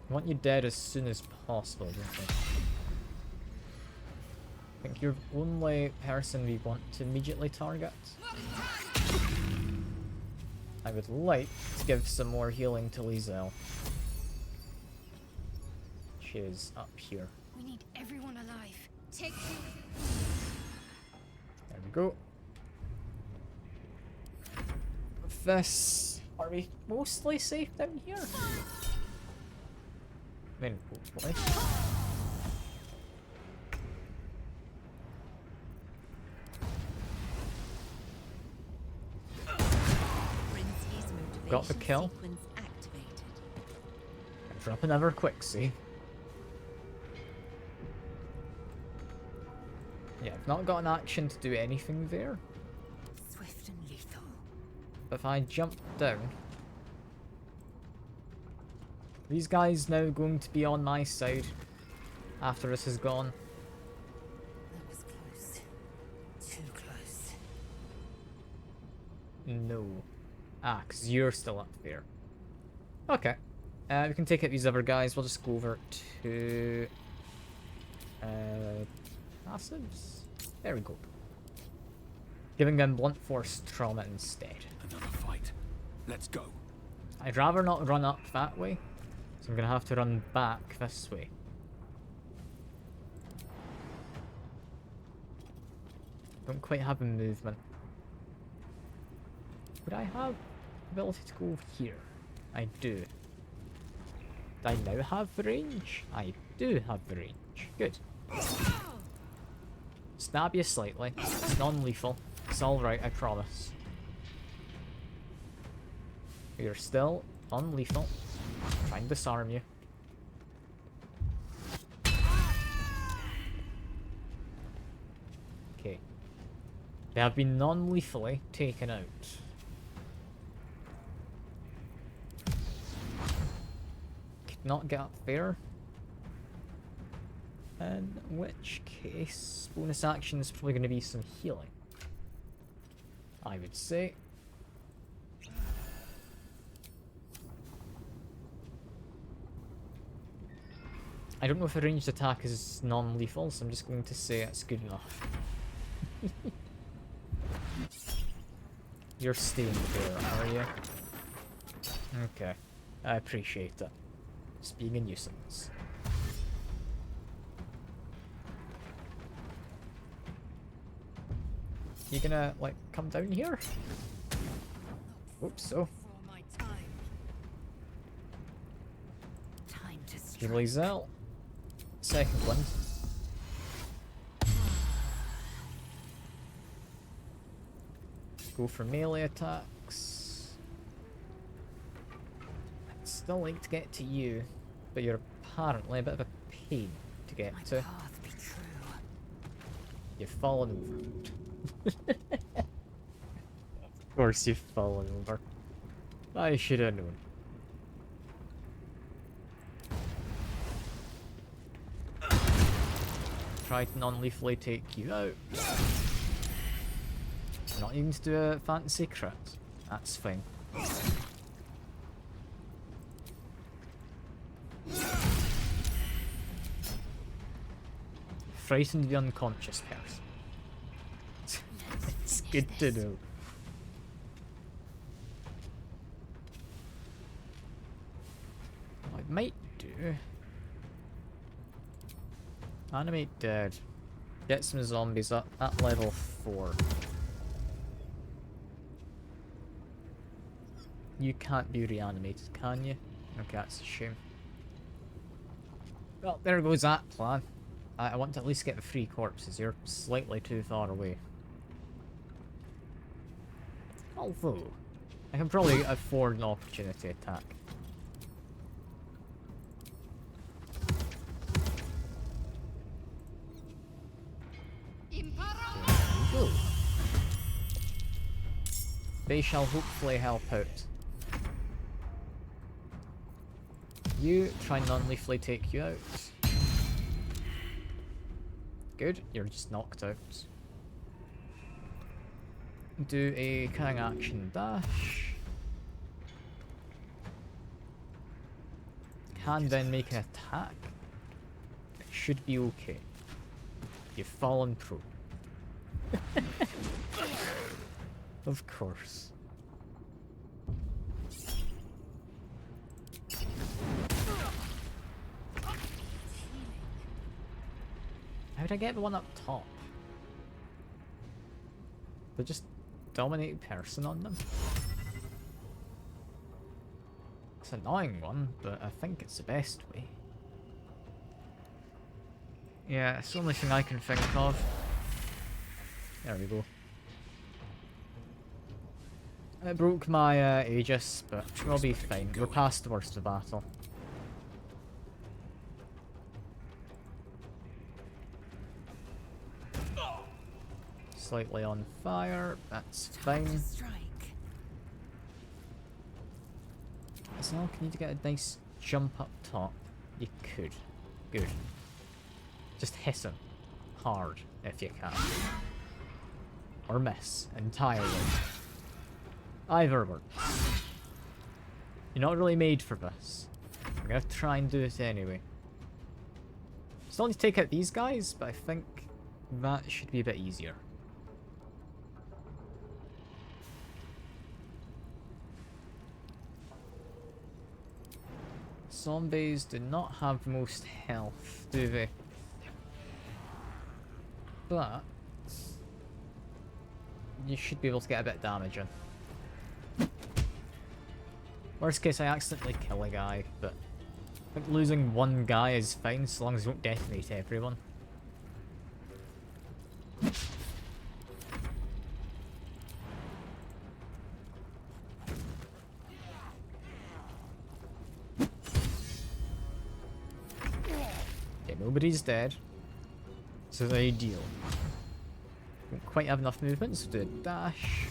Speaker 1: I want you dead as soon as possible, don't I? I think you're the only person we want to immediately target. I would like to give some more healing to Lizelle. which is up here.
Speaker 5: We need everyone alive. Take you.
Speaker 1: There we go. With this, are we mostly safe down here? I mean, hopefully. Got the kill. Drop another quick see. Yeah, I've not got an action to do anything there.
Speaker 16: Swift and lethal.
Speaker 1: But if I jump down, these guys now going to be on my side after this is gone.
Speaker 16: That was close. Too close.
Speaker 1: No. Ah, because you're still up there. Okay. We can take out these other guys. We'll just go over to... passives? There we go. Giving them blunt force trauma instead.
Speaker 2: Another fight. Let's go.
Speaker 1: I'd rather not run up that way, so I'm going to have to run back this way. Don't quite have a movement. Would I have ability to go here? I do. Do I now have the range? I do have the range. Good. Stab you slightly. It's non-lethal. It's alright, I promise. You're still non-lethal. Try and disarm you. Okay. They have been non-lethally taken out. Could not get up there. In which case, bonus action is probably going to be some healing. I would say. I don't know if a ranged attack is non-lethal, so I'm just going to say it's good enough. You're staying there, are you? Okay. I appreciate it. Just being a nuisance. You gonna, like, come down here? Oops, so. Julie's out. Second one. Go for melee attacks. I'd still like to get to you, but you're apparently a bit of a pain to get to. You've fallen over. Of course you've fallen over. I should have known. Try to non-lethally take you out. Not even to do a fancy crit. That's fine. Frightened the unconscious person. It's good to know. What I might do... Animate dead. Get some zombies up at level 4. You can't be reanimated, can you? Okay, that's a shame. Well, there goes that plan. I want to at least get the 3 corpses. You're slightly too far away. Although, I can probably afford an opportunity attack. Go. They shall hopefully help out. You try non-lethally take you out. Good, you're just knocked out. Do a cunning action dash. Can then make an attack. It should be okay. You've fallen prone. Of course. Could I get the one up top? They just dominate person on them? It's an annoying one, but I think it's the best way. Yeah, it's the only thing I can think of. There we go. It broke my Aegis, but we'll be fine. We're past the worst of the battle. Slightly on fire, that's fine. As well, can you get a nice jump up top? You could. Good. Just hit him hard if you can. Or miss entirely. Either works. You're not really made for this. I'm gonna try and do it anyway. Still need to take out these guys, but I think that should be a bit easier. Zombies do not have the most health, do they? But you should be able to get a bit of damage in. Worst case, I accidentally kill a guy, but I think losing one guy is fine so long as you don't detonate everyone. Okay, nobody's dead. This is ideal. Don't quite have enough movement, so do a dash.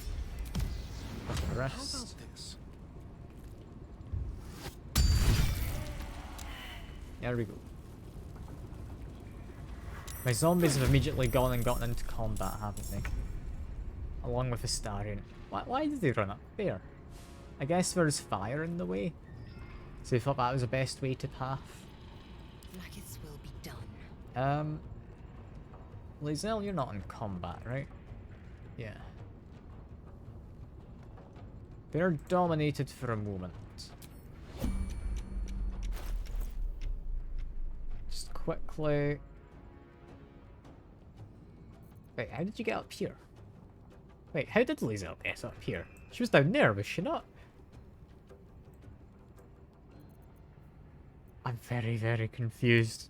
Speaker 1: The rest. There we go. My zombies have immediately gone and gotten into combat, haven't they? Along with Astarion. Why did they run up there? I guess there's fire in the way. So they thought that was the best way to path.
Speaker 16: Maggots will be done.
Speaker 1: Lae'zel, you're not in combat, right? Yeah. They're dominated for a moment. Just quickly... Wait, how did you get up here? Wait, how did Lae'zel get up here? She was down there, was she not? I'm very, very confused.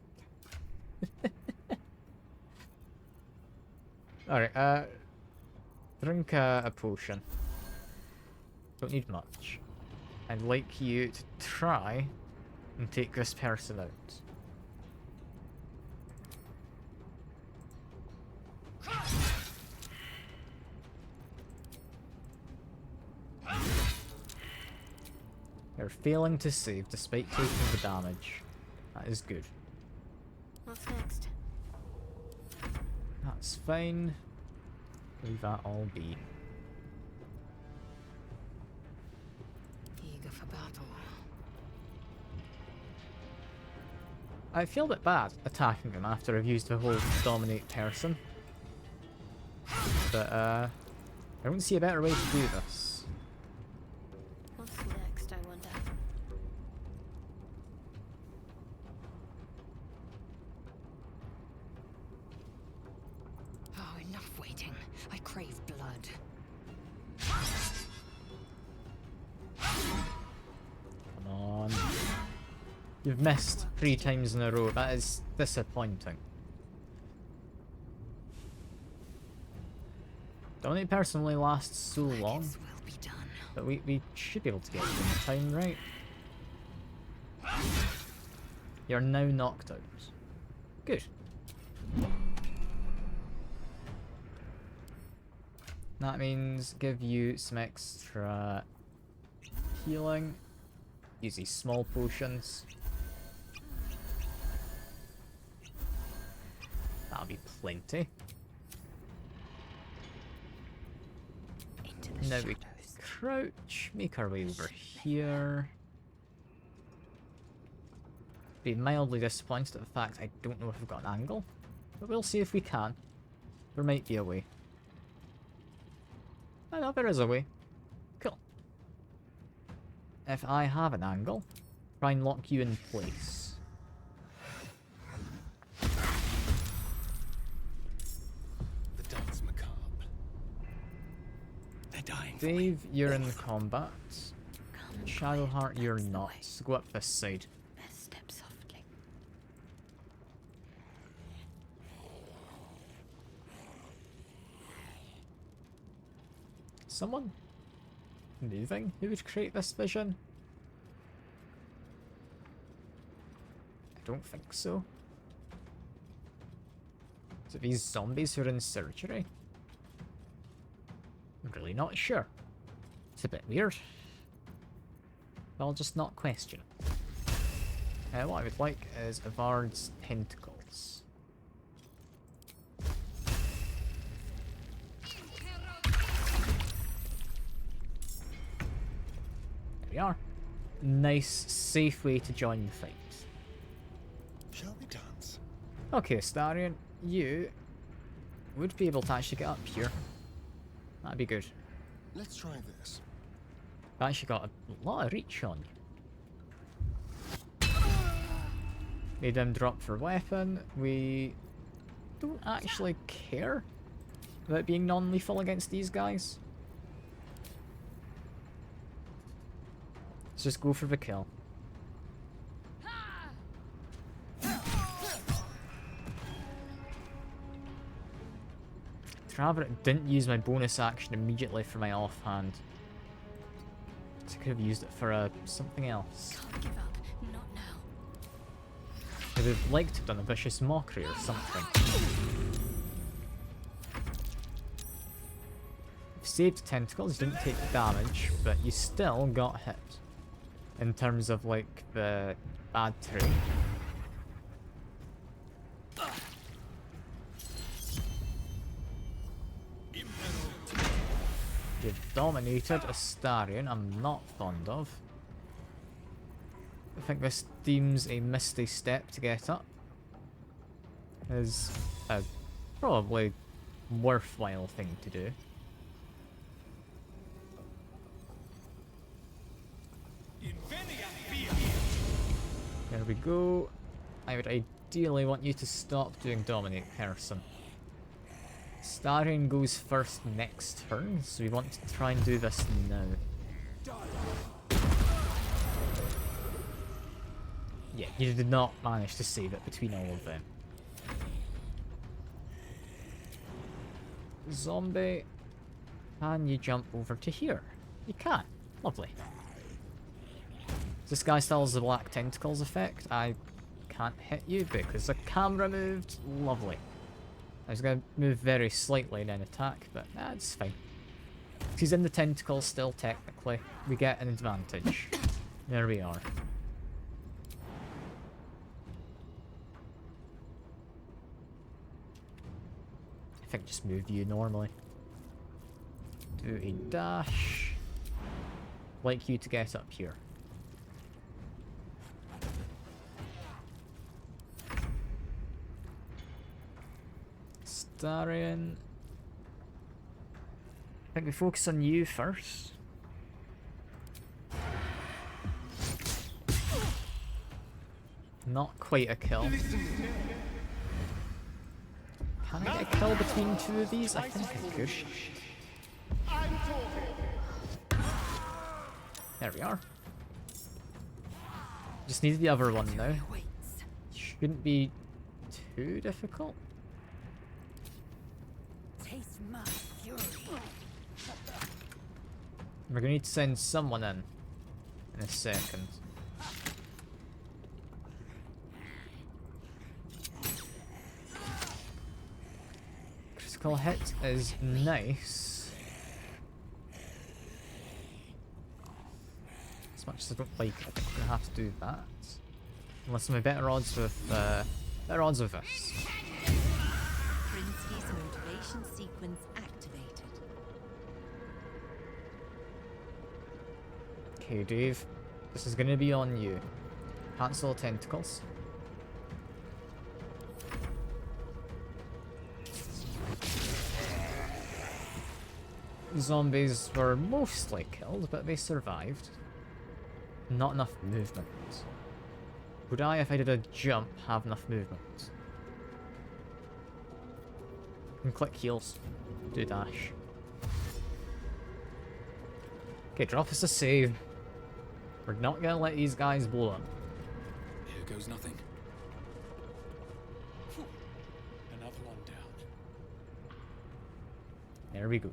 Speaker 1: Alright, drink a potion. Don't need much. I'd like you to try and take this person out. They're failing to save despite taking the damage. That is good.
Speaker 16: What's next?
Speaker 1: That's fine. Leave that all be.
Speaker 16: Eager for battle.
Speaker 1: I feel a bit bad attacking them after I've used the whole dominate person. But I don't see a better way to do this.
Speaker 16: What's next, I wonder? Oh, enough waiting. I crave blood.
Speaker 1: Come on. You've missed 3 times in a row. That is disappointing. Dominate person only lasts so long. But we should be able to get it in time, right? You're now knocked out. Good. That means give you some extra healing. Use these small potions. That'll be plenty. Now we crouch, make our way over here. Be mildly disappointed at the fact I don't know if we've got an angle, but we'll see if we can. There might be a way. I know there is a way. Cool. If I have an angle, try and lock you in place.
Speaker 2: dying.
Speaker 1: Dave, you're in combat. Shadowheart, you're not. So go up this side.
Speaker 16: Step softly.
Speaker 1: Someone moving? Who would create this vision? I don't think so. Is it these zombies who are in surgery? I'm really not sure. It's a bit weird. I'll just not question it. What I would like is Avard's tentacles. There we are. Nice, safe way to join the fight.
Speaker 14: Shall we dance?
Speaker 1: Okay, Astarion, you would be able to actually get up here. That'd be good.
Speaker 14: Let's try this.
Speaker 1: I've actually got a lot of reach on you. Made him drop for weapon. We don't actually care about being non-lethal against these guys. Let's just go for the kill. Rather, it didn't use my bonus action immediately for my offhand. So I could have used it for something else.
Speaker 16: Can't give up. Not now.
Speaker 1: I would have liked to have done a vicious mockery or something. You've saved tentacles, didn't take damage, but you still got hit. In terms of like the bad terrain. You've dominated Astarion, I'm not fond of. I think this deems a misty step to get up. Is a probably worthwhile thing to do. There we go. I would ideally want you to stop doing Dominate Person. Astarion goes first next turn, so we want to try and do this now. Yeah, you did not manage to save it between all of them. Zombie, can you jump over to here? You can. Lovely. This guy still has the black tentacles effect. I can't hit you because the camera moved. Lovely. I was going to move very slightly and then attack, but that's fine. He's in the tentacles still, technically. We get an advantage. There we are. I think just move you normally. Do a dash. Like you to get up here. Astarion. I think we focus on you first. Not quite a kill. Can I get a kill between two of these? I think I could. There we are. Just need the other one now. Shouldn't be too difficult.
Speaker 16: Taste my fury.
Speaker 1: We're gonna need to send someone in a second. Critical hit is nice. As much as I don't like it, I think we're gonna have to do that. Unless I'm better odds with this.
Speaker 18: Prince's motivation sequence activated.
Speaker 1: Okay, Dave. This is gonna be on you. Cancel tentacles. Zombies were mostly killed, but they survived. Not enough movement. Would I, if I did a jump, have enough movement? And click heals. Do dash. Okay, drop us a save. We're not gonna let these guys blow up.
Speaker 2: Here goes nothing.
Speaker 12: Another one down.
Speaker 1: There we go.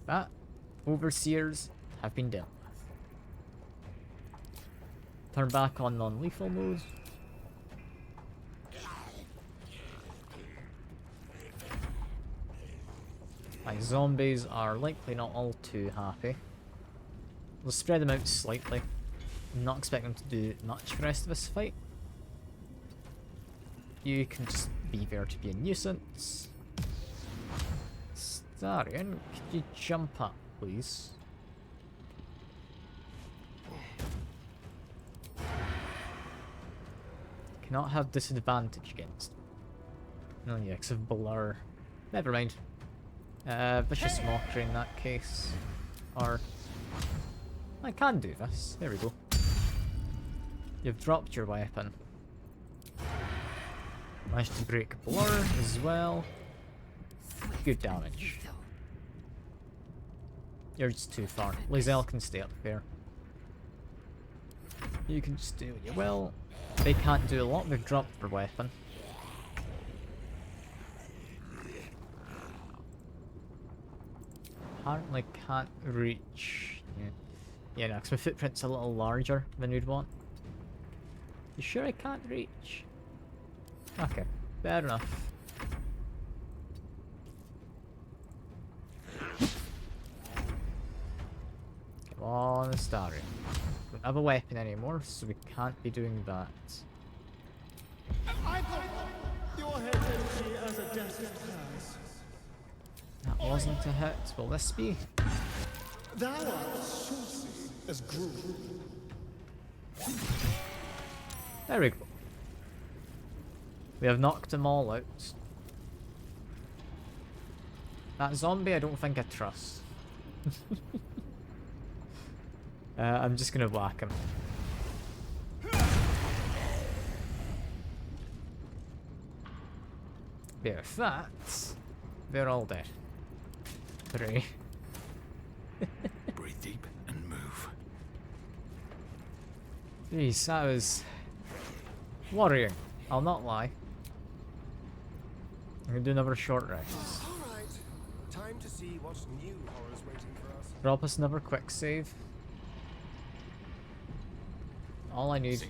Speaker 1: That overseers have been dealt with. Turn back on non-lethal mode. My zombies are likely not all too happy. We'll spread them out slightly. I'm not expecting them to do much for the rest of this fight. You can just be there to be a nuisance. Starion, could you jump up, please? Cannot have disadvantage against. No, yeah, because of blur. Never mind. Vicious Mockery in that case. Or... I can do this. There we go. You've dropped your weapon. Managed to break blur as well. Good damage. You're just too far. Lizelle can stay up there. You can just do what you will. They can't do a lot. They've dropped their weapon. Apparently can't reach. Yeah, no, because my footprint's a little larger than you'd want. You sure I can't reach? Okay, fair enough. Come on, Starry. Don't have a weapon anymore, so we can't be doing that.
Speaker 12: I thought your head would be as a desert has.
Speaker 1: That wasn't a hit. Will this be?
Speaker 12: Thou art saucy as gruel.
Speaker 1: There we go. We have knocked them all out. That zombie I don't think I trust. I'm just gonna whack him. Yeah, with that, they're all dead. Hooray.
Speaker 2: Breathe deep and move.
Speaker 1: Jeez, that was worrying. I'll not lie. I'm gonna do another short rest.
Speaker 14: Alright, time to see what new horrors waiting for us.
Speaker 1: Drop us another quick save. All I need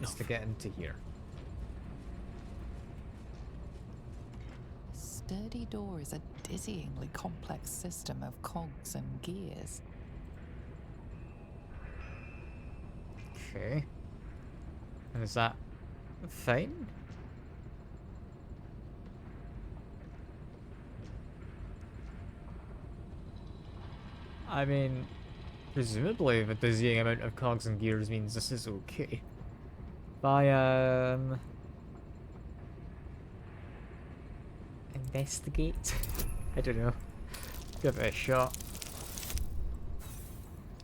Speaker 1: is to get into here.
Speaker 3: Sturdy door is a dizzyingly complex system of cogs and gears.
Speaker 1: Okay. And is that fine? I mean, presumably the dizzying amount of cogs and gears means this is okay. Investigate? I don't know. Give it a shot.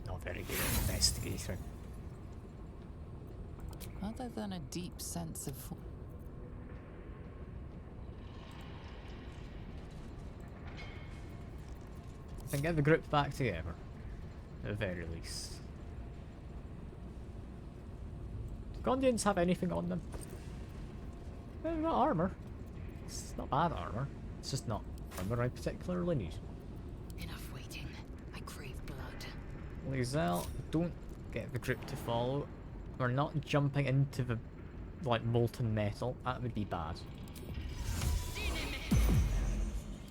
Speaker 1: Not very good at investigating.
Speaker 3: Other than a deep sense of...
Speaker 1: I think get the group back together. At the very least. Do Gondians have anything on them? They've got armor. It's not bad armor. It's just not armor I particularly need.
Speaker 16: Enough waiting. I crave blood.
Speaker 1: Lizelle, don't get the group to follow. We're not jumping into the, like, molten metal. That would be bad.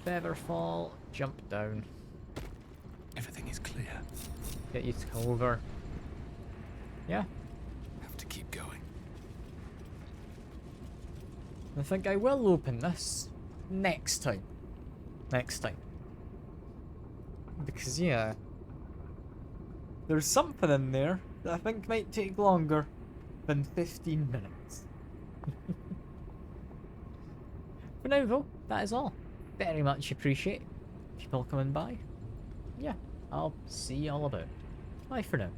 Speaker 1: Featherfall, jump down.
Speaker 2: Everything is clear.
Speaker 1: Get you to come over. Yeah.
Speaker 2: Have to keep going.
Speaker 1: I think I will open this next time. Next time. Because, yeah. There's something in there that I think might take longer than 15 minutes. For now, though, that is all. Very much appreciate people coming by. Yeah, I'll see you all about. Bye for now.